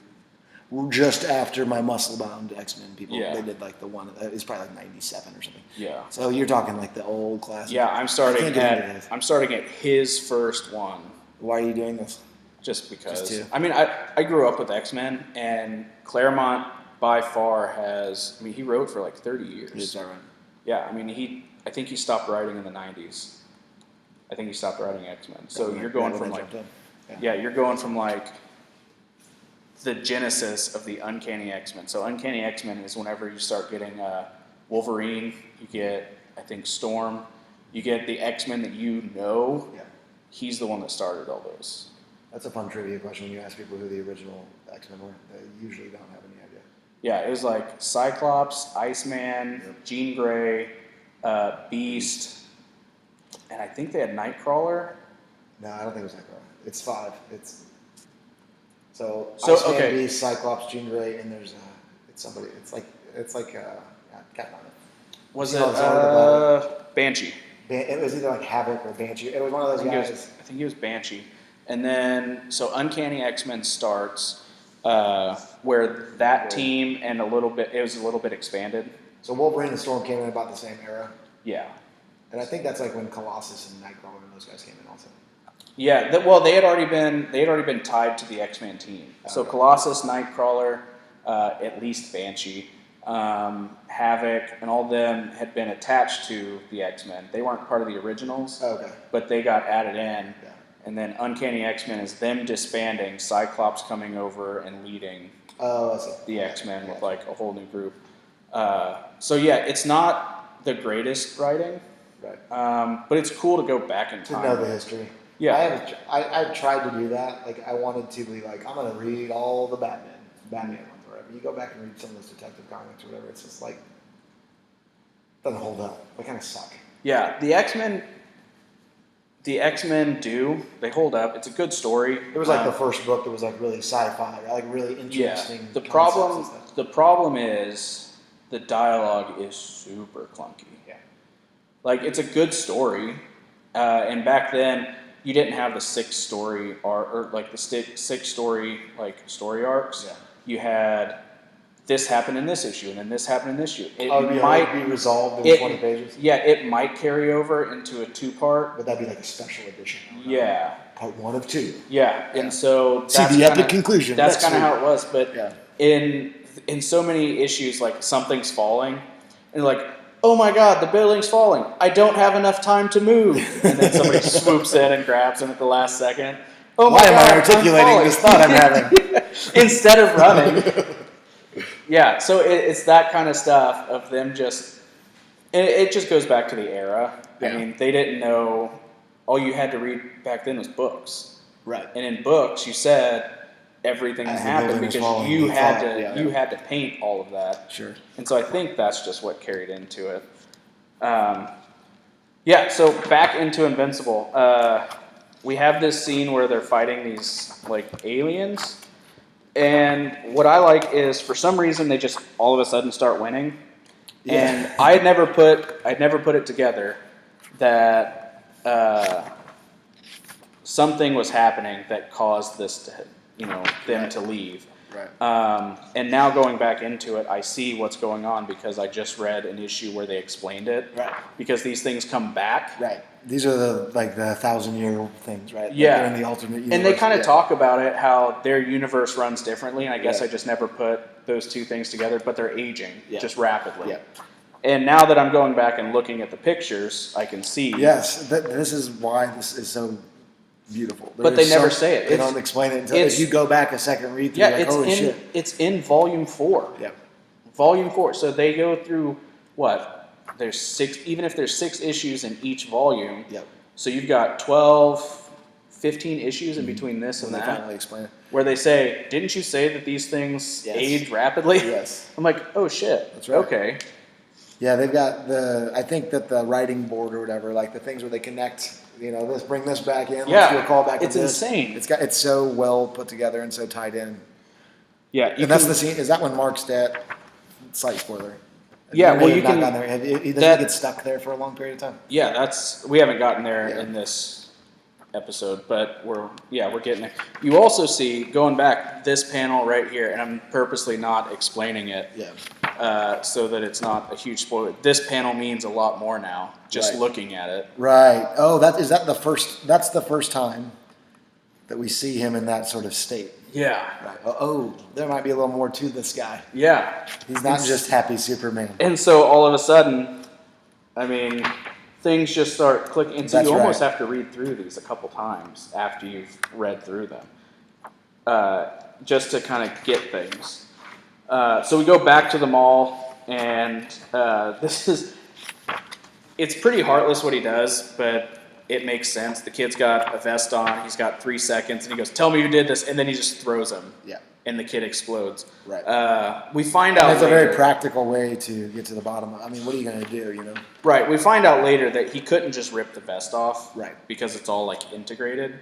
Just after my muscle-bound X-Men people, they did like the one. It's probably like '97 or something. Yeah. So you're talking like the old classic. Yeah, I'm starting at his first one. Why are you doing this? Just because. I mean, I grew up with X-Men, and Claremont by far has. I mean, he wrote for like 30 years. Is that right? Yeah, I mean, I think he stopped writing in the 90s. I think he stopped writing X-Men. So you're going from like, you're going from like the genesis of the Uncanny X-Men. So Uncanny X-Men is whenever you start getting Wolverine, you get, I think, Storm, you get the X-Men that you know. Yeah. He's the one that started all those. That's a fun trivia question when you ask people who the original X-Men were. They usually don't have any idea. Yeah, it was like Cyclops, Iceman, Jean Grey, Beast, and I think they had Nightcrawler. No, I don't think it was Nightcrawler. It's 5. So Iceman, okay. Beast, Cyclops, Jean Grey, and there's it's somebody. It's like Captain Marvel. Was it Banshee? It was either like Havoc or Banshee. It was one of those guys. I think he was Banshee. And then so Uncanny X-Men starts where that team and it was a little bit expanded. So Wolverine and Storm came in about the same era. Yeah. And I think that's like when Colossus and Nightcrawler and those guys came in also. Yeah, well, they had already been tied to the X-Men team. So Okay. Colossus, Nightcrawler, at least Banshee, Havoc, and all of them had been attached to the X-Men. They weren't part of the originals, Okay. but they got added in. Yeah. And then Uncanny X-Men is them disbanding, Cyclops coming over and leading Oh, I see. the X-Men with like a whole new group. So yeah, it's not the greatest writing, Right. but it's cool to go back in To time. know the history. Yeah. I've tried to do that. Like, I wanted to be like, I'm going to read all the Batman ones, or whatever. You go back and read some of those detective comics or whatever, it's just like, doesn't hold up. They kind of suck. Yeah, the X-Men do. They hold up. It's a good story. It was like the first book that was like really sci-fi, like really interesting. The concepts and stuff. problem is the dialogue is super clunky. Yeah. Like, it's a good story, and back then you didn't have the six story like story arcs. Yeah. You had this happened in this issue, and then this happened in this issue. It might be resolved in 20 pages. Yeah, it might carry over into a 2-part. But that'd be like a special edition. Yeah. Part 1 of 2. Yeah, and so See that's the kinda, epic conclusion. That's kind of how it was. But Yeah. in so many issues, like something's falling, and like, oh my god, the building's falling. I don't have enough time to move, and then somebody swoops in and grabs him at the last second. Oh my Why am god, I articulating this thought I'm having? Instead of running. Yeah, so it's that kind of stuff of them just. It just goes back to the era. Yeah. I mean, they didn't know. All you had to read back then was books. Right. And in books, you said everything that As the happened building was because falling, you you had thought, to you had to paint all of that. Sure. And so I think that's just what carried into it. Yeah. So back into Invincible, we have this scene where they're fighting these like aliens, and what I like is for some reason they just all of a sudden start winning. Yeah. And I'd never put it together that something was happening that caused this to, them to leave. Right. And now going back into it, I see what's going on because I just read an issue where they explained it. Right. Because these things come back. Right. These are the 1,000-year things, right? Yeah. Like they're in the alternate universe. And they kind of Yeah. talk about it, how their universe runs differently, and I guess Yeah. I just never put those two things together, but they're aging just rapidly. Yeah. And now that I'm going back and looking at the pictures, I can see. Yes, this is why this is so beautiful. But they never say it. They don't explain it until if you go back a second read through. Yeah, like, holy shit. it's in volume 4. Yeah. Volume 4. So they go through what? There's 6. Even if there's 6 issues in each volume. Yep. So you've got 12, 15 issues in between this and When they that. finally explain it. Where they say, "Didn't you say that these things Yes. age rapidly?" Yes. I'm like, "Oh shit." That's right. Okay. Yeah, they've got I think that the writing board or whatever, like the things where they connect, let's bring this back in, let's do a call back to it's this. insane. It's so well put together and so tied in. Yeah, And that's the scene. Is that when Mark's dead? Slight spoiler. Yeah, well, you not can- gone there. Doesn't that- he get stuck there for a long period of time? Yeah, we haven't gotten there Yeah. in this episode, but we're getting there. You also see, going back, this panel right here, and I'm purposely not explaining it Yeah. so that it's not a huge spoiler. This panel means a lot more now, just Right. looking at it. Right. Oh, that's the first time that we see him in that sort of state. Yeah. Right. Oh, there might be a little more to this guy. Yeah. He's not just happy Superman. And so all of a sudden, I mean, things just start clicking. And so That's you almost right. have to read through these a couple times after you've read through them, just to kind of get things. So we go back to the mall, and it's pretty heartless what he does, but it makes sense. The kid's got a vest on, he's got 3 seconds, and he goes, "Tell me who did this," and then he just throws him. Yeah. And the kid explodes. Right. We find out It's a later, very practical way to get to the bottom of. I mean, what are you going to do? Right, we find out later that he couldn't just rip the vest off. Right. Because it's all like integrated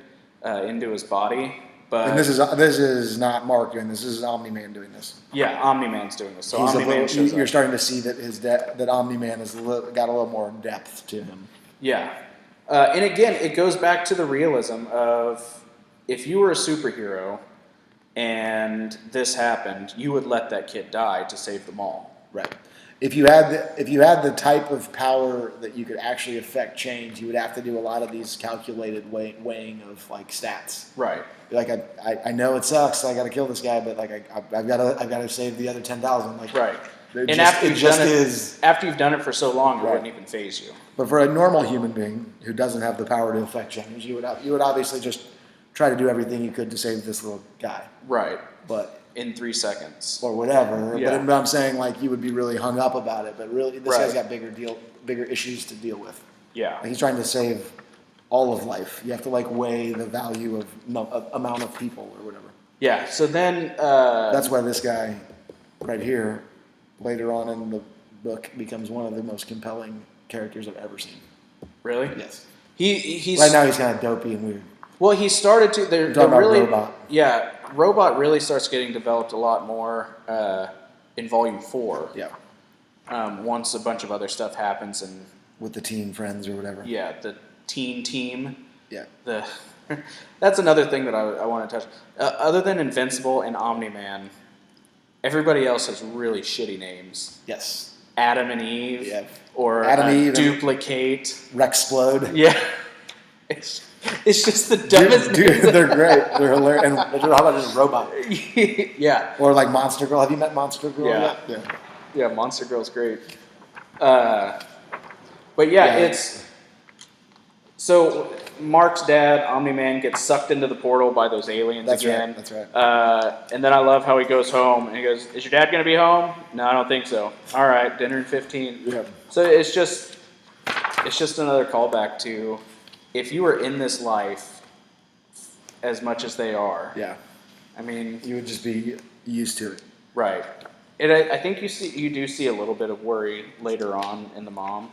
into his body. But And this is not Mark doing this. This is Omni-Man doing this. yeah, Omni-Man's doing this. So He's Omni-Man shows you're up. starting to see that that Omni-Man has got a little more depth to him. Yeah. And again, it goes back to the realism of if you were a superhero and this happened, you would let that kid die to save them all. Right. if you had the type of power that you could actually affect change, you would have to do a lot of these calculated weighing of like stats. Right. Like I know it sucks. I got to kill this guy, but like I've got to save the other 10,000. Like Right. And is after you've done it for so long, it Right. wouldn't even faze you. But for a normal human being who doesn't have the power to affect change, you would obviously just try to do everything you could to save this little guy. Right. But in 3 seconds. or whatever. Yeah. But I'm saying like you would be really hung up about it. But really, this Right. guy's got bigger issues to deal with. Yeah. Like he's trying to save all of life. You have to like weigh the value of amount of people or whatever. Yeah. So then. That's why this guy right here, later on in the book, becomes one of the most compelling characters I've ever seen. Really? Yes. He's Right now he's kind of dopey and weird. Well, he started to. They're talking about really. Robot. Yeah, Robot really starts getting developed a lot more in Volume 4. Yeah. Once a bunch of other stuff happens and. With the teen friends or whatever. Yeah, the teen team. Yeah. That's another thing that I want to touch. Other than Invincible and Omni-Man, everybody else has really shitty names. Yes. Adam and Eve. Yeah. Or Adam, Eve, Duplicate. Rexplode. Yeah. It's just the dumbest Dude, they're great. They're hilarious. And how about just Robot? Yeah. Or like Monster Girl. Have you met Monster Girl Yeah. yet? Yeah. Yeah, Monster Girl's great. But yeah, it's... So, Mark's dad, Omni-Man, gets sucked into the portal by those aliens again. That's right. And then I love how he goes home, and he goes, "Is your dad going to be home?" "No, I don't think so." "All right, dinner in 15. Yeah. So it's just another callback to, if you were in this life as much as they are, Yeah. I mean... You would just be used to it. Right. And I think you do see a little bit of worry later on in the mom,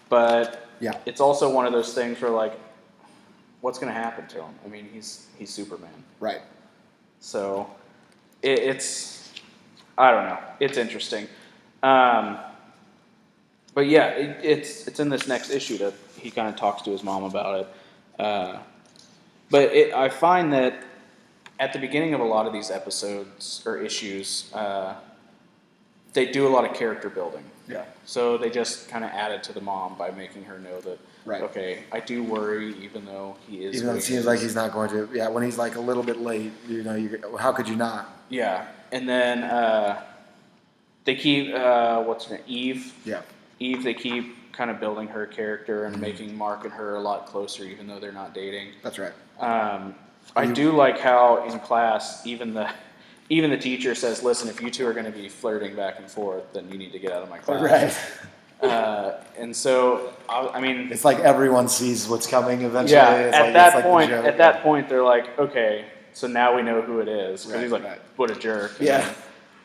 but Yeah. it's also one of those things where, like, what's going to happen to him? I mean, he's Superman. Right. So it's I don't know. It's interesting. But yeah, it's in this next issue that he kind of talks to his mom about it. But I find that at the beginning of a lot of these episodes or issues, they do a lot of character building. Yeah. So they just kind of add it to the mom by making her know that, Right. okay, I do worry, even though he is. Even though it seems like he's not going to. Yeah, when he's like a little bit late, how could you not? Yeah, and then they keep what's her name? Eve. Yeah. Eve. They keep kind of building her character and making Mark and her a lot closer, even though they're not dating. That's right. I do like how in class, even the teacher says, "Listen, if you two are going to be flirting back and forth, then you need to get out of my class." Right. And so, I mean, It's like everyone sees what's coming eventually. yeah. It's At like, that it's like the point, joke. at that point, they're like, okay, so now we know who it is, because Right, he's like, right. what a jerk. And Yeah. then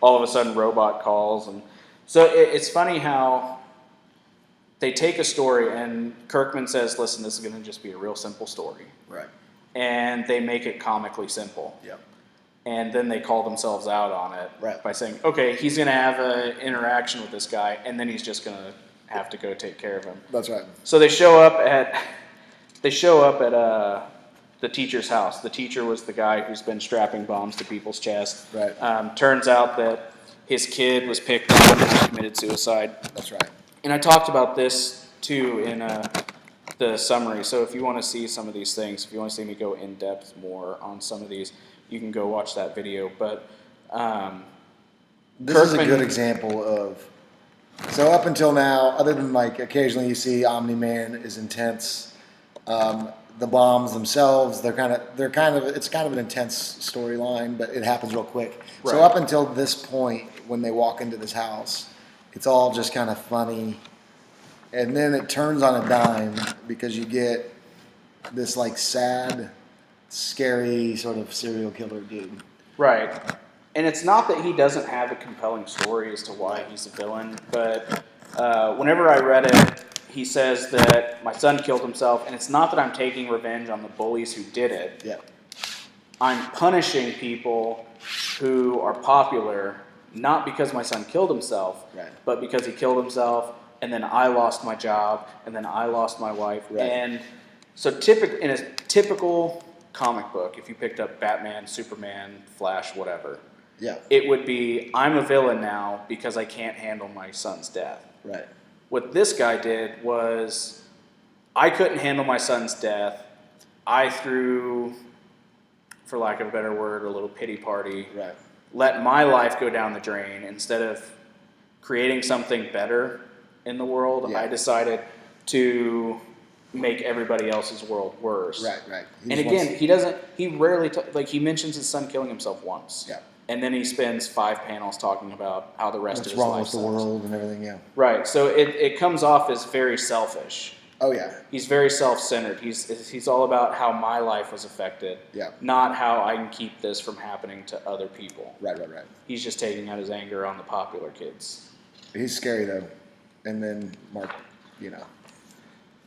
all of a sudden, Robot calls, and so it's funny how they take a story, and Kirkman says, "Listen, this is going to just be a real simple story," Right. and they make it comically simple. Yep. And then they call themselves out on it Right. by saying, okay, he's going to have an interaction with this guy, and then he's just going to have to go take care of him. That's right. So they show up at the teacher's house. The teacher was the guy who's been strapping bombs to people's chests. Right. Turns out that his kid was picked on and committed suicide. That's right. And I talked about this too in the summary. So if you want to see some of these things, if you want to see me go in depth more on some of these, you can go watch that video. But This is a good example of. So up until now, other than like occasionally you see Omni-Man is intense. The bombs themselves, it's kind of an intense storyline, but it happens real quick. Right. So up until this point, when they walk into this house, it's all just kind of funny, and then it turns on a dime because you get this like sad, scary sort of serial killer dude. Right. And it's not that he doesn't have a compelling story as to why he's a villain, but whenever I read it, he says that my son killed himself, and it's not that I'm taking revenge on the bullies who did it. Yeah. I'm punishing people who are popular, not because my son killed himself, Right. but because he killed himself, and then I lost my job, and then I lost my wife. Right. And so in a typical comic book, if you picked up Batman, Superman, Flash, whatever, Yeah. it would be, I'm a villain now because I can't handle my son's death. Right. What this guy did was, I couldn't handle my son's death. I threw, for lack of a better word, a little pity party. Right. Let my life go down the drain. Instead of creating something better in the world, Yeah. I decided to make everybody else's world worse. Right. Right. And again, he rarely, he mentions his son killing himself once. Yeah. And then he spends 5 panels talking about how the rest what's of his life wrong with the sucks. world and everything. Yeah. Right. So it comes off as very selfish. Oh yeah. He's very self-centered. He's all about how my life was affected, Yeah. not how I can keep this from happening to other people. Right. Right. Right. He's just taking out his anger on the popular kids. He's scary though, and then Mark,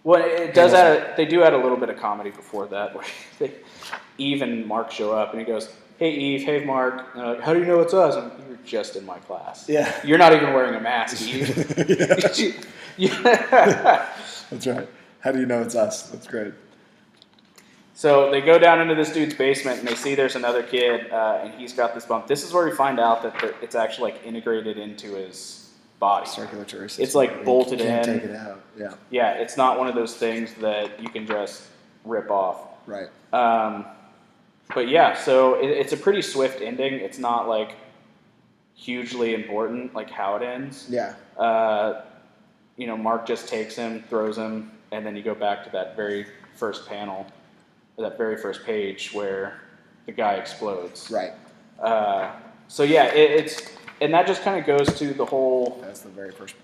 Well, it does add. They do add a little bit of comedy before that, where Eve and Mark show up, and he goes, "Hey Eve, hey Mark, how do you know it's us?" And you're just in my class. Yeah. You're not even wearing a mask, Eve. Yeah. That's right. How do you know it's us? That's great. So they go down into this dude's basement, and they see there's another kid, and he's got this bump. This is where we find out that it's actually integrated into his body. Circulatory system. It's bolted you can't in. Take it out. Yeah. Yeah, it's not one of those things that you can just rip off. Right. But yeah, so it's a pretty swift ending. It's not hugely important how it ends. Yeah. Mark just takes him, throws him, and then you go back to that very first panel, or that very first page where the guy explodes. Right. So yeah, and that just kind of goes to the whole. That's the very first.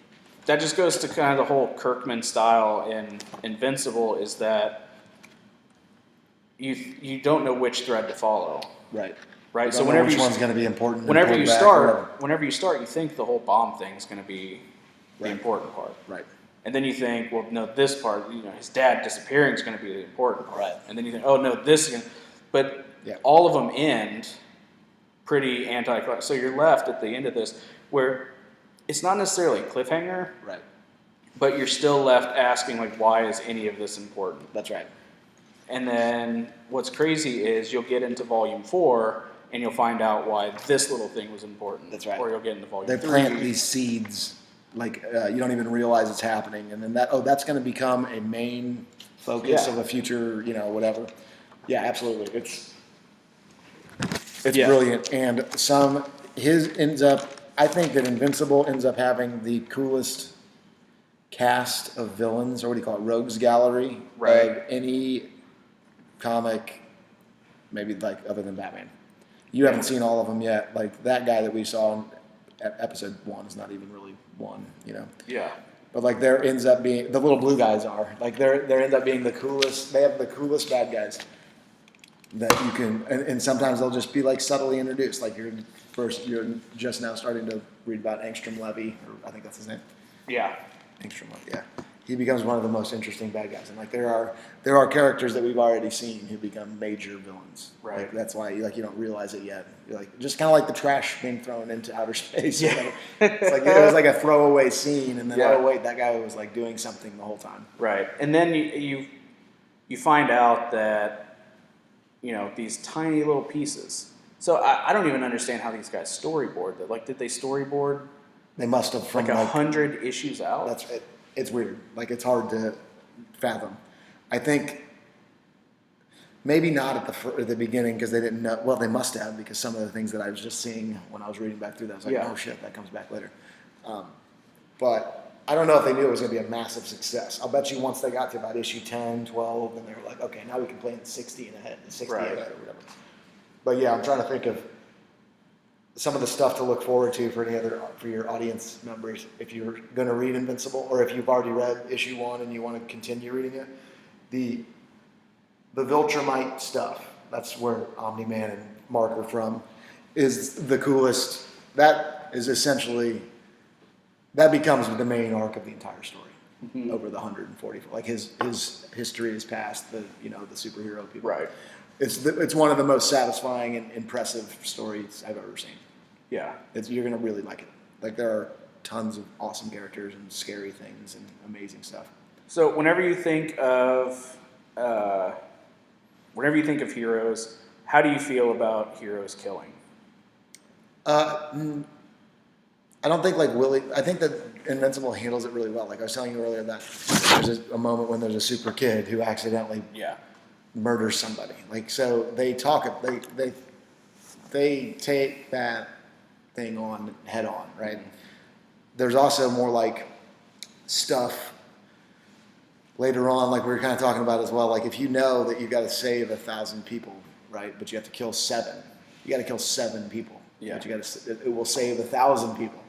That just goes to kind of the whole Kirkman style in Invincible, is that you don't know which thread to follow. Right. Right. So whenever which one's going to be important. Whenever you start, you think the whole bomb thing is going to be the important part. Right. And then you think, well, no, this part, his dad disappearing is going to be the important part. Right. And then you think, oh no, this is going to, but all of them end pretty anti-climactic. So you're left at the end of this where it's not necessarily a cliffhanger, right? But you're still left asking, why is any of this important? That's right. And then what's crazy is you'll get into volume 4 and you'll find out why this little thing was important. That's right. Or you'll get into volume 3. They plant these seeds, you don't even realize it's happening, and then that's going to become a main focus of a future, whatever. Yeah, absolutely. It's brilliant, and I think that Invincible ends up having the coolest cast of villains, or what do you call it, rogues gallery of any comic, maybe other than Batman. You haven't seen all of them yet. That guy that we saw in episode 1 is not even really one, Yeah. But there ends up being the little blue guys are there ends up being the coolest. They have the coolest bad guys that you can, and sometimes they'll just be subtly introduced. You're just now starting to read about Angstrom Levy, or I think that's his name. Yeah. Angstrom Levy. Yeah. He becomes one of the most interesting bad guys, and there are characters that we've already seen who become major villains. Right. That's why you don't realize it yet. You're just kind of like the trash being thrown into outer space. Yeah. It's it was a throwaway scene, and then oh wait, that guy was doing something the whole time. Right. And then you find out that these tiny little pieces. So I don't even understand how these guys storyboard that. Did they storyboard? They must have from 100 issues out. That's it. It's weird. It's hard to fathom. I think maybe not at the beginning because they didn't know. Well, they must have, because some of the things that I was just seeing when I was reading back through that, I was oh shit, that comes back later. But I don't know if they knew it was going to be a massive success. I'll bet you once they got to about issue 10, 12, and they were okay, now we can play in 60 and ahead, 60 ahead or whatever. But yeah, I'm trying to think of some of the stuff to look forward to for your audience members if you're going to read Invincible, or if you've already read issue 1 and you want to continue reading it. The Viltrumite stuff, that's where Omni-Man and Mark are from, is the coolest. That is essentially, that becomes the main arc of the entire story over the 140. His history is past the superhero people. Right. It's one of the most satisfying and impressive stories I've ever seen. Yeah. You're going to really like it. There are tons of awesome characters and scary things and amazing stuff. So whenever you think of heroes, how do you feel about heroes killing? I don't think like Willie. I think that Invincible handles it really well. Like I was telling you earlier, that there's a moment when there's a super kid who accidentally murders somebody. Like so, they talk. They take that thing on head on, right? There's also more like stuff later on, like we were kind of talking about as well. Like if you know that you've got to save 1,000 people, right? But you have to kill 7. You got to kill 7 people. Yeah. But you got to. It will save 1,000 people.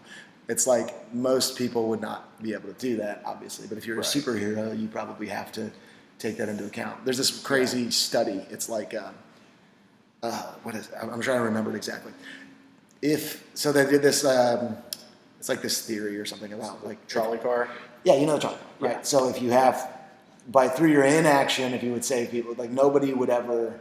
It's like most people would not be able to do that, obviously. But if you're a superhero, you probably have to take that into account. There's this crazy study. It's like, what is it? I'm trying to remember it exactly. So they did this. It's like this theory or something about like Trolley car. Yeah, you know the trolley car, right? Yeah. So if you have, through your inaction, if you would save people, like nobody would ever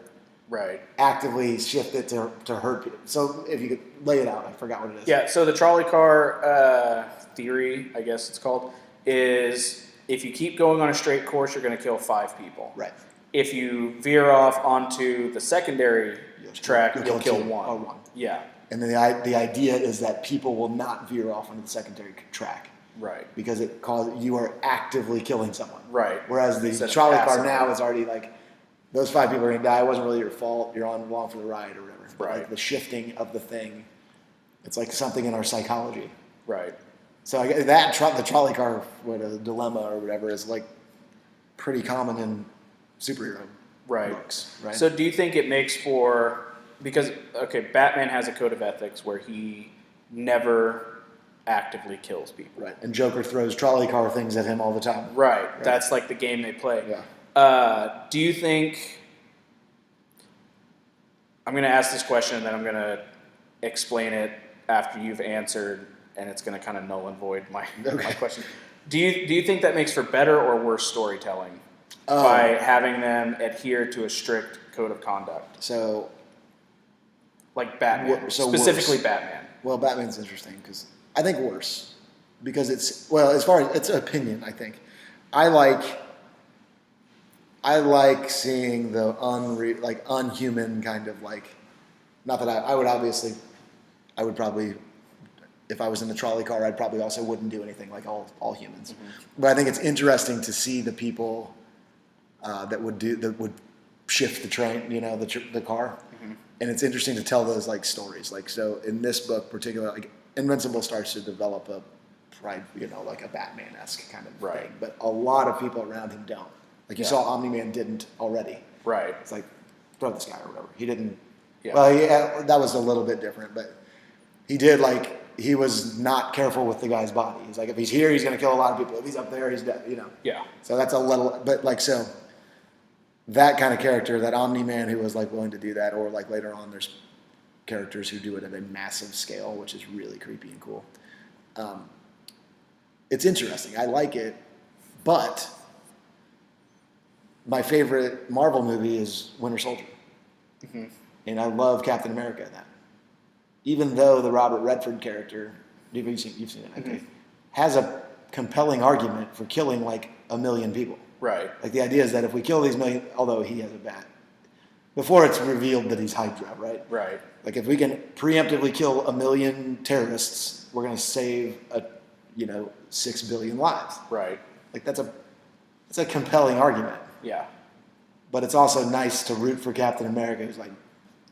actively shift it to hurt people. So if you could lay it out, I forgot what it is. Yeah, so the trolley car theory, I guess it's called, is if you keep going on a straight course, you're going to kill 5 people. Right. If you veer off onto the secondary track, you'll kill 1. Or 1. Yeah. And then the idea is that people will not veer off onto the secondary track. Right. Because you are actively killing someone. Right. Whereas the trolley car now is already like, those 5 people are going to die. It wasn't really your fault. You're on along for the ride or whatever. But like the shifting of the thing, it's like something in our psychology. Right. So the trolley car, a dilemma or whatever, is like pretty common in superhero books. Right. So do you think it makes for, because, Batman has a code of ethics where he never actively kills people. Right. And Joker throws trolley car things at him all the time. Right. That's like the game they play. Yeah. Do you think, I'm going to ask this question and then I'm going to explain it after you've answered, and it's going to kind of null and void my question. Do you think that makes for better or worse storytelling by having them adhere to a strict code of conduct? So, like Batman, specifically worse. Batman. Well, Batman's interesting because I think worse because as far as it's an opinion, I think I like seeing the unhuman kind of like, not that I would probably, if I was in the trolley car, I'd probably also wouldn't do anything like all humans. Mm-hmm. But I think it's interesting to see the people that would shift the train, the car. Mm-hmm. And it's interesting to tell those like stories. Like, so in this book particularly, like Invincible starts to develop a pride, like a Batman-esque kind of thing. But a lot of people around him don't. Like you saw Omni-Man didn't already. Right. It's like, throw this guy or whatever. He didn't. Yeah. Well, that was a little bit different, but he did he was not careful with the guy's body. He's like, if he's here, he's going to kill a lot of people. If he's up there, he's dead, Yeah. So that's a little, but so that kind of character, that Omni-Man who was willing to do that, or later on there's characters who do it at a massive scale, which is really creepy and cool. It's interesting. I like it, but my favorite Marvel movie is Winter Soldier. Mm-hmm. And I love Captain America in that. Even though the Robert Redford character, you've seen it, I think, has a compelling argument for killing 1 million people. Right. The idea is that if we kill these million, although he has a bat, before it's revealed that he's Hydra, right? Right. If we can preemptively kill 1 million terrorists, we're going to save 6 billion lives. Right. That's a compelling argument. Yeah. But it's also nice to root for Captain America, who's like,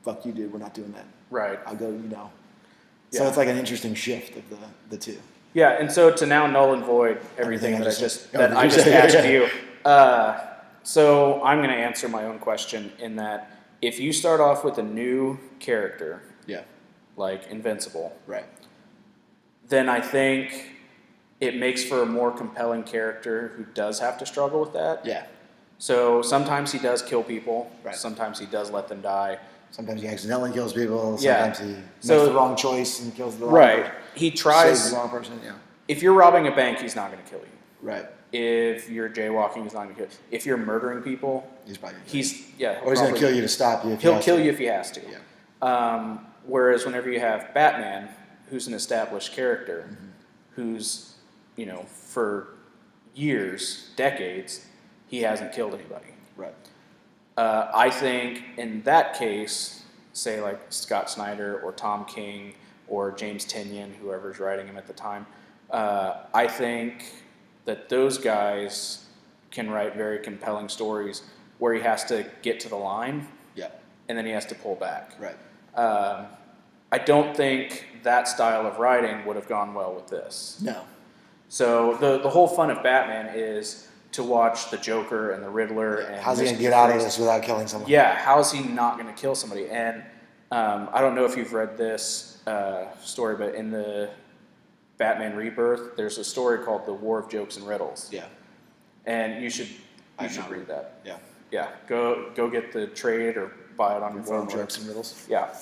fuck you, dude, we're not doing that. Right. I'll go, Yeah. So it's an interesting shift of the two. Yeah, and so to now null and void everything that I just asked you. So I'm going to answer my own question in that if you start off with a new character, like Invincible, right, then I think it makes for a more compelling character who does have to struggle with that. Yeah. So sometimes he does kill people. Right. Sometimes he does let them die. Sometimes he accidentally kills people. Sometimes he makes the wrong choice and kills the wrong person. He tries. Saves the wrong person, yeah. If you're robbing a bank, he's not going to kill you. Right. If you're jaywalking, he's not going to kill you. If you're murdering people, he's probably or he's going to kill you to stop you. He'll kill you if he has to. Yeah. Whereas whenever you have Batman, who's an established character, who's, for years, decades, he hasn't killed anybody. Right. I think in that case, say like Scott Snyder or Tom King or James Tynion, whoever's writing him at the time. I think that those guys can write very compelling stories where he has to get to the line, and then he has to pull back. Right. I don't think that style of writing would have gone well with this. No. So the whole fun of Batman is to watch the Joker and the Riddler. And how's he gonna Mr. get out of Freeze. this without killing someone? Yeah, how is he not going to kill somebody? And I don't know if you've read this story, but in the Batman Rebirth, there's a story called The War of Jokes and Riddles. Yeah. And you should not read that. Yeah. Yeah, go get the trade or buy it on your War phone. of Jokes and Riddles. Yeah,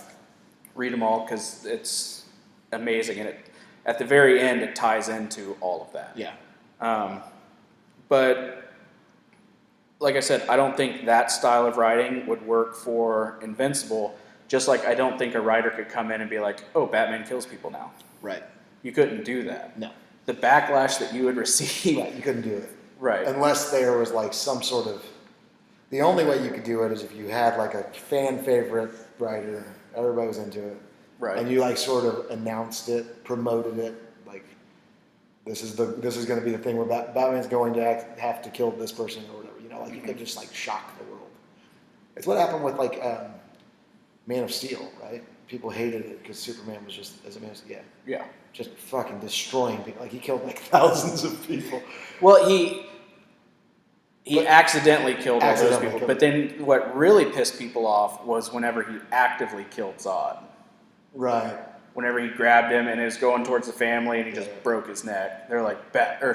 read them all because it's amazing, and at the very end it ties into all of that. Yeah. But like I said, I don't think that style of writing would work for Invincible. Just like I don't think a writer could come in and be like, "Oh, Batman kills people now." Right. You couldn't do that. No. The backlash that you would receive. Right. You couldn't do it. Right. Unless there was like some sort of. The only way you could do it is if you had like a fan favorite writer, everybody was into it, Right. and you like sort of announced it, promoted it, like this is going to be the thing where Batman's going to have to kill this person or whatever. You know, like you could just like shock the world. It's what happened with like Man of Steel, right? People hated it because Superman was just as a Man of Steel. Yeah. Just fucking destroying people. Like he killed like thousands of people. Well, he accidentally killed all those people. killed But then what really pissed people off was whenever he actively killed Zod. Right. Whenever he grabbed him and is going towards the family and he just broke his neck. They're like,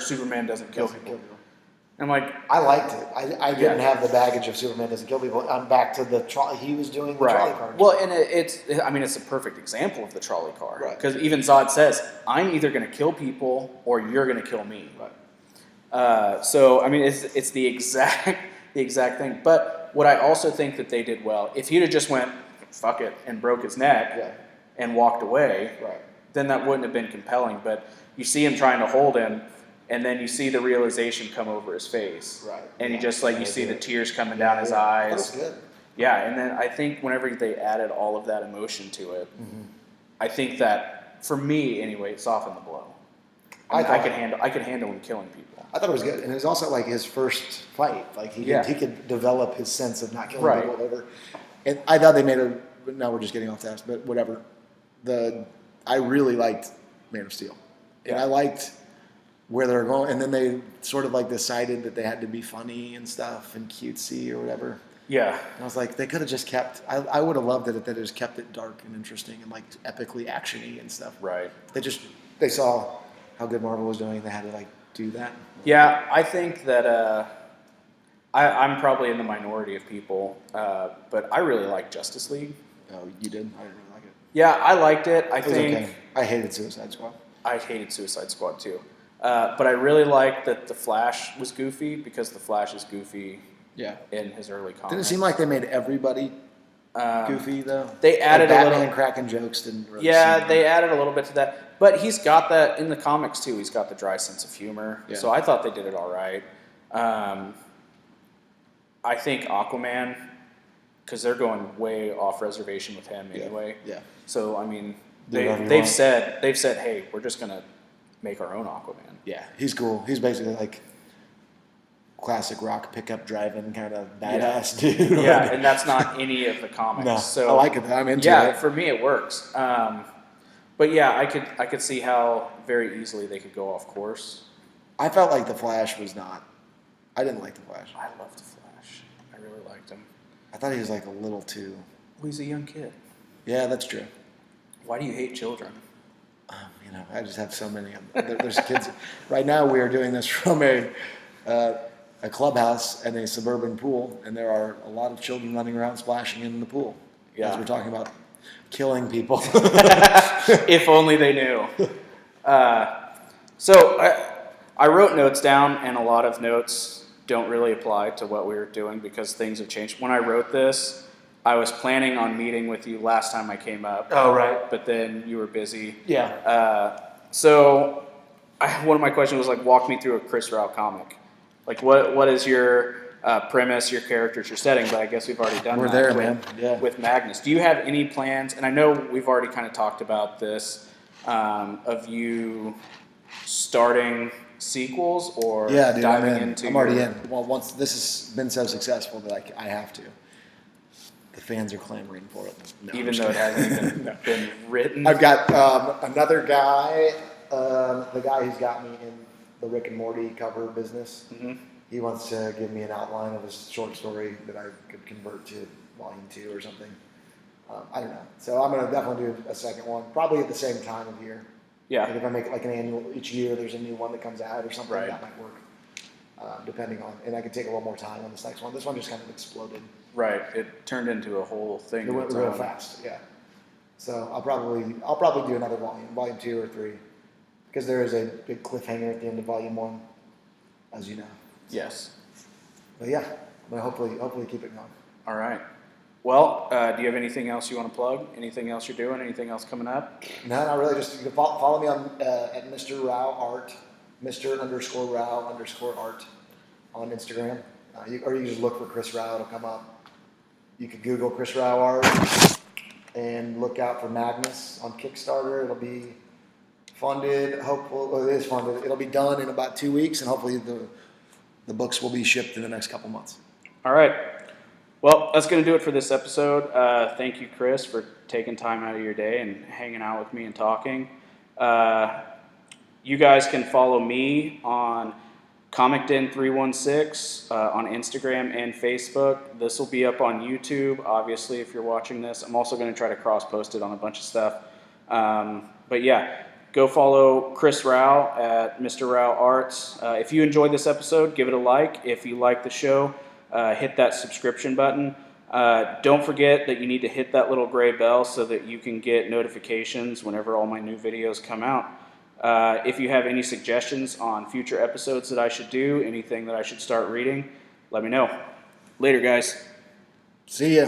Superman doesn't kill people. I'm like, I liked it. I didn't have the baggage of Superman doesn't kill people. I'm back to the trolley. He was doing the trolley car. Well, and it's a perfect example of the trolley car. Right. Because even Zod says, I'm either going to kill people or you're going to kill me. Right. So, I mean, it's the exact thing. But what I also think that they did well, if he'd have just went, fuck it, and broke his neck and walked away, then that wouldn't have been compelling. But you see him trying to hold him, and then you see the realization come over his face. Right. And you just you see the tears coming down his eyes. That was good. Yeah, and then I think whenever they added all of that emotion to it, I think that, for me anyway, it softened the blow. I could handle him killing people. I thought it was good, and it was also like his first fight. Like he could develop his sense of not killing people, whatever. And I thought they made a. Now we're just getting off task, but whatever. I really liked Man of Steel, and I liked where they're going. And then they sort of like decided that they had to be funny and stuff and cutesy or whatever. Yeah. And I was like, they could have just kept. I would have loved it if they just kept it dark and interesting and like epically actiony and stuff. Right. They saw how good Marvel was doing. They had to like do that. Yeah, I think that I'm probably in the minority of people, but I really like Justice League. Oh, you did? I didn't really like it. Yeah, I liked it. I It was think okay. I hated Suicide Squad. I hated Suicide Squad too, but I really liked that the Flash was goofy because the Flash is goofy. Yeah. In his early comics. Didn't it seem like they made everybody goofy though? They added like a Batman little. cracking jokes didn't really. Yeah, seem they added a little bit to that, but he's got that in the comics too. He's got the dry sense of humor, so I thought they did it all right. I think Aquaman, because they're going way off reservation with him anyway. Yeah. So I mean, They've they've said, hey, we're just gonna make our own Aquaman. Yeah, he's cool. He's basically like classic rock pickup driving kind of badass dude. Yeah, and that's not any of the comics. No, so I like it. I'm into it. Yeah, for me it works. But yeah, I could see how very easily they could go off course. I felt like the Flash was not. I didn't like the Flash. I love the Flash. I really liked him. I thought he was like a little too. Well, he's a young kid. Yeah, that's true. Why do you hate children? I just have so many of them. There's kids. Right now, we are doing this from a clubhouse and a suburban pool, and there are a lot of children running around splashing in the pool. Yeah. As we're talking about killing people. If only they knew. So I wrote notes down, and a lot of notes don't really apply to what we were doing because things have changed. When I wrote this, I was planning on meeting with you last time I came up. Oh, right. But then you were busy. Yeah. So one of my questions was like, walk me through a Chris Rau comic. Like, what is your premise, your characters, your setting, but I guess we've already done We're that there, with, man. Yeah. with Magnus. Do you have any plans, and I know we've already kind of talked about this, of you starting sequels or Yeah, dude, diving I'm in. into I'm already your- in. Well, once this has been so successful that I have to. The fans are clamoring for it. No, I'm even just though it kidding. hasn't even been written? I've got another guy, the guy who's got me in the Rick and Morty cover business. Mhm. He wants to give me an outline of a short story that I could convert to volume 2 or something. I don't know. So I'm going to definitely do a second one, probably at the same time of year. Yeah. Like if I make it like an annual, each year there's a new one that comes out or something, Right. that might work. Depending on, and I could take a little more time on this next one. This one just kind of exploded. Right. It turned into a whole thing. It of went its real own. fast, yeah. So I'll probably do another volume 2 or 3, because there is a big cliffhanger at the end of volume 1, as you know. Yes. But yeah, but hopefully keep it going. All right. Well, do you have anything else you want to plug? Anything else you're doing? Anything else coming up? No, not really. Just you can follow me on at Mr. Rau Art, Mr._Rau_art on Instagram, or you just look for Chris Rau. It'll come up. You could Google Chris Rau Art and look out for Magnus on Kickstarter. It'll be funded. It is funded. It'll be done in about 2 weeks, and hopefully the books will be shipped in the next couple months. All right. Well, that's going to do it for this episode. Thank you, Chris, for taking time out of your day and hanging out with me and talking. You guys can follow me on ComicDen316 on Instagram and Facebook. This will be up on YouTube, obviously, if you're watching this. I'm also going to try to cross-post it on a bunch of stuff. But yeah, go follow Chris Rau at Mr. Rau Arts. If you enjoyed this episode, give it a like. If you like the show, hit that subscription button. Don't forget that you need to hit that little gray bell so that you can get notifications whenever all my new videos come out. If you have any suggestions on future episodes that I should do, anything that I should start reading, let me know. Later, guys. See ya.